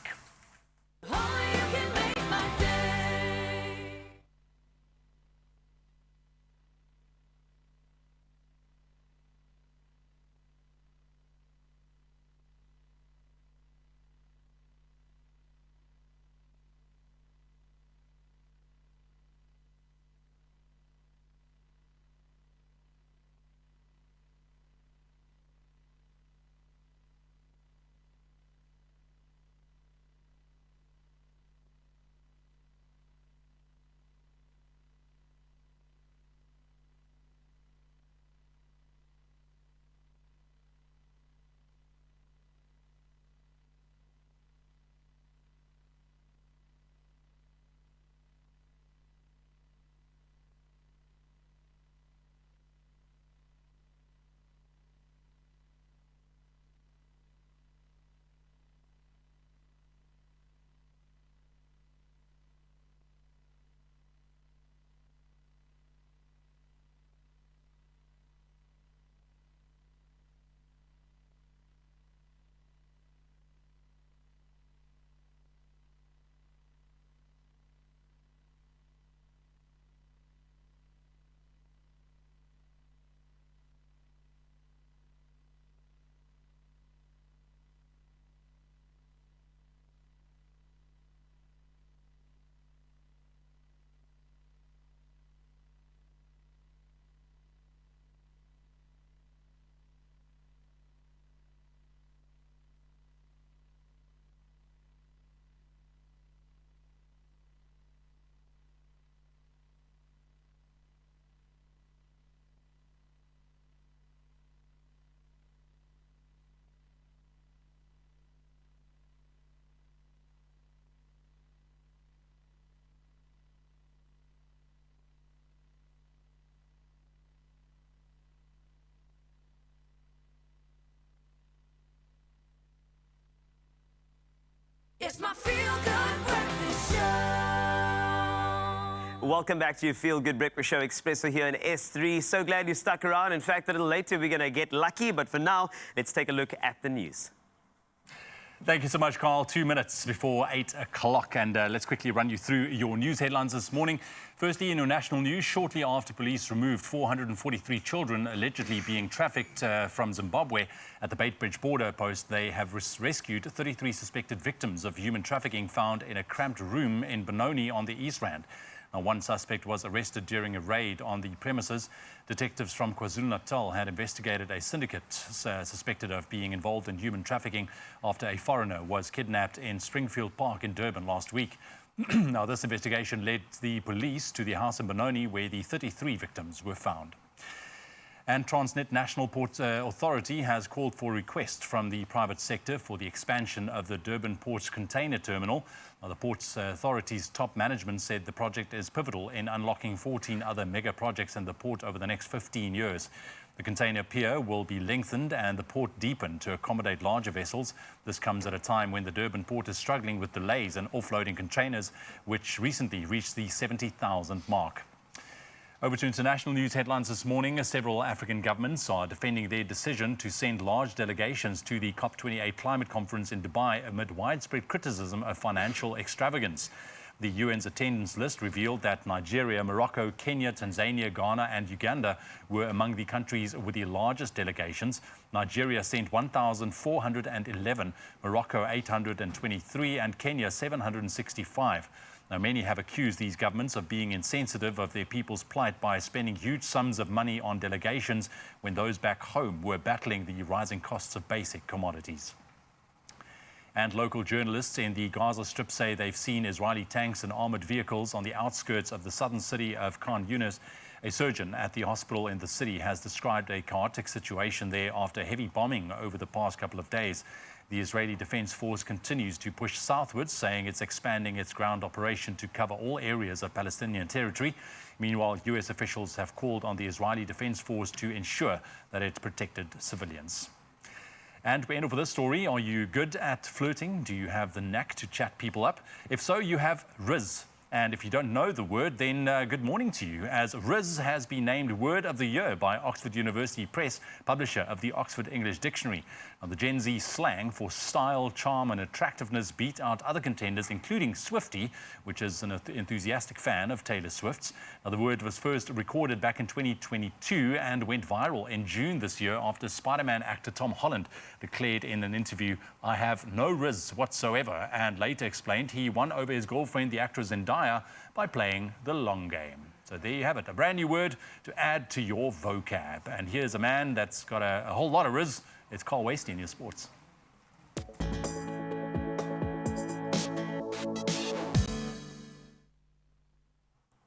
It's my feel-good breakfast show. Welcome back to your Feel Good Breakfast Show, Expresso here in S3. So glad you stuck around. In fact, a little later we're going to get lucky, but for now, let's take a look at the news. Thank you so much, Carl. 2 minutes before 8 o'clock, and let's quickly run you through your news headlines this morning. Firstly, in your national news, shortly after police removed 443 children allegedly being trafficked from Zimbabwe at the Beitbridge border post, they have rescued 33 suspected victims of human trafficking found in a cramped room in Benoni on the East Rand. Now, one suspect was arrested during a raid on the premises. Detectives from KwaZulu-Natal had investigated a syndicate suspected of being involved in human trafficking after a foreigner was kidnapped in Springfield Park in Durban last week. Now, this investigation led the police to the house in Benoni where the 33 victims were found. And Transnet National Port Authority has called for a request from the private sector for the expansion of the Durban Port's container terminal. Now, the Ports Authority's top management said the project is pivotal in unlocking 14 other mega projects in the port over the next 15 years. The container pier will be lengthened and the port deepened to accommodate larger vessels. This comes at a time when the Durban port is struggling with delays in offloading containers, which recently reached the 70,000 mark. Over to international news headlines this morning. Several African governments are defending their decision to send large delegations to the COP28 climate conference in Dubai amid widespread criticism of financial extravagance. The UN's attendance list revealed that Nigeria, Morocco, Kenya, Tanzania, Ghana and Uganda were among the countries with the largest delegations. Nigeria sent 1,411, Morocco 823 and Kenya 765. Now, many have accused these governments of being insensitive of their people's plight by spending huge sums of money on delegations when those back home were battling the rising costs of basic commodities. And local journalists in the Gaza Strip say they've seen Israeli tanks and armored vehicles on the outskirts of the southern city of Khan Yunis. A surgeon at the hospital in the city has described a chaotic situation there after heavy bombing over the past couple of days. The Israeli Defense Force continues to push southwards, saying it's expanding its ground operation to cover all areas of Palestinian territory. Meanwhile, US officials have called on the Israeli Defense Force to ensure that it protected civilians. And we end off with this story. Are you good at flirting? Do you have the knack to chat people up? If so, you have Riz. And if you don't know the word, then good morning to you, as Riz has been named Word of the Year by Oxford University Press, publisher of the Oxford English Dictionary. Now, the Gen Z slang for style, charm and attractiveness beat out other contenders, including Swiftie, which is an enthusiastic fan of Taylor Swift's. Now, the word was first recorded back in 2022 and went viral in June this year after Spider-Man actor Tom Holland declared in an interview, "I have no Riz whatsoever," and later explained he won over his girlfriend, the actress Zendaya, by playing the long game. So there you have it, a brand new word to add to your vocab. And here's a man that's got a whole lot of Riz. It's Carl Wasty in your sports.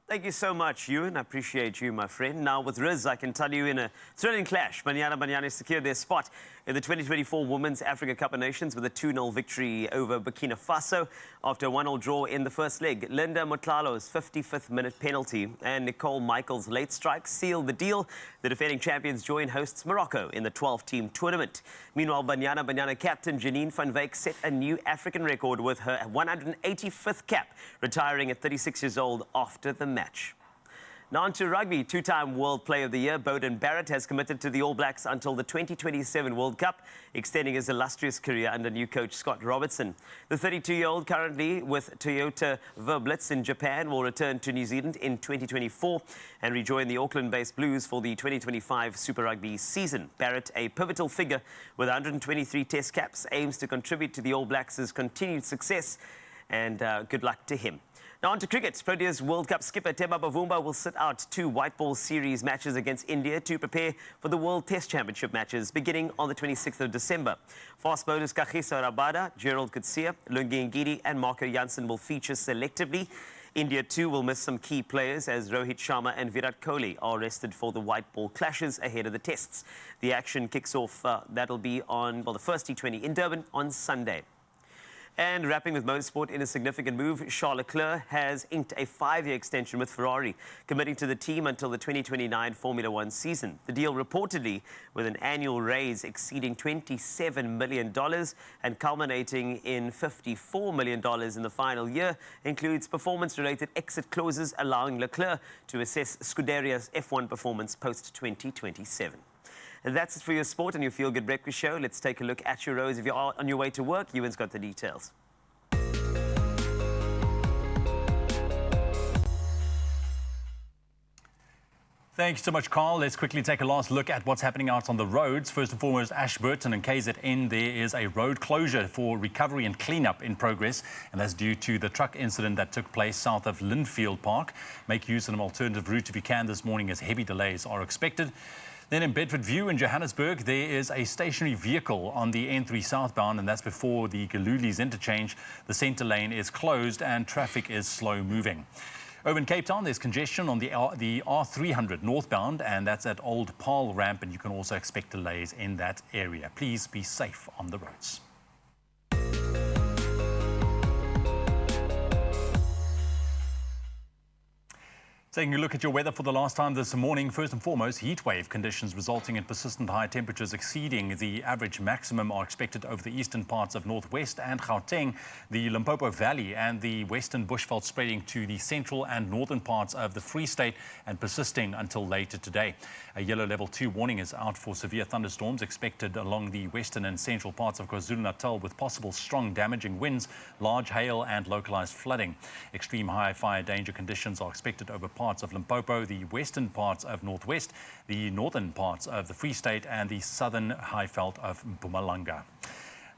Thank you so much, Ewan. I appreciate you, my friend. Now, with Riz, I can tell you in a thrilling clash, Banyana secured their spot in the 2024 Women's Africa Cup of Nations with a 2-0 victory over Burkina Faso after a 1-0 draw in the first leg. Linda Motlalo's 55th minute penalty and Nicole Michael's late strike sealed the deal. The defending champions join hosts Morocco in the 12-team tournament. Meanwhile, Banyana captain Janine van Wyk set a new African record with her 185th cap, retiring at 36 years old after the match. Now on to rugby. Two-time World Player of the Year, Beauden Barrett has committed to the All Blacks until the 2027 World Cup, extending his illustrious career under new coach Scott Robertson. The 32-year-old, currently with Toyota Verblitz in Japan, will return to New Zealand in 2024 and rejoin the Auckland-based Blues for the 2025 Super Rugby season. Barrett, a pivotal figure with 123 test caps, aims to contribute to the All Blacks' continued success, and good luck to him. Now on to cricket. Proteas World Cup skipper Themba Bavumba will sit out 2 white ball series matches against India to prepare for the World Test Championship matches beginning on the 26th of December. Fast bowlers Kagiso Rabada, Gerald Coetzee, Lungi Ngidi and Marco Jansen will feature selectively. India too will miss some key players as Rohit Sharma and Virat Kohli are rested for the white ball clashes ahead of the tests. The action kicks off, that'll be on, the first T20 in Durban on Sunday. And wrapping with motorsport in a significant move, Charles Leclerc has inked a 5-year extension with Ferrari, committing to the team until the 2029 Formula One season. The deal reportedly with an annual raise exceeding $27 million and culminating in $54 million in the final year includes performance-related exit clauses allowing Leclerc to assess Scuderia's F1 performance post-2027. And that's it for your sport and your Feel Good Breakfast show. Let's take a look at your roads. If you're on your way to work, Ewan's got the details. Thanks so much, Carl. Let's quickly take a last look at what's happening out on the roads. First and foremost, Ashburton and KZN, there is a road closure for recovery and cleanup in progress, and that's due to the truck incident that took place south of Linfield Park. Make use of an alternative route if you can this morning, as heavy delays are expected. Then in Bedford View in Johannesburg, there is a stationary vehicle on the N3 southbound, and that's before the Galulies interchange. The centre lane is closed and traffic is slow moving. Over in Cape Town, there's congestion on the R300 northbound, and that's at Old Paarl Ramp, and you can also expect delays in that area. Please be safe on the roads. Taking a look at your weather for the last time this morning. First and foremost, heat wave conditions resulting in persistent high temperatures exceeding the average maximum are expected over the eastern parts of Northwest and Gauteng, the Limpopo Valley and the western bushveld spreading to the central and northern parts of the Free State and persisting until later today. A yellow level 2 warning is out for severe thunderstorms expected along the western and central parts of KwaZulu-Natal with possible strong damaging winds, large hail and localized flooding. Extreme high fire danger conditions are expected over parts of Limpopo, the western parts of Northwest, the northern parts of the Free State and the southern Highveld of Mpumalanga.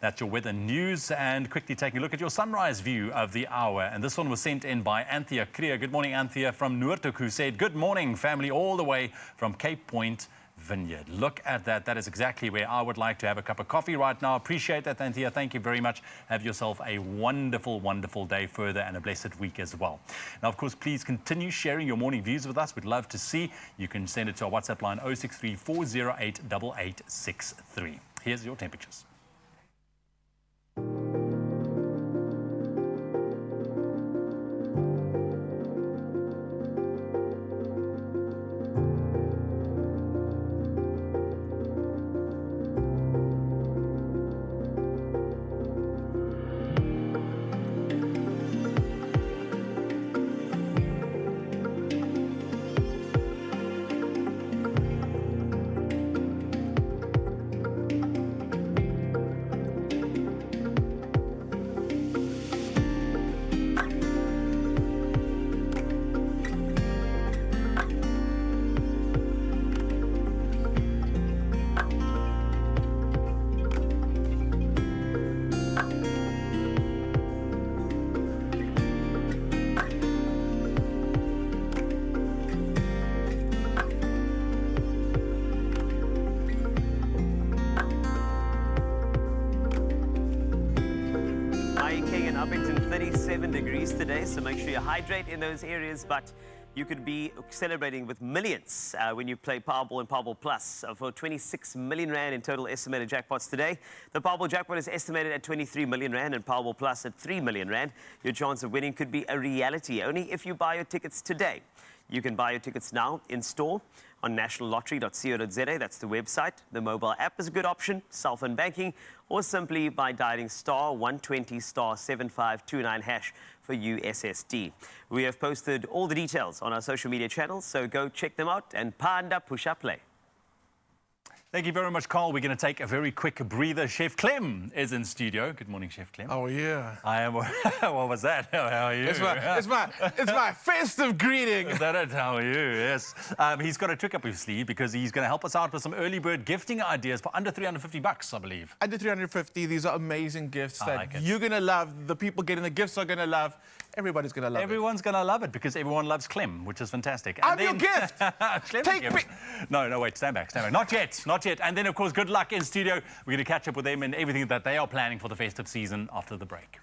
That's your weather news, and quickly taking a look at your sunrise view of the hour. And this one was sent in by Anthea Krier. Good morning, Anthea from Noordhoek, who said, good morning, family, all the way from Cape Point Vineyard. Look at that. That is exactly where I would like to have a cup of coffee right now. Appreciate that, Anthea. Thank you very much. Have yourself a wonderful, wonderful day further and a blessed week as well. Now, of course, please continue sharing your morning views with us. We'd love to see. You can send it to our WhatsApp line 063 408 8863. Here's your temperatures. Uppington 37 degrees today, so make sure you hydrate in those areas, but you could be celebrating with millions when you play Powerball and Powerball Plus for 26 million rand in total estimated jackpots today. The Powerball jackpot is estimated at 23 million rand and Powerball Plus at 3 million rand. Your chance of winning could be a reality only if you buy your tickets today. You can buy your tickets now in store on nationallottery.co.za. That's the website. The mobile app is a good option, cell phone banking, or simply by dialing star 120 star 7529 hash for USSD. We have posted all the details on our social media channels, so go check them out and panda push up play. Thank you very much, Carl. We're going to take a very quick breather. Chef Clem is in studio. Good morning, Chef Clem. Oh, yeah. I am. What was that? How are you? It's my festive greeting. Is that it? How are you? Yes. He's got a trick up his sleeve because he's going to help us out with some early bird gifting ideas for under $350, I believe. Under 350, these are amazing gifts that like it. you're going to love. The people getting the gifts are going to love. Everybody's going to love Everyone's going to love it because everyone loves Clem, which is fantastic. I'm your gift. Take me. No, wait, stand back. Not yet, not yet. And then, of course, good luck in studio. We're going to catch up with them and everything that they are planning for the festive season after the break.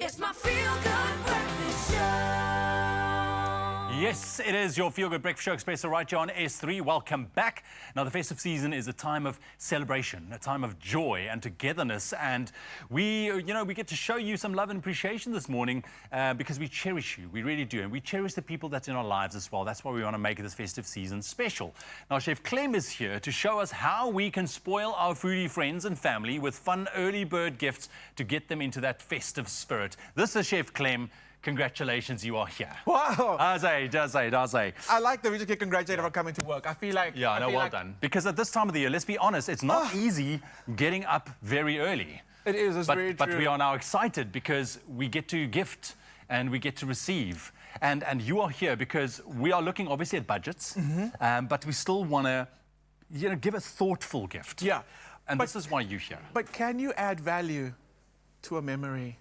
It's my feel-good breakfast show. Yes, it is your Feel Good Breakfast Show, Expresso right here on S3. Welcome back. Now, the festive season is a time of celebration, a time of joy and togetherness. And we get to show you some love and appreciation this morning because we cherish you. We really do. And we cherish the people that's in our lives as well. That's why we want to make this festive season special. Now, Chef Clem is here to show us how we can spoil our foodie friends and family with fun early bird gifts to get them into that festive spirit. This is Chef Clem. Congratulations, you are here. Wow. Daze. I like the way you get congratulated for coming to work. I feel like... Yeah, no, well done. Because at this time of the year, let's be honest, it's not easy getting up very early. It is, it's very true. But we are now excited because we get to gift and we get to receive. And you are here because we are looking obviously at budgets, but we still want to, give a thoughtful gift. Yeah. And this is why you're here. But can you add value to a memory?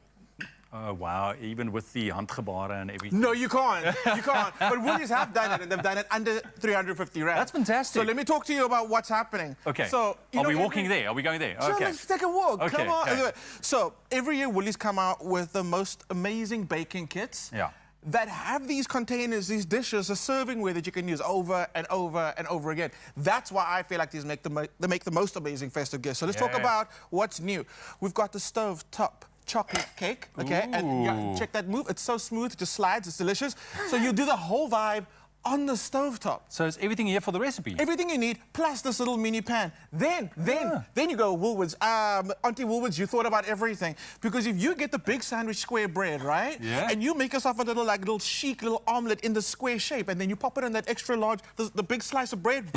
Oh, wow. Even with the handgebaren and everything. No, you can't. You can't. But Woolies have done it, and they've done it under 350 rand. That's fantastic. So let me talk to you about what's happening. Okay. So, are we walking there? Are we going there? Sure, Okay. let's take a walk. Okay, Come on. okay. So every year, Woolies come out with the most amazing baking kits. Yeah. That have these containers, these dishes, a servingware that you can use over and over and over again. That's why I feel like these make the most amazing festive gifts. So let's talk about what's new. We've got the stove top chocolate cake, okay? And yeah, check that move. It's so smooth, it just slides, it's delicious. So you do the whole vibe on the stovetop. So is everything here for the recipe? Everything you need, plus this little mini pan. Then you go Woolworths. Auntie Woolworths, you thought about everything. Because if you get the big sandwich square bread, right? Yeah. And you make yourself a little chic little omelette in the square shape, and then you pop it in that extra large, the big slice of bread,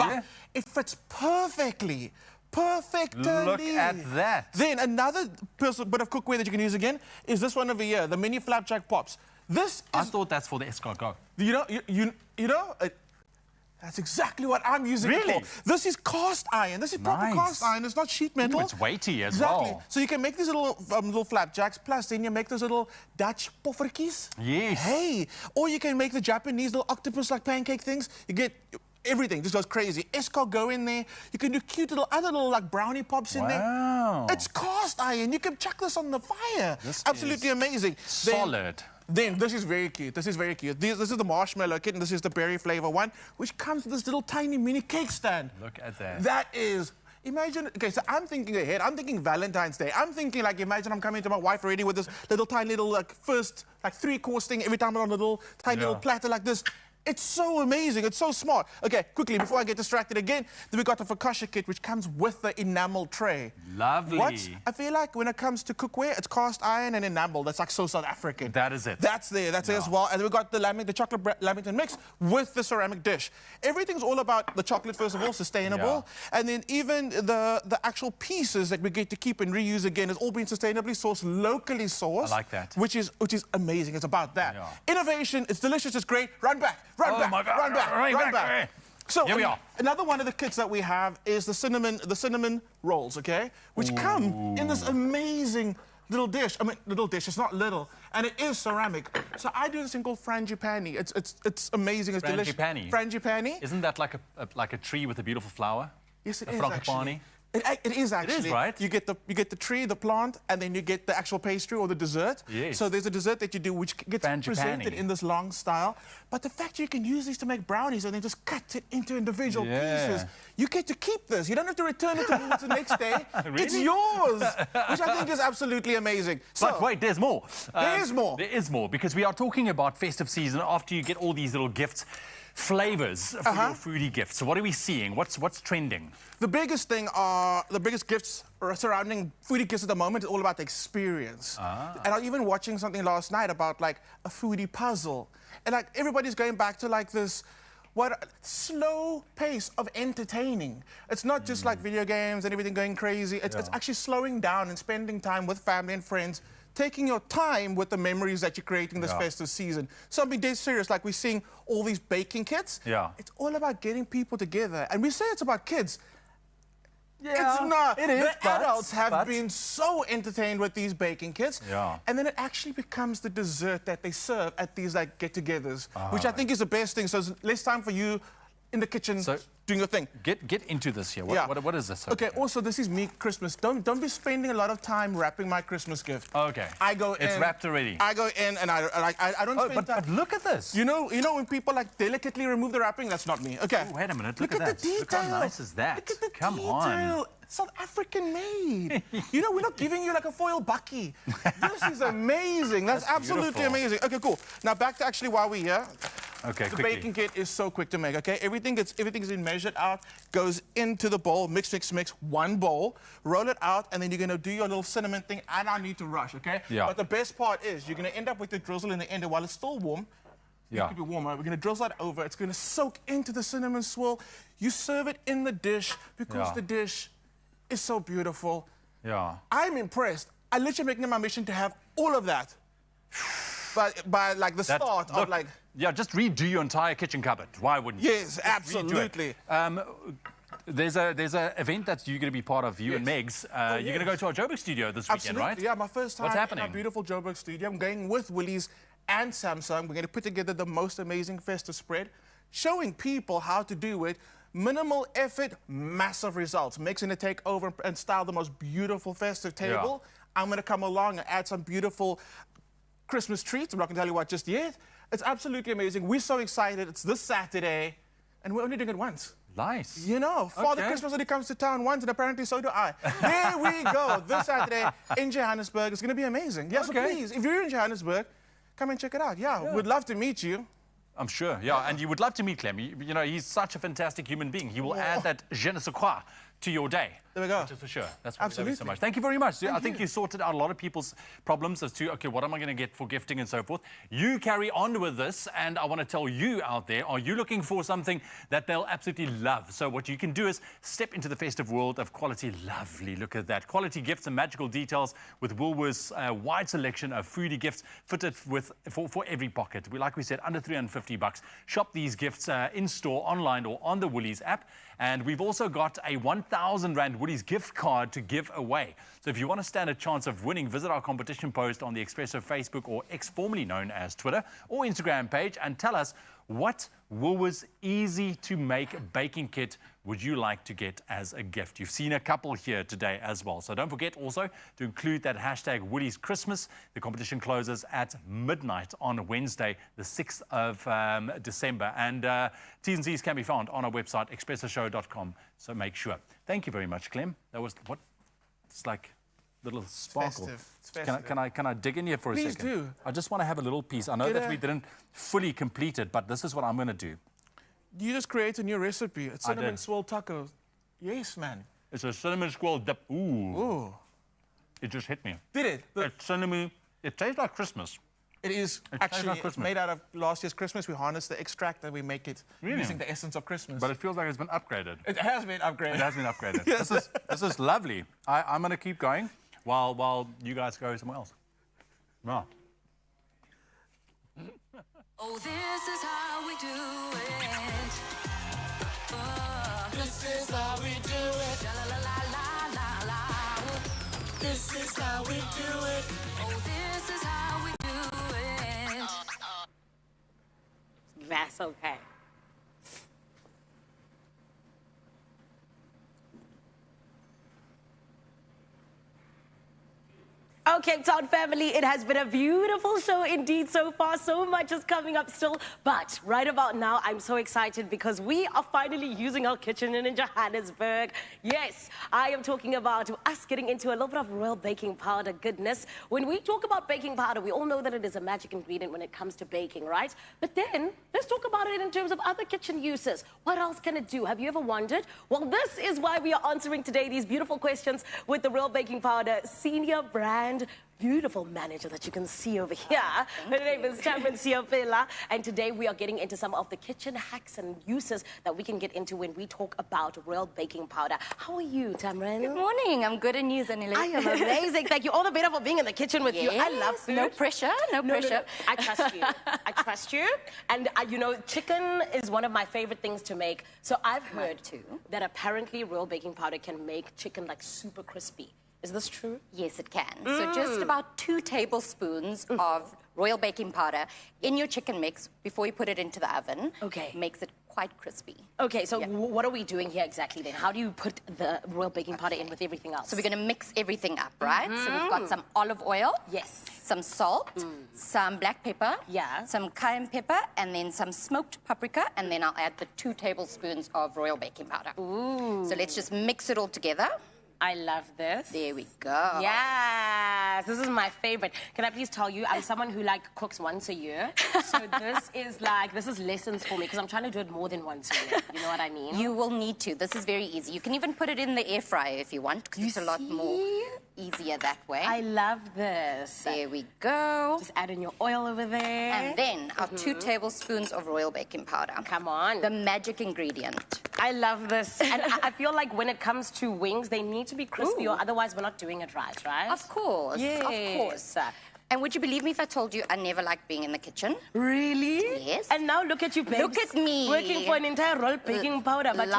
it fits perfectly. Perfectly. Look at that. Then another bit of cookware that you can use again is this one over here, the mini flapjack pops. I thought that's for the escargot. That's exactly what I'm using it for. This is cast iron. This is proper cast iron. It's not sheet metal. Ooh, it's weighty as exactly. well. So you can make these little flapjacks, plus then you make those little Dutch poffertjies. Yes. Hey. Or you can make the Japanese little octopus-like pancake things. You get... everything just goes crazy. Escargot in there. You can do cute other little like brownie pops in there. It's cast iron. You can chuck this on the fire. This absolutely is amazing. Solid. Then this is very cute. This is very cute. This is the marshmallow kit, and this is the berry flavor one, which comes with this little tiny mini cake stand. Look at that. That is. Imagine, okay, so I'm thinking ahead. I'm thinking Valentine's Day. I'm thinking, like, imagine I'm coming to my wife already with this tiny little, like, first, like, 3-course thing every time I'm on a little, tiny little platter like this. It's so amazing. It's so smart. Okay, quickly, before I get distracted again, then we got the focaccia kit, which comes with the enamel tray. Lovely. I feel like when it comes to cookware, it's cast iron and enamel. That's like so South African. That is it. That's there. That's there as well. And then we got the chocolate lamington mix with the ceramic dish. Everything's all about the chocolate, first of all, sustainable. Yeah. And then even the actual pieces that we get to keep and reuse again has all been sustainably sourced, locally sourced. I like that. Which is amazing. It's about that. Yeah. Innovation. It's delicious. It's great. Run back. Run back. My God. Run back. Run back. So here we are. Another one of the kits that we have is the cinnamon rolls, okay? Which come in this amazing little dish. I mean, little dish. It's not little, and it is ceramic. So I do this thing called frangipani. It's amazing. It's delicious. Frangipani. Isn't that like a tree with a beautiful flower? Yes, it is. Actually. It is actually. It is, right? You get the tree, the plant, and then you get the actual pastry or the dessert. Yes. So there's a dessert that you do which gets presented in this long style. But the fact you can use these to make brownies and then just cut it into individual pieces, you get to keep this. You don't have to return it to the next day. Really? It's yours, which I think is absolutely amazing. So, but wait, there's more. There is more. There is more, because we are talking about festive season after you get all these little gifts. Flavors for your foodie gifts. So what are we seeing? What's trending? The biggest gifts surrounding foodie gifts at the moment is all about the experience. And I was even watching something last night about like a foodie puzzle. And like everybody's going back to like this slow pace of entertaining. It's not just like video games and everything going crazy. It's actually slowing down and spending time with family and friends, taking your time with the memories that you're creating this festive season. Something dead serious, like we're seeing all these baking kits. Yeah. It's all about getting people together. And we say it's about kids. Yeah, it's not. It is, the adults have been so entertained with these baking kits. Yeah. And then it actually becomes the dessert that they serve at these like get-togethers, which I think is the best thing. So it's less time for you in the kitchen doing your thing. Get into this here. What is this? Okay, also, this is me Christmas. Don't be spending a lot of time wrapping my Christmas gift. Okay. I go in. It's wrapped already. I go in and I don't spend time. But look at this. You know when people like delicately remove the wrapping? That's not me. Okay. Oh, wait a minute. Look at the that. detail. Look how nice is that? Look at the Come detail. on. South African made. You know, we're not giving you like a foil bucky. This is amazing. That's absolutely beautiful. amazing. Okay, cool. Now back to actually why we're here. Okay, the quickly. baking kit is so quick to make, okay? Everything is been measured out, goes into the bowl, mix, one bowl, roll it out, and then you're gonna do your little cinnamon thing. I don't need to rush, okay? Yeah. But the best part is you're gonna end up with the drizzle in the end, and while it's still warm, it could be warmer. We're gonna drizzle that over. It's gonna soak into the cinnamon swirl. You serve it in the dish because the dish is so beautiful. Yeah. I'm impressed. I literally making it my mission to have all of that. By like the start of like... Yeah, just redo your entire kitchen cupboard. Why wouldn't you? Yes, absolutely. There's a event that you're going to be part of, you and Megs. You're going to go to our Joburg studio this weekend, right? Yeah, my first time What's happening? in our beautiful Joburg studio. I'm going with Woolies and Samsung. We're going to put together the most amazing festive spread, showing people how to do it. Minimal effort, massive results. Megs going to take over and style the most beautiful festive table. I'm going to come along and add some beautiful Christmas treats. I'm not going to tell you what just yet. It's absolutely amazing. We're so excited. It's this Saturday, and we're only doing it once. Nice. You know, Father Christmas only comes to town once, and apparently so do I. There we go. This Saturday in Johannesburg. It's going to be amazing. Yeah, so please, if you're in Johannesburg, come and check it out. Yeah, we'd love to meet you. I'm sure, yeah. And you would love to meet Clem. You know, he's such a fantastic human being. He will add that je ne sais quoi to your day. There we go. Which is for sure. That's why we love you so much. Thank you very much. I think you sorted out a lot of people's problems as to, okay, what am I going to get for gifting and so forth. You carry on with this, and I want to tell you out there, are you looking for something that they'll absolutely love? So what you can do is step into the festive world of quality. Lovely, look at that. Quality gifts and magical details with Woolworth's wide selection of foodie gifts fitted with for every pocket. Like we said, under $350. Shop these gifts in-store, online, or on the Woolies app. And we've also got a 1,000 Rand Woolies gift card to give away. So if you want to stand a chance of winning, visit our competition post on the Expresso Facebook or X, formerly known as Twitter, or Instagram page, and tell us what Woolworths easy-to-make baking kit would you like to get as a gift. You've seen a couple here today as well. So don't forget also to include that hashtag Woolies Christmas. The competition closes at midnight on Wednesday, the 6th of December. And T's and C's can be found on our website, expressoshow.com. So make sure. Thank you very much, Clem. That was what? It's like a little sparkle. Festive. It's festive. Can I dig in here for a second? Please do. I just want to have a little piece. I know that we didn't fully complete it, but this is what I'm going to do. You just create a new recipe. It's cinnamon swirl tacos. Yes, man. It's a cinnamon swirl dip. Ooh. Ooh. It just hit me. Did it? It's cinnamon. It tastes like Christmas. It is actually made out of last year's Christmas. We harness the extract and we make it using the essence of Christmas. But it feels like it's been upgraded. It has been upgraded. It has been upgraded. Yes. This is lovely. I'm going to keep going while you guys go somewhere else. Wow. Oh, this is how we do it. This is how we do it. La la la la la la. This is how we do it. Oh, this is how we do it. That's okay. Okay, Town family, it has been a beautiful show indeed so far. So much is coming up still. But right about now, I'm so excited because we are finally using our kitchen in Johannesburg. Yes, I am talking about us getting into a little bit of royal baking powder goodness. When we talk about baking powder, we all know that it is a magic ingredient when it comes to baking, right? But then, let's talk about it in terms of other kitchen uses. What else can it do? Have you ever wondered? Well, this is why we are answering today these beautiful questions with the Royal Baking Powder Senior Brand beautiful manager that you can see over here. Her name is Tamron Siofela, and today we are getting into some of the kitchen hacks and uses that we can get into when we talk about royal baking powder. How are you, Tamron? Good morning. I'm good and you, Zanile. I am amazing. Thank you. All the better for being in the kitchen with you. I love food. No pressure. No pressure. I trust you. I trust you. And you know, chicken is one of my favorite things to make. So I've heard too that apparently royal baking powder can make chicken like super crispy. Is this true? Yes, it can. So just about 2 tablespoons of royal baking powder in your chicken mix before you put it into the oven. Okay. Makes it quite crispy. Okay, so what are we doing here exactly then? How do you put the royal baking powder in with everything else? So we're going to mix everything up, right? So we've got some olive oil. Yes. Some salt, some black pepper, Yeah. some cayenne pepper, and then some smoked paprika, and then I'll add the 2 tablespoons of royal baking powder. Ooh. So let's just mix it all together. I love this. There we go. Yes, this is my favorite. Can I please tell you, I'm someone who cooks once a year. So this is lessons for me because I'm trying to do it more than once a year. You know what I mean? You will need to. This is very easy. You can even put it in the air fryer if you want because it's a lot more easier that way. I love this. There we go. Just add in your oil over there. And then our 2 tablespoons of royal baking powder. Come on. The magic ingredient. I love this. And I feel like when it comes to wings, they need to be crispy or otherwise we're not doing it right? Of course. Yes. Of course. And would you believe me if I told you I never liked being in the kitchen? Really? Yes. And now look at you, babes. Look at me. Working for an entire roll baking powder. But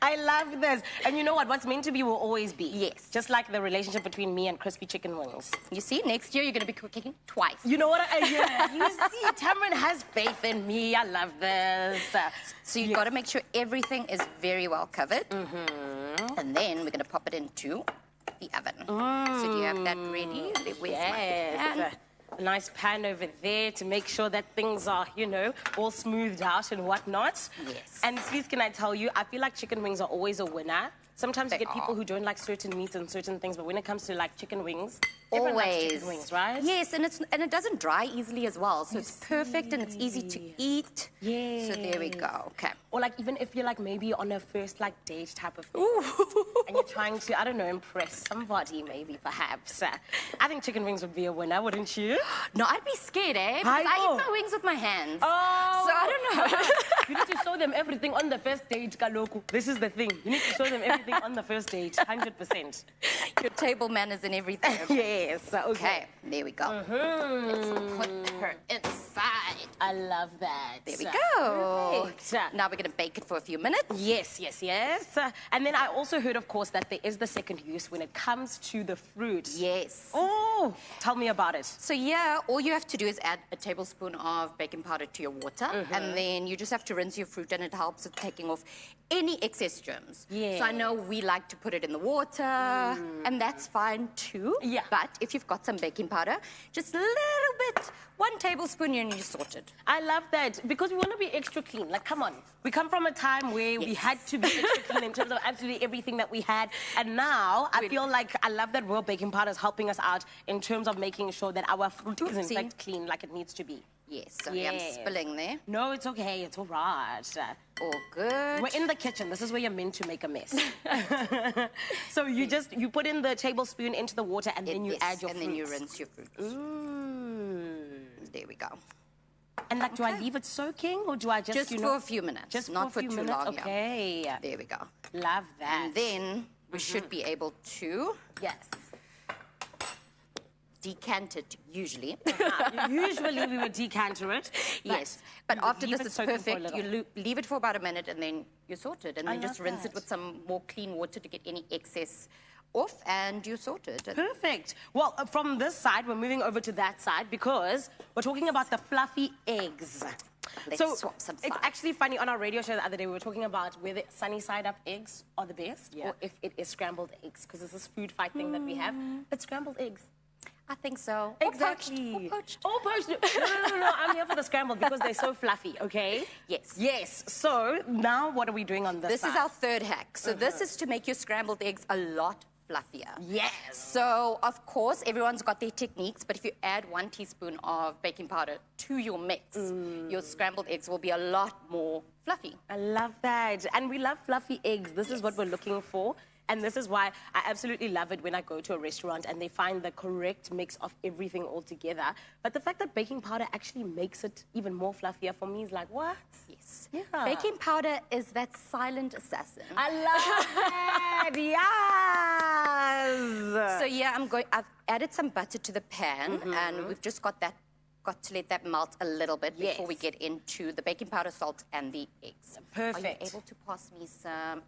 I love this. And you know what? What's meant to be will always be. Yes. Just like the relationship between me and crispy chicken wings. You see, next year you're going to be cooking twice. You know what? You see, Tamron has faith in me. I love this. So you've got to make sure everything is very well covered. And then we're going to pop it into the oven. So do you have that ready? Where's my pan? A nice pan over there to make sure that things are, all smoothed out and whatnot. Yes. And please, can I tell you, I feel like chicken wings are always a winner. Sometimes you get people who don't like certain meats and certain things, but when it comes to chicken wings, everyone likes chicken wings, right? Yes, and it doesn't dry easily as well, so it's perfect and it's easy to eat. Yes. So there we go. Okay. Or even if you're maybe on a first date type of thing, and you're trying to, I don't know, impress somebody maybe perhaps. I think chicken wings would be a winner, wouldn't you? No, I'd be scared, because I eat my wings with my hands. Oh. So I don't know. You need to show them everything on the first date, Kaloku. This is the thing. You need to show them everything on the first date, 100%. Your table manners and everything. Yes. Okay. There we go. Let's put her inside. I love that. There we go. Perfect. Now we're going to bake it for a few minutes. Yes. And then I also heard, of course, that there is the second use when it comes to the fruit. Yes. Oh, tell me about it. So all you have to do is add a tablespoon of baking powder to your water, and then you just have to rinse your fruit, and it helps with taking off any excess germs. Yes. So I know we like to put it in the water, and that's fine too. Yeah. But if you've got some baking powder, just a little bit, 1 tablespoon, and you're sorted. I love that because we want to be extra clean. Come on. We come from a time where we had to be extra clean in terms of absolutely everything that we had. And now I feel like I love that royal baking powder is helping us out in terms of making sure that our fruit is in fact clean like it needs to be. Yes, sorry, I'm spilling there. No, it's okay. It's all right. All good. We're in the kitchen. This is where you're meant to make a mess. So you put in the tablespoon into the water and then you add your fruit. And then you rinse your fruit. There we go. And do I leave it soaking or do I just, for a few minutes. Just not for too long. Okay. Yeah. There we go. Love that. And then we should be able to decant it usually. Usually we would decanter it. Yes. But after this, it's perfect. You leave it for about a minute and then you're sorted. And then just rinse it with some more clean water to get any excess off and you're sorted. Perfect. Well, from this side, we're moving over to that side because we're talking about the fluffy eggs. Let's swap some sides. It's actually funny, on our radio show the other day, we were talking about whether sunny side up eggs are the best or if it is scrambled eggs, because it's this food fight thing that we have. But scrambled eggs. I think so. Exactly. Or poached. Or poached. No. I'm here for the scrambled because they're so fluffy, okay? Yes. Yes. So now what are we doing on this side? This is our third hack. So this is to make your scrambled eggs a lot fluffier. Yes. So, of course, everyone's got their techniques, but if you add 1 teaspoon of baking powder to your mix, your scrambled eggs will be a lot more fluffy. I love that. And we love fluffy eggs. This is what we're looking for. And this is why I absolutely love it when I go to a restaurant and they find the correct mix of everything all together. But the fact that baking powder actually makes it even more fluffier for me is like, what? Yes. Yeah. Baking powder is that silent assassin. I love that. Yes. So yeah, I've added some butter to the pan and we've just got that got to let that melt a little bit before we get into the baking powder, salt, and the eggs. Perfect. Are you able to pass me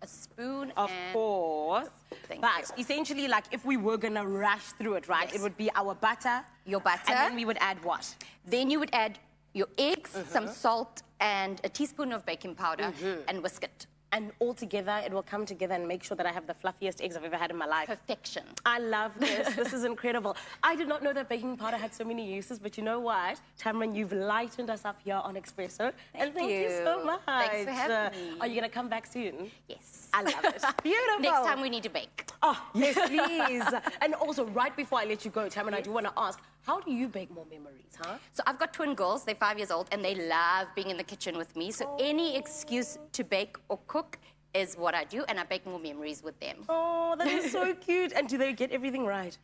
a spoon? Of course. Thank But you. essentially, like, if we were gonna rush through it, right, it would be our butter. Your butter. And then we would add what? Then you would add your eggs, some salt, and a teaspoon of baking powder, and whisk it. And all together, it will come together and make sure that I have the fluffiest eggs I've ever had in my life. Perfection. I love this. This is incredible. I did not know that baking powder had so many uses, but you know what? Tamron, you've lightened us up here on Expresso. And thank you so much. Thanks for having me. Are you going to come back soon? Yes. I love it. Beautiful. Next time we need to bake. Oh, yes, please. And also, right before I let you go, Tamron, I do want to ask, how do you bake more memories, huh? So I've got twin girls, they're 5 years old, and they love being in the kitchen with me. So any excuse to bake or cook is what I do, and I bake more memories with them. Oh, that is so cute. And do they get everything right?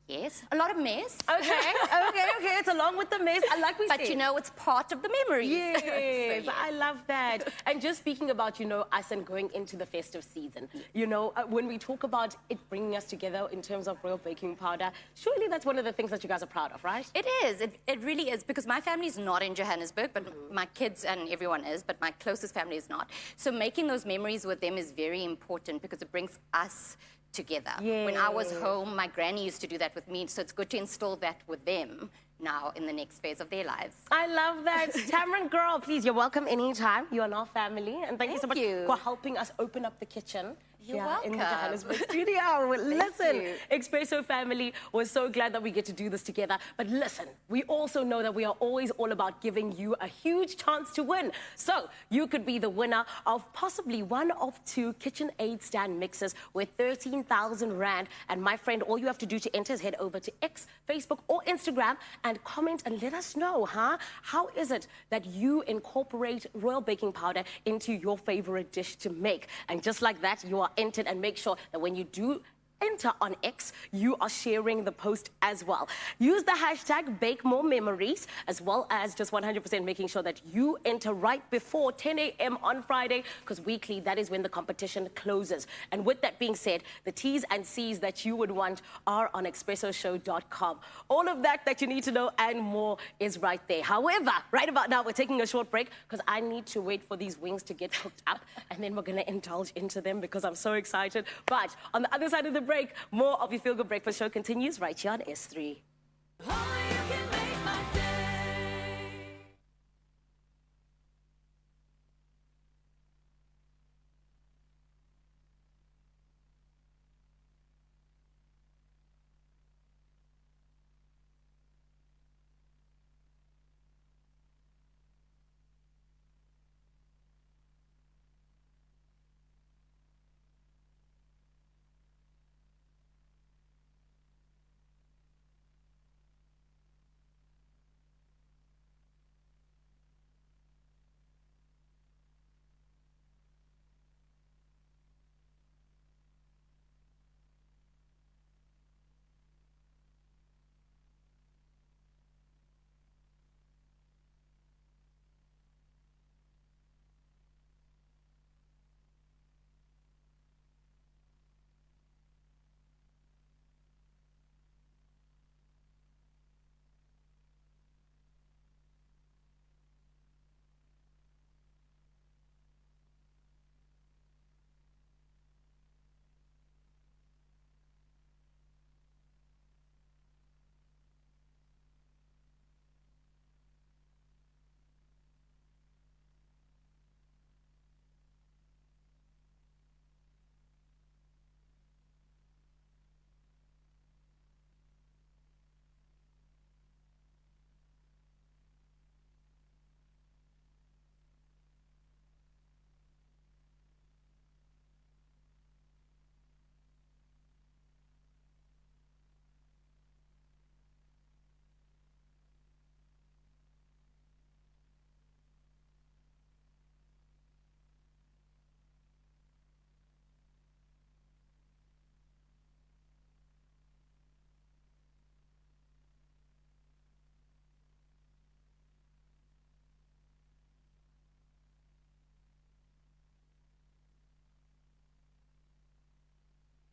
Yes, a lot of mess. Okay. It's along with the mess. I like we said. But you know, it's part of the memories. Yes, So, yes. I love that. And just speaking about, you know, us and going into the festive season, you know, when we talk about it bringing us together in terms of royal baking powder, surely that's one of the things that you guys are proud of, right? It is. It really is, because my family's not in Johannesburg, but my kids and everyone is, but my closest family is not. So making those memories with them is very important because it brings us together. When I was home, my granny used to do that with me, so it's good to install that with them now in the next phase of their lives. I love that. Tamron, girl, please, you're welcome anytime. You are in our family. And thank you so much for helping us open up the kitchen. You're welcome. In the Johannesburg studio. Listen, Expresso family, we're so glad that we get to do this together. But listen, we also know that we are always all about giving you a huge chance to win. So you could be the winner of possibly one of 2 KitchenAid stand mixes worth 13,000 Rand. And my friend, all you have to do to enter is head over to X, Facebook, or Instagram and comment and let us know, huh? How is it that you incorporate royal baking powder into your favorite dish to make? And just like that, you are entered, and make sure that when you do enter on X, you are sharing the post as well. Use the hashtag #BakeMoreMemories, as well as just 100% making sure that you enter right before 10 a.m. on Friday, because weekly, that is when the competition closes. And with that being said, the T's and C's that you would want are on expressoshow.com. All of that you need to know and more is right there. However, right about now, we're taking a short break because I need to wait for these wings to get cooked up, and then we're going to indulge into them because I'm so excited. But on the other side of the break, more of your Feel Good Breakfast Show continues right here on S3.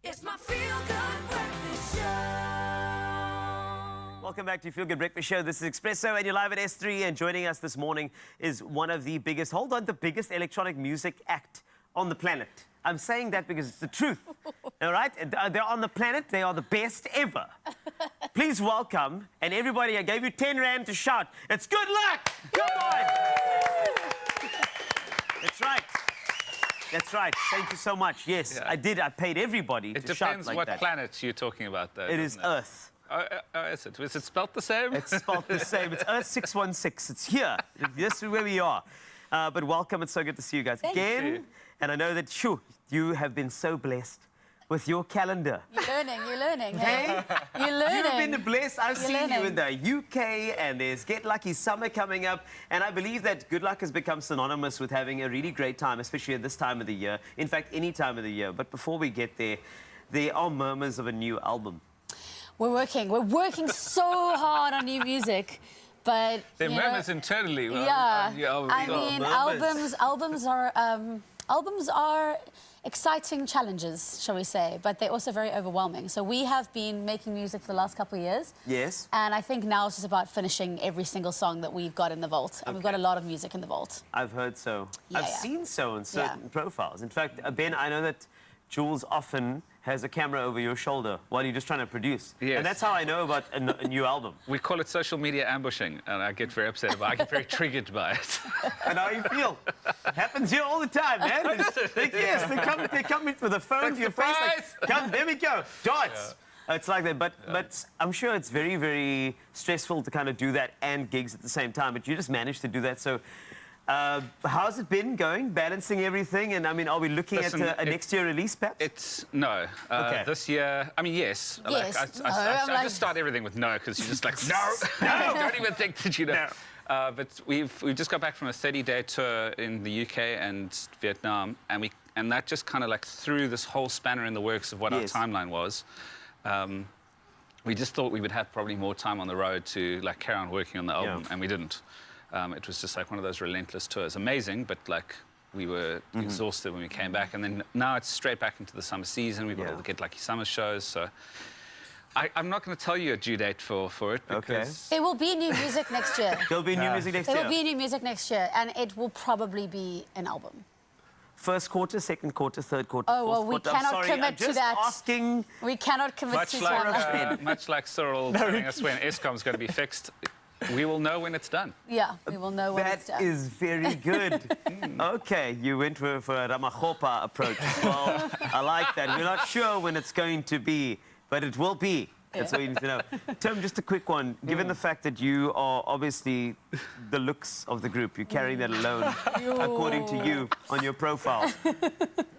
It's my Feel Good Breakfast Show. Welcome back to Feel Good Breakfast Show. This is Expresso, and you're live at S3. And joining us this morning is one of the biggest, the biggest electronic music act on the planet. I'm saying that because it's the truth. All right? They're on the planet. They are the best ever. Please welcome, and everybody, I gave you 10 Rand to shout. It's Good Luck! Come on! That's right. That's right. Thank you so much. Yes, I did. I paid everybody It to shout depends like what that. planet you're talking about, though. It is doesn't it? Earth. Oh, is it? Is it spelt the same? It's spelled the same. It's Earth 616. It's here. This is where we are. But welcome. It's so good to see you guys again. you. And I know that, you have been so blessed with your calendar. You're learning, Hey? hey? You're learning. You've been blessed. I've You're seen you learning. in the UK, and there's Get Lucky Summer coming up. And I believe that Good Luck has become synonymous with having a really great time, especially at this time of the year. In fact, any time of the year. But before we get there, there are murmurs of a new album. We're working so hard on new music, but There are you know, murmurs internally. Yeah, I Oh, mean, murmurs. albums are exciting challenges, shall we say, but they're also very overwhelming. So we have been making music for the last couple of years. Yes. And I think now it's just about finishing every single song that we've got in the vault. And we've got a lot of music in the vault. I've heard so. Yeah, I've yeah. seen so on certain profiles. In fact, Ben, I know that Jules often has a camera over your shoulder while you're just trying to produce. Yes. And that's how I know about a new album. We call it social media ambushing, and I get very upset about it. I get very triggered by it. And how you feel? Happens here all the time, man. Yes, they come in with a phone to your face, like, come, there we go, dots. It's like that, but I'm sure it's very, very stressful to kind of do that and gigs at the same time, but you just managed to do that. So how's it been going, balancing everything? And I mean, are we looking at a next year release, perhaps? No. Okay. This year, I mean, yes. Yes. I just start everything with no, because you're just like, no, don't even think that you know. But we've just got back from a 30-day tour in the UK and Vietnam, and that just kind of like threw this whole spanner in the works of what our timeline was. We just thought we would have probably more time on the road to like carry on working on the album, and we didn't. It was just like one of those relentless tours. Amazing, but like we were exhausted when we came back. And then now it's straight back into the summer season. We've got all the Get Lucky Summer shows. So I'm not going to tell you a due date for it because... There will be new music next year. There'll be new music next year? There will be new music next year, and it will probably be an album. First quarter, second quarter, third quarter, Oh, well, fourth we quarter. cannot I'm sorry, commit I'm to just that. asking. We cannot commit to that. Much like Cyril telling us when ESCOM's going to be fixed, we will know when it's done. Yeah, we will know when it's done. That is very good. Okay, you went for a Ramachopa approach as well. I like that. We're not sure when it's going to be, but it will be. That's what you need to know. Tim, just a quick one. Given the fact that you are obviously the looks of the group, you're carrying that alone, according to you, on your profile.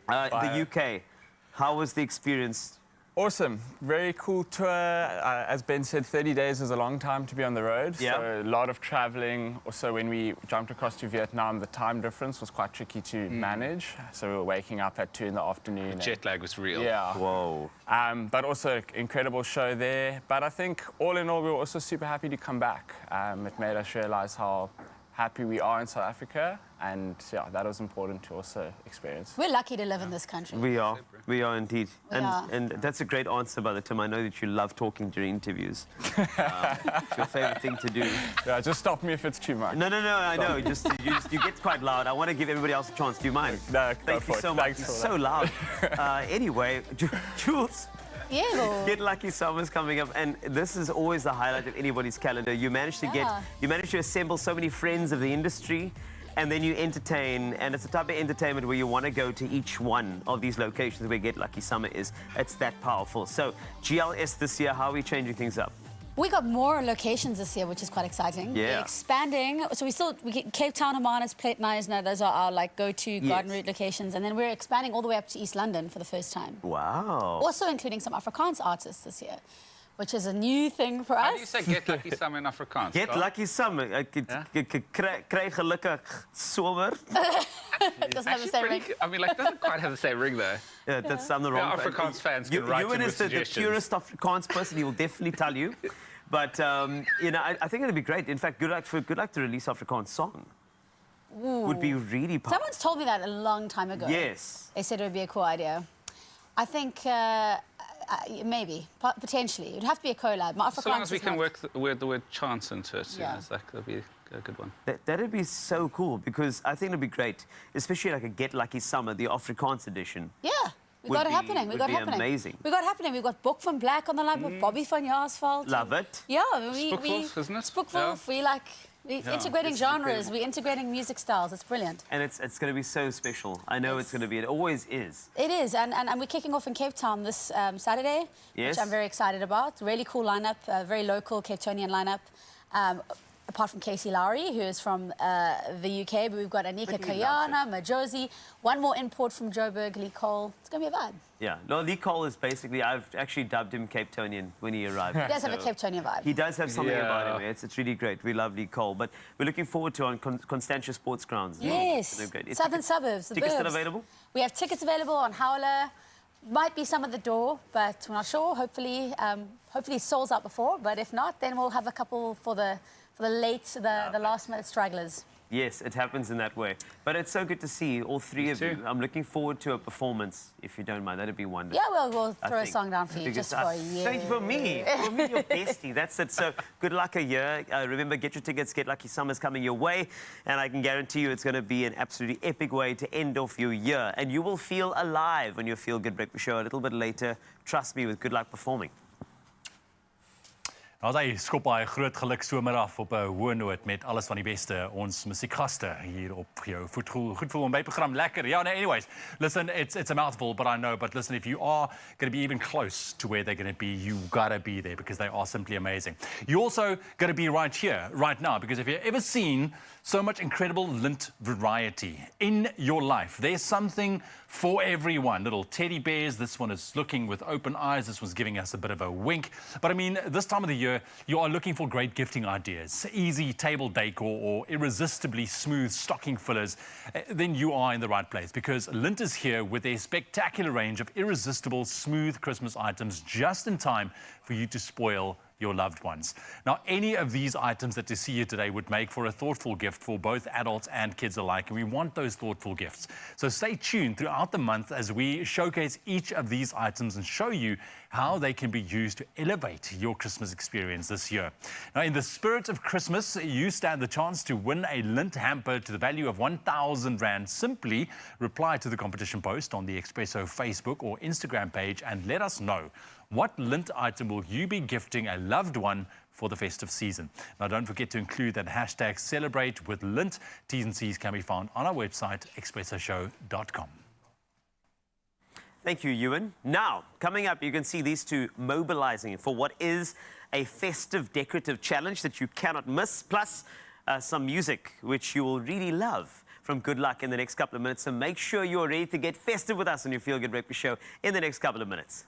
The UK, how was the experience? Awesome. Very cool tour. As Ben said, 30 days is a long time to be on the road. Yeah. So a lot of traveling. Also, when we jumped across to Vietnam, the time difference was quite tricky to manage. So we were waking up at 2 in the afternoon. The jet lag was real. Yeah. Whoa. But also, incredible show there. But I think, all in all, we were also super happy to come back. It made us realize how happy we are in South Africa. And yeah, that was important to also experience. We're lucky to live in this country. We are indeed. We are. And that's a great answer, by the Tim. I know that you love talking during interviews. It's your favorite thing to do. Yeah, just stop me if it's too much. No, I know. You get quite loud. I want to give everybody else a chance. Do you mind? No, Thank you so much. Thanks You're for so loud. Anyway, Jules. Yeah. Get Lucky Summer's coming up, and this is always the highlight of anybody's calendar. You managed to assemble so many friends of the industry, and then you entertain, and it's a type of entertainment where you want to go to each one of these locations where Get Lucky Summer is. It's that powerful. So GLS this year, how are we changing things up? We got more locations this year, which is quite exciting. Yeah. We're expanding. So we get Cape Town, Hermanus, Plate Knives. Now those are our like go-to garden route locations, and then we're expanding all the way up to East London for the first time. Wow. Also including some Afrikaans artists this year, which is a new thing for us. How do you say Get Lucky Summer in Afrikaans? Get Lucky Summer. Kry gelukkig somer. It doesn't have the same ring. I mean, like, it doesn't quite have the same ring, though. Yeah, that's I'm the wrong Afrikaans fans can write Ewan in is with the purest Afrikaans person. He will definitely tell you. But you know, I think it'll be great. In fact, good luck to release Afrikaans song. Would be really powerful. Someone's told me that a long time ago. Yes. They said it would be a cool idea. I think Maybe, potentially. It'd have to be a collab. My So long Afrikaans as we is can not- work the word chance into it, Yeah. that'll be a good one. That'd be so cool because I think it'd be great, especially like a Get Lucky Summer, the Afrikaans edition. Yeah. We Would got it be- happening. We would got be it happening. amazing. We got it happening. We've got Book van Black on the line with Bobby van Jaarsveld. Love it. Yeah, Spookvulf, isn't it? Spookvulf. Yeah. We're Yeah, integrating it's genres. incredible. We're integrating music styles. It's brilliant. And it's going to be so special. I know it's going to be. It always is. It is, and we're kicking off in Cape Town this Saturday, Yes. which I'm very excited about. Really cool lineup, very local Cape Townian lineup. Apart from Casey Lowry, who is from the UK, but we've got Anika Pretty Kayana, Majosi, one more import from Joburg, Lee Cole. It's going to be a vibe. Yeah. No, Lee Cole is basically, I've actually dubbed him Cape Townian when he arrived. He does have a So Cape Townian vibe. He does have something Yeah. about him. It's really great. We love Lee Cole. But we're looking forward to on Constantia Sports Grounds. Yes, It's great. Southern Suburbs, the Tickets still burbs. available? We have tickets available on Howler. Might be some at the door, but we're not sure. Hopefully, hopefully it sells out before. But if not, then we'll have a couple for the last minute stragglers. Yes, it happens in that way. But it's so good to see all three of you. I'm looking forward to a performance, if you don't mind. That'd be wonderful. Yeah, we'll I throw a think. song down for you Because just for a year. Thank you for me. For me, your bestie. That's it. So good luck a year. Remember, get your tickets. Get Lucky Summer's coming your way. And I can guarantee you it's going to be an absolutely epic way to end off your year. And you will feel alive when your Feel Good Breakfast Show a little bit later. Trust me, with Good Luck Performing. Nou, hy skop baie groot geluk somer af op 'n hoë noot met alles van die beste ons musiekgaste hier op jou goed voel ontbytprogram. Lekker. Ja, nee, anyways, listen, it's a mouthful, but I know. But listen, if you are going to be even close to where they're going to be, you gotta be there because they are simply amazing. You also got to be right here, right now, because if you've ever seen so much incredible lint variety in your life, there's something for everyone. Little teddy bears. This one is looking with open eyes. This one's giving us a bit of a wink. But I mean, this time of the year, you are looking for great gifting ideas, easy table decor, or irresistibly smooth stocking fillers, then you are in the right place because Lint is here with a spectacular range of irresistible, smooth Christmas items just in time for you to spoil your loved ones. Now, any of these items that you see here today would make for a thoughtful gift for both adults and kids alike, and we want those thoughtful gifts. So stay tuned throughout the month as we showcase each of these items and show you how they can be used to elevate your Christmas experience this year. Now, in the spirit of Christmas, you stand the chance to win a Lint hamper to the value of 1,000 Rand. Simply reply to the competition post on the Expresso Facebook or Instagram page and let us know what Lint item will you be gifting a loved one for the festive season. Now, don't forget to include that hashtag celebrate with Lint. T's and C's can be found on our website, expressoshow.com. Thank you, Ewan. Now, coming up, you can see these two mobilizing for what is a festive decorative challenge that you cannot miss, plus some music, which you will really love from Good Luck in the next couple of minutes. So make sure you're ready to get festive with us on your Feel Good Breakfast Show in the next couple of minutes.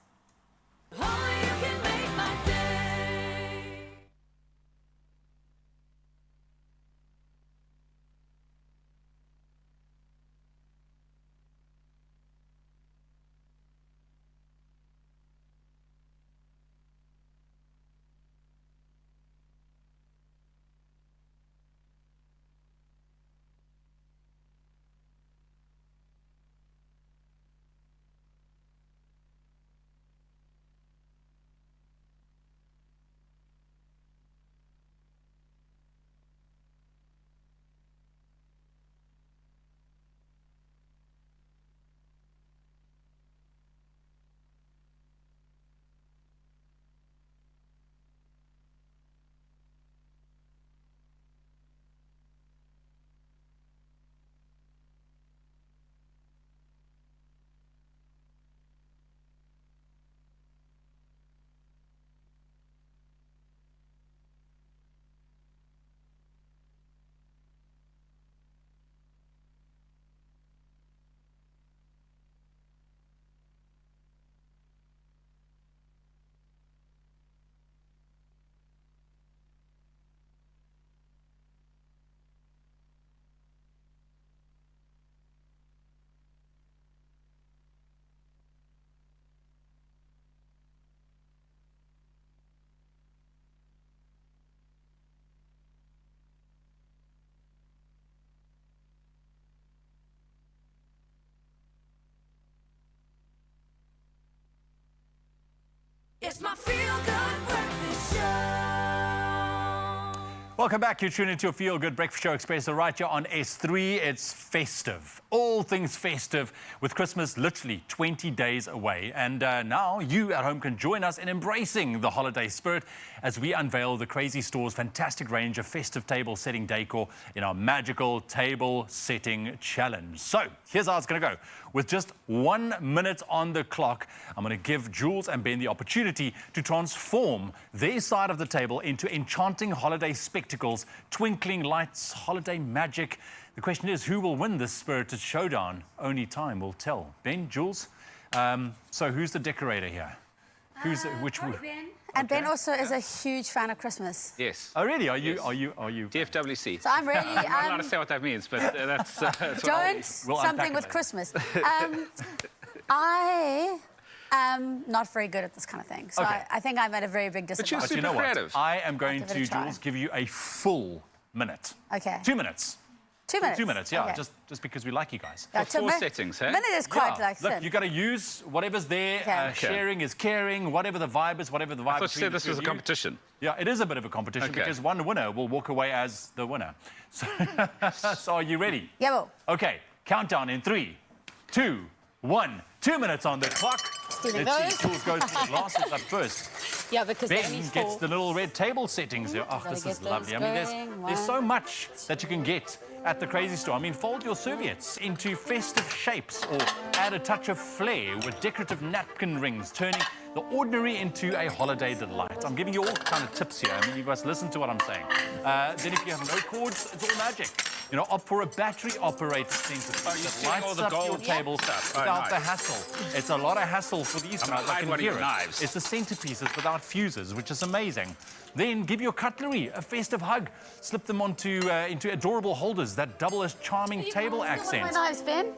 It's my feel-good breakfast show. Welcome back. You're tuning into a Feel Good Breakfast Show Expresso right here on S3. It's festive. All things festive with Christmas literally 20 days away. And now you at home can join us in embracing the holiday spirit as we unveil the Crazy Store's fantastic range of festive table setting decor in our magical table setting challenge. So here's how it's going to go. With just 1 minute on the clock, I'm going to give Jules and Ben the opportunity to transform their side of the table into enchanting holiday spectacles, twinkling lights, holiday magic. The question is, who will win this spirited showdown? Only time will tell. Ben, Jules, so who's the decorator here? Which? And Ben also is a huge fan of Christmas. Yes. Oh, really? Are you? DFWC. So I'm really... I'm not allowed to say what that means, but that's... Don't something with Christmas. I am not very good at this kind of thing. So Okay. I think I'm at a very big disadvantage. But you know what? I am going I'll give to, it a try. Jules, give you a full minute. Okay. 2 minutes. 2 minutes? 2 minutes, yeah, Okay. just because we like you guys. Yeah, so minute is quite like Look, thin. you got to use whatever's there. Okay. Sharing is caring. Whatever the vibe is, whatever the vibe. I thought you between said the this two was a of you. competition. Yeah, it is a bit of a competition Okay. because one winner will walk away as the winner. So, so are you ready? Yeah, well. Okay, countdown in 3, 2, 1. 2 minutes on the clock. Stealing Let's see, those. Jules goes for the glasses up first. Yeah, because they Ben need gets four. the little red table settings here. Oh, Gotta this get is lovely. I those mean, going. there's so much that you can get at the Crazy Store. I mean, fold your serviettes into festive shapes or add a touch of flair with decorative napkin rings, turning the ordinary into a holiday delight. I'm giving you all kind of tips here. I mean, you must listen to what I'm saying. Then if you have no cords, it's all magic. You know, opt for a battery-operated sensor that lights all the up your gold table stuff. Oh, without the nice. hassle. It's a lot of hassle for these I'm gonna guys. I hide can one of hear your it. knives. It's the centerpieces without fuses, which is amazing. Then give your cutlery a festive hug. Slip them onto into adorable holders that double as charming table My accents. knives, Ben.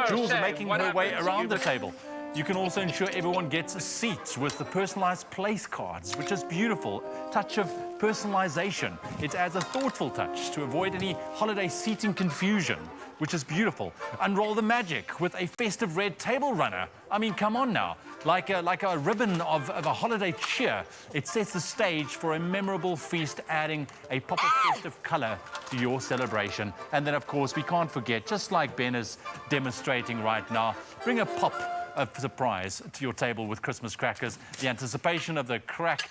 Jules is shame. making What her way happened? around the table. You can also ensure everyone gets a seat with the personalized place cards, which is beautiful. Touch of personalization. It adds a thoughtful touch to avoid any holiday seating confusion, which is beautiful. Unroll the magic with a festive red table runner. I mean, come on now. Like a ribbon of a holiday cheer. It sets the stage for a memorable feast, adding a pop of festive color to your celebration. And then, of course, we can't forget, just like Ben is demonstrating right now, bring a pop of surprise to your table with Christmas crackers. The anticipation of the crack,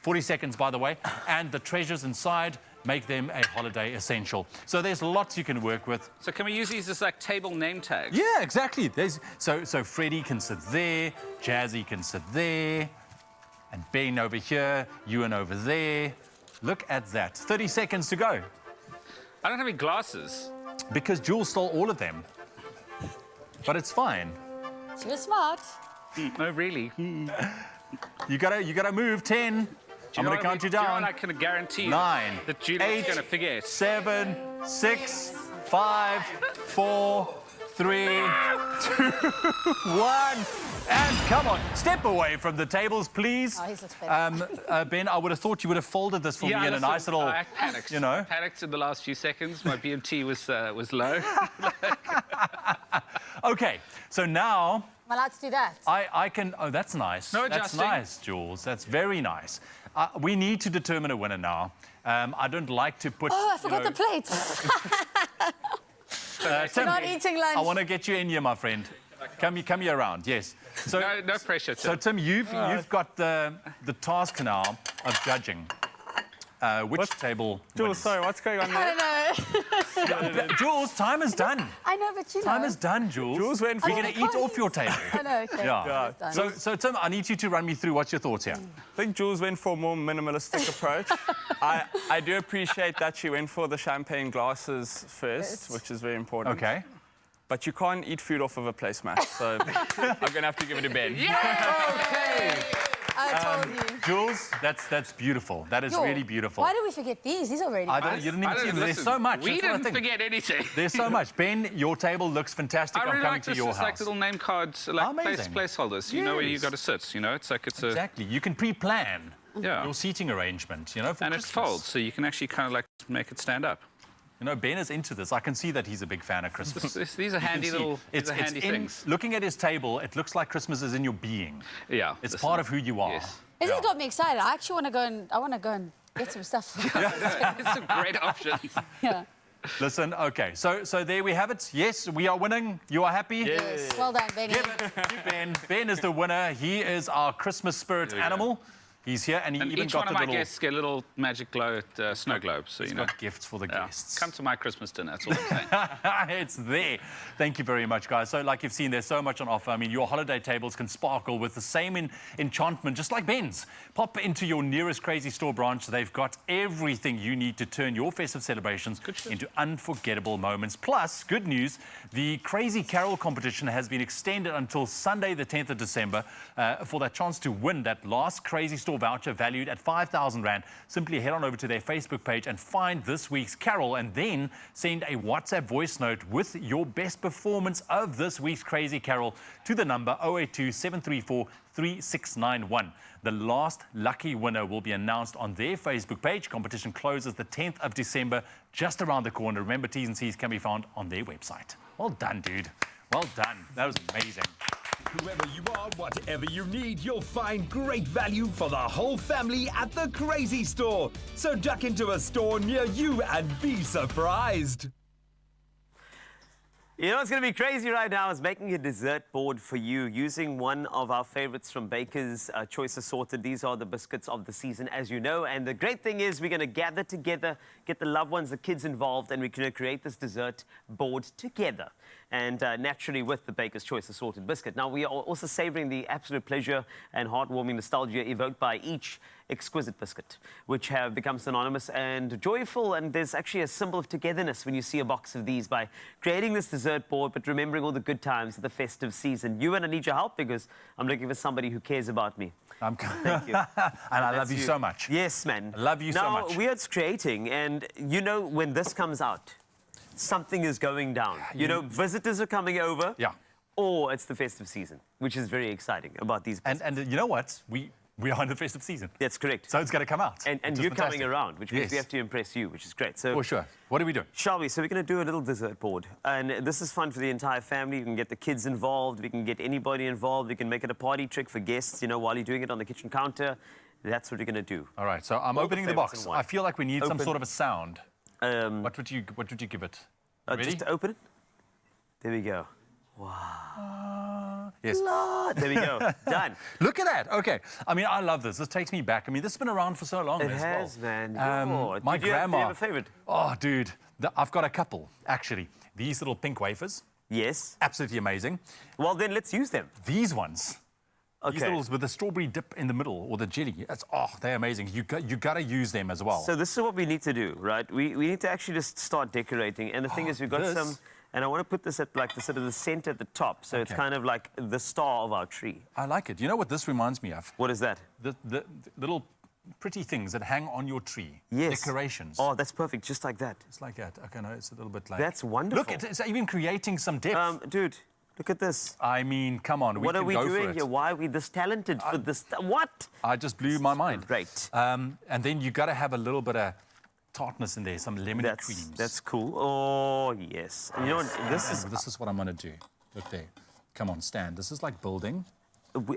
40 seconds, by the way, and the treasures inside make them a holiday essential. So there's lots you can work with. So can we use these as like table name tags? Yeah, exactly. So Freddie can sit there, Jazzy can sit there, and Ben over here, Ewan over there. Look at that. 30 seconds to go. I don't have any glasses. Because Jules stole all of them. But it's fine. She was smart. No, really. You gotta move. 10. I'm gonna count you down. I can guarantee 9, that Julia's 8, going to forget. 7, 6, 5, 4, 3, 2, 1. And come on, step away from the tables, please. Oh, he's better. Ben, I would have thought you would have folded this for me in a listen, nice little, I panicked. you know. Panicked in the last few seconds. My BMT was low. Okay, so now Am I allowed to do that? I can. Oh, that's nice. No That's adjusting. nice, Jules. That's very nice. We need to determine a winner now. I don't like to put. Oh, I forgot the plate. Tim, not eating lunch. I want to get you in here, my friend. Come here around. Yes. So no pressure, Tim. So Tim, you've got the task now of judging which table. Jules, sorry, what's going on I there? don't know. Jules, time is done. I know, but you know. Time is done, Jules. Jules went for- We're going to eat off your table. I know, okay. Yeah. It's done. So Tim, I need you to run me through what's your thoughts here. I think Jules went for a more minimalistic approach. I do appreciate that she went for the champagne glasses first, which is very important. Okay. But you can't eat food off of a placemat, so I'm going to have to give it to Ben. Okay. I told you. Jules, that's beautiful. That is Yo, really beautiful. Why did we forget these? These are already I don't, you didn't even see them. There's so much. We That's what I didn't think. forget anything. There's so much. Ben, your table looks fantastic. I really I'm coming like to this. your It's house. like little name cards, like Amazing. placeholders. You know where you Yes. got to sit. You know, it's like it's a Exactly. You can pre-plan Yeah. your seating arrangement, you know, for and it Christmas. folds, so you can actually kind of like make it stand up. You know, Ben is into this. I can see that he's a big fan of Christmas. These are handy little things. Looking at his table, it looks like Christmas is in your being. Yeah. It's part of who you are. Yes. Isn't it got me excited? I actually want to go and get some stuff. It's a great option. Yeah. Listen, okay, so there we have it. Yes, we are winning. You are happy? Yes. Well done, Benny. Give it to Ben. Ben is the winner. He is our Christmas spirit animal. He's here, and he even each got one of the my little... guests get a little magic glow snow globe, so He's got gifts for the guests. Come to my Christmas dinner, that's all I'm saying. It's there. Thank you very much, guys. So, like you've seen, there's so much on offer. I mean, your holiday tables can sparkle with the same enchantment, just like Ben's. Pop into your nearest Crazy Store branch. They've got everything you need to turn your festive celebrations into unforgettable moments. Plus, good news, the Crazy Carol competition has been extended until Sunday, the 10th of December, for that chance to win that last Crazy Store voucher valued at 5,000 Rand. Simply head on over to their Facebook page and find this week's carol, and then send a WhatsApp voice note with your best performance of this week's Crazy Carol to the number 082 734 3691. The last lucky winner will be announced on their Facebook page. Competition closes the 10th of December, just around the corner. Remember, T's and C's can be found on their website. Well done, dude. Well done. That was amazing. Whoever you are, whatever you need, you'll find great value for the whole family at the Crazy Store. So duck into a store near you and be surprised. You know what's going to be crazy right now is making a dessert board for you using one of our favorites from Baker's Choice Assorted. These are the biscuits of the season, as you know. And the great thing is we're going to gather together, get the loved ones, the kids involved, and we're going to create this dessert board together. And naturally with the Baker's Choice Assorted biscuit. Now, we are also savoring the absolute pleasure and heartwarming nostalgia evoked by each exquisite biscuit, which have become synonymous and joyful. And there's actually a symbol of togetherness when you see a box of these by creating this dessert board, but remembering all the good times of the festive season. You and I need your help because I'm looking for somebody who cares about me. Thank you. And I love you so much. Yes, man. I love you so much. Now, we're creating, and you know, when this comes out, something is going down. You know, visitors are coming over. Yeah. Or it's the festive season, which is very exciting about these biscuits. And you know what? We are in the festive season. That's correct. So it's going to come out. And you're coming around, which means we have to impress you, which is great. So for sure. What are we doing? Shall we? So we're going to do a little dessert board. And this is fun for the entire family. You can get the kids involved. We can get anybody involved. We can make it a party trick for guests, you know, while you're doing it on the kitchen counter. That's what we're going to do. All right. So I'm opening the box. I feel like we need some sort of a sound. What would you give it? Ready? Just open it. There we go. Wow. Yes. Lord. There we go. Done. Look at that. Okay. I mean, I love this. This takes me back. I mean, this has been around for so long. It as has, well. man. My grandma. Do you have a favorite? Oh, dude. I've got a couple, actually. These little pink wafers. Yes. Absolutely amazing. Well, then let's use them. These ones. Okay. These little with the strawberry dip in the middle, or the jelly. They're amazing. You got to use them as well. So this is what we need to do, right? We need to actually just start decorating. And the thing is, we've got some, and I want to put this at like the sort of the center at the top, so it's kind of like the star of our tree. I like it. You know what this reminds me of? What is that? The little pretty things that hang on your tree. Yes. Decorations. Oh, that's perfect, just like that. It's like that. Okay, no, it's a little bit like. That's wonderful. Look, it's even creating some depth. Dude. Look at this. I mean, come on. What are we doing here? Why are we this talented for this? What? I just blew my mind. Great. And then you got to have a little bit of tartness in there, some lemony creams. That's cool. Oh, yes. And you know what? This is what I'm going to do. Look there. Come on, stand. This is like building.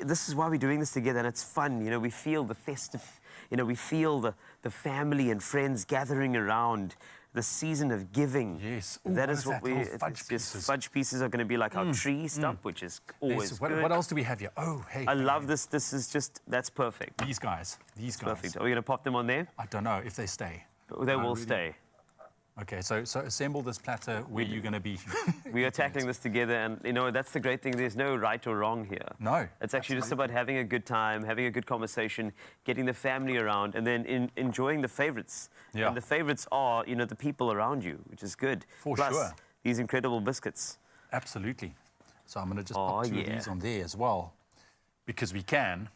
This is why we're doing this together, and it's fun. You know, we feel the festive, you know, we feel the family and friends gathering around. The season of giving. Yes. Ooh, that is what we... Fudge pieces are going to be like our tree stuff, which is always good. What else do we have here? Oh, hey. I love this. This is just... That's perfect. These guys. Perfect. Are we going to pop them on there? I don't know if they stay. They will stay. Okay, so assemble this platter where you're going to be. We are tackling this together, and, you know, that's the great thing. There's no right or wrong here. No. It's actually just about having a good time, having a good conversation, getting the family around, and then enjoying the favorites. Yeah. And the favorites are, you know, the people around you, which is good. For Plus, sure. These incredible biscuits. Absolutely. So I'm going to just pop two of these on there as well, because we can.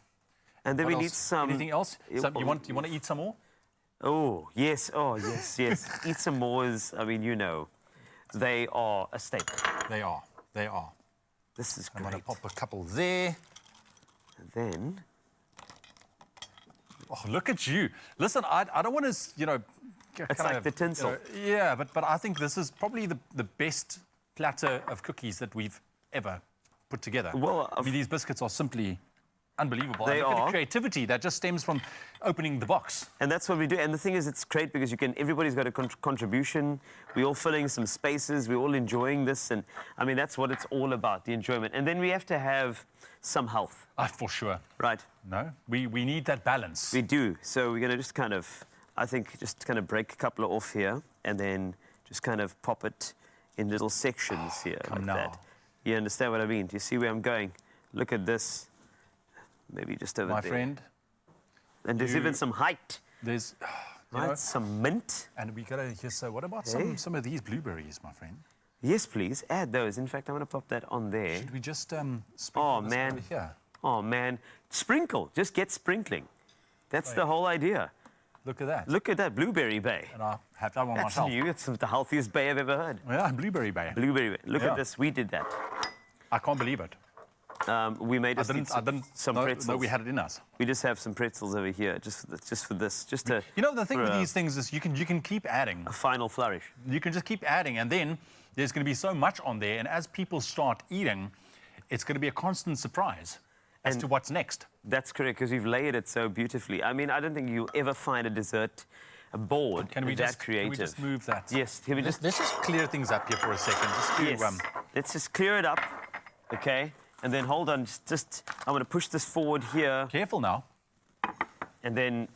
And then What we else? need some... Anything else? You want to eat some more? Oh, yes. Oh, yes, yes. Eat some more is, I mean, you know, they are a staple. They are. They are. This is great. I'm going to pop a couple there. And then... Oh, look at you. Listen, I don't want to, you know, It's like the tinsel. Yeah, but I think this is probably the best platter of cookies that we've ever put together. Well, I mean, these biscuits are simply unbelievable. They Look at are. the creativity that just stems from opening the box. And that's what we do. And the thing is, it's great because everybody's got a contribution. We're all filling some spaces. We're all enjoying this. And I mean, that's what it's all about, the enjoyment. And then we have to have some health. For sure. Right. No, we need that balance. We do. So we're going to just kind of, I think, just kind of break a couple of off here and then just kind of pop it in little sections here. Come like now. that. You understand what I mean? Do you see where I'm going? Look at this. Maybe just over My there. friend. And there's even some height. There's right, some mint. And we got to hear, so what about Hey. some of these blueberries, my friend? Yes, please. Add those. In fact, I want to pop that on there. Should we just sprinkle Oh, this man. over here? Oh, man. Sprinkle. Just get sprinkling. That's the whole idea. Look at that. Look at that blueberry bay. And I'll have that one That's myself. new. It's the healthiest bay I've ever heard. Yeah, blueberry bay. Blueberry bay. Look Yeah. at this. We did that. I can't believe it. We made I us didn't some know pretzels. we had it in us. We just have some pretzels over here, just for this, just to. You know, the thing for with a- these things is you can keep adding. A final flourish. You can just keep adding, and then there's going to be so much on there, and as people start eating, it's going to be a constant surprise as to what's next. That's correct, because we've layered it so beautifully. I mean, I don't think you'll ever find a dessert, a board Can we that just creative. Can we just move that? Yes. Can we let's just clear things up here for a second. Just to, Yes. Let's just clear it up, okay? And then hold on, I'm going to push this forward here. Careful now. And then,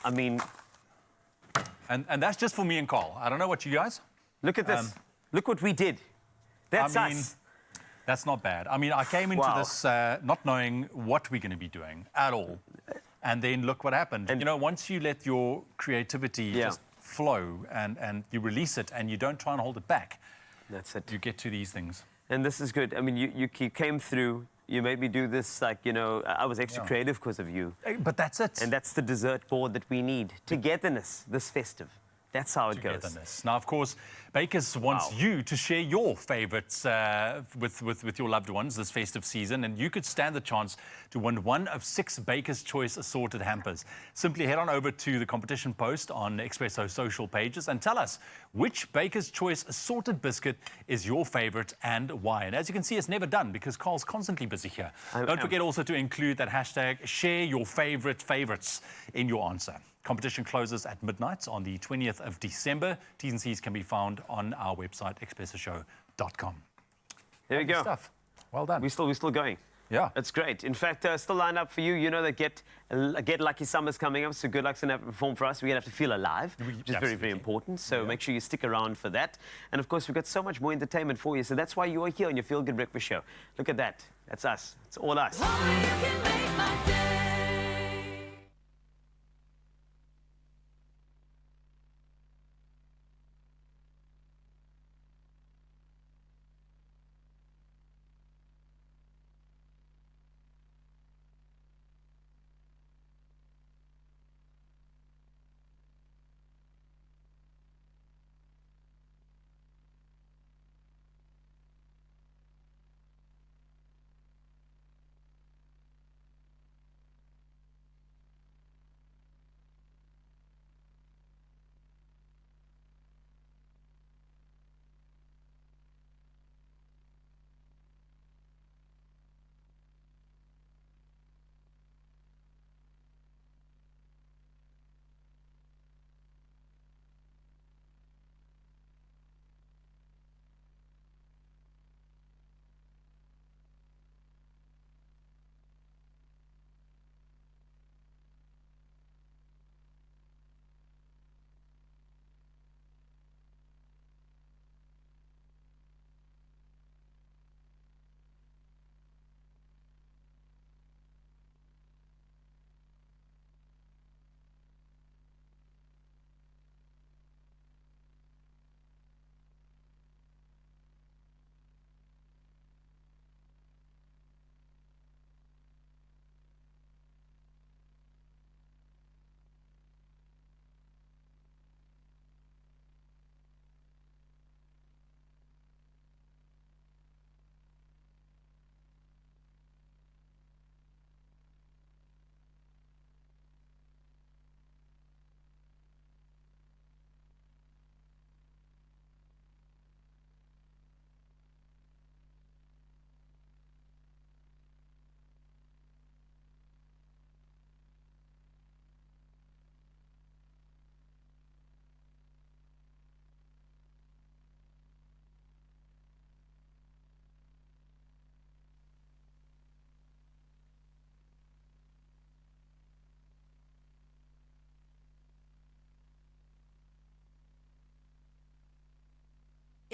I mean... And that's just for me and Carl. I don't know what you guys... Look at this. Look what we did. That's I mean, us. That's not bad. I mean, I came into this not knowing what we're going to be doing at all. And then look what happened. And, you know, once you let your creativity just flow and you release it and you don't try and hold it back, that's it. You get to these things. And this is good. I mean, you came through. You made me do this, like, you know, I was extra creative because of you. But that's it. And that's the dessert board that we need. Togetherness, this festive. That's how it goes. Now, of course, Bakers wants you to share your favourites with your loved ones this festive season, and you could stand the chance to win one of 6 Bakers' Choice assorted hampers. Simply head on over to the competition post on Expresso social pages and tell us which Bakers' Choice assorted biscuit is your favourite and why. And as you can see, it's never done because Carl's constantly busy here. Don't forget also to include that hashtag share your favourites in your answer. Competition closes at midnight on the 20th of December. T's and C's can be found on our website, expressoshow.com. There we go. Stuff. Well done. We're still going. Yeah. It's great. In fact, still lined up for you. You know that Get Lucky Summer's coming up, so good luck's going to perform for us. We're going to have to feel alive, which is very, very important. So make sure you stick around for that. And, of course, we've got so much more entertainment for you. So that's why you are here on your Feel Good Breakfast Show. Look at that. That's us. It's all us.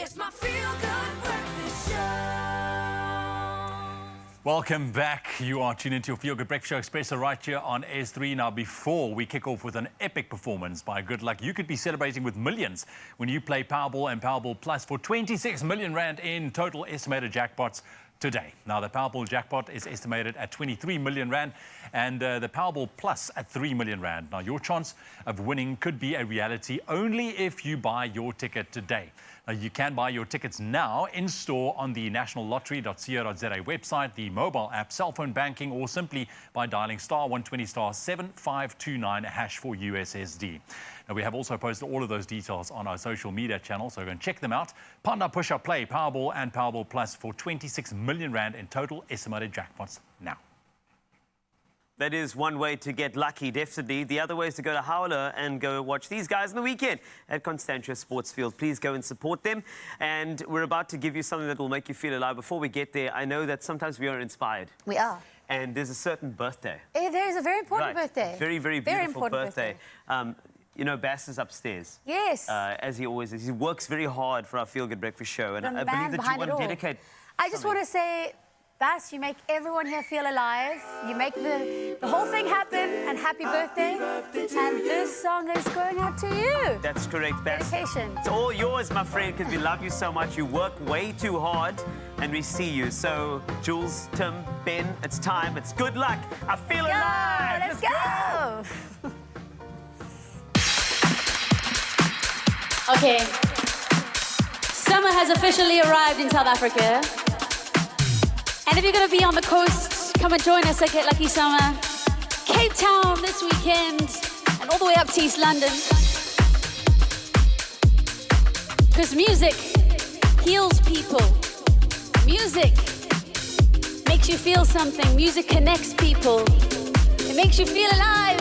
It's my feel-good breakfast show. Welcome back. You are tuned into your Feel Good Breakfast Show Expresso right here on S3. Now, before we kick off with an epic performance by Good Luck, you could be celebrating with millions when you play Powerball and Powerball Plus for 26 million rand in total estimated jackpots today. Now, the Powerball jackpot is estimated at 23 million rand and the Powerball Plus at 3 million rand. Now, your chance of winning could be a reality only if you buy your ticket today. Now, you can buy your tickets now in store on the nationallottery.co.za website, the mobile app, cell phone banking, or simply by dialing *120 *7529 hash for USSD. Now, we have also posted all of those details on our social media channels, so go and check them out. Panda, Push Up, Play, Powerball and Powerball Plus for 26 million rand in total estimated jackpots now. That is one way to get lucky, definitely. The other way is to go to Howler and go watch these guys on the weekend at Constantia Sports Field. Please go and support them. And we're about to give you something that will make you feel alive. Before we get there, I know that sometimes we are inspired. We are. And there's a certain birthday. There is a very important birthday. Very, very beautiful birthday. You know, Bass is upstairs. Yes. As he always is. He works very hard for our Feel Good Breakfast Show. And I believe that you want to dedicate. I just want to say, Bass, you make everyone here feel alive. You make the whole thing happen, and happy birthday. And this song is going out to you. That's correct, Bass. Dedication. It's all yours, my friend, because we love you so much. You work way too hard, and we see you. So, Jules, Tim, Ben, it's time. It's good luck. I feel alive. Let's go. Okay. Summer has officially arrived in South Africa. And if you're going to be on the coast, come and join us at Get Lucky Summer. Cape Town this weekend and all the way up to East London. Because music heals people. Music makes you feel something. Music connects people. It makes you feel alive.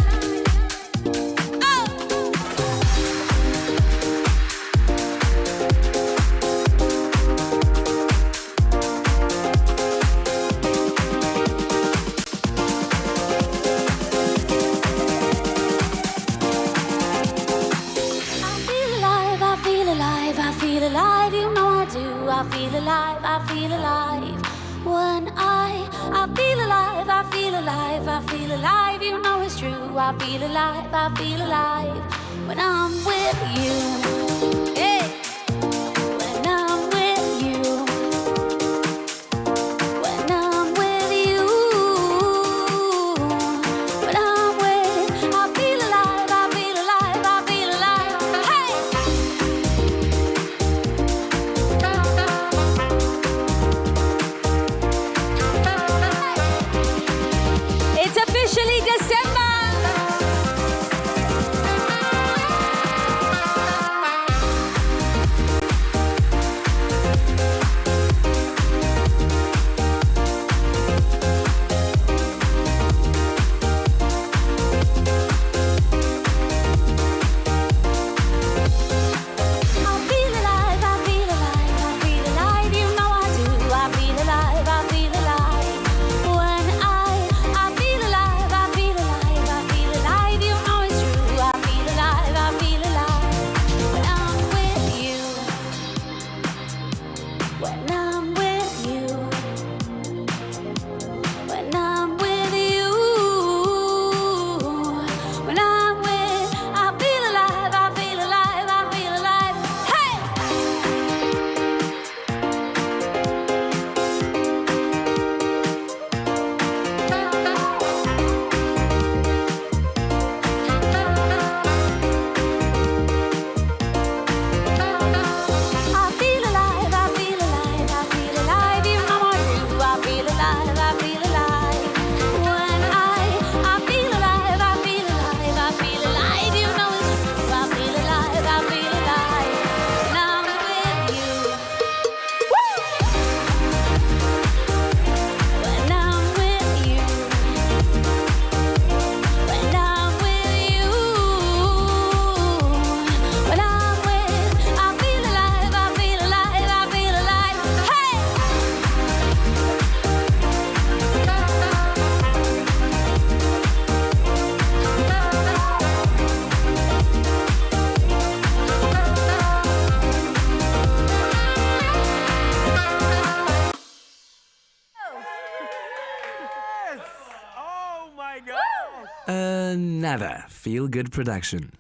I feel alive, I feel alive. When I feel alive, I feel alive, I feel alive. You know it's true. I feel alive, I feel alive. When I'm with you, hey. When I'm with you, when I'm with you, when I'm with, I feel alive, I feel alive, I feel alive. Hey. It's officially December. Another feel-good production.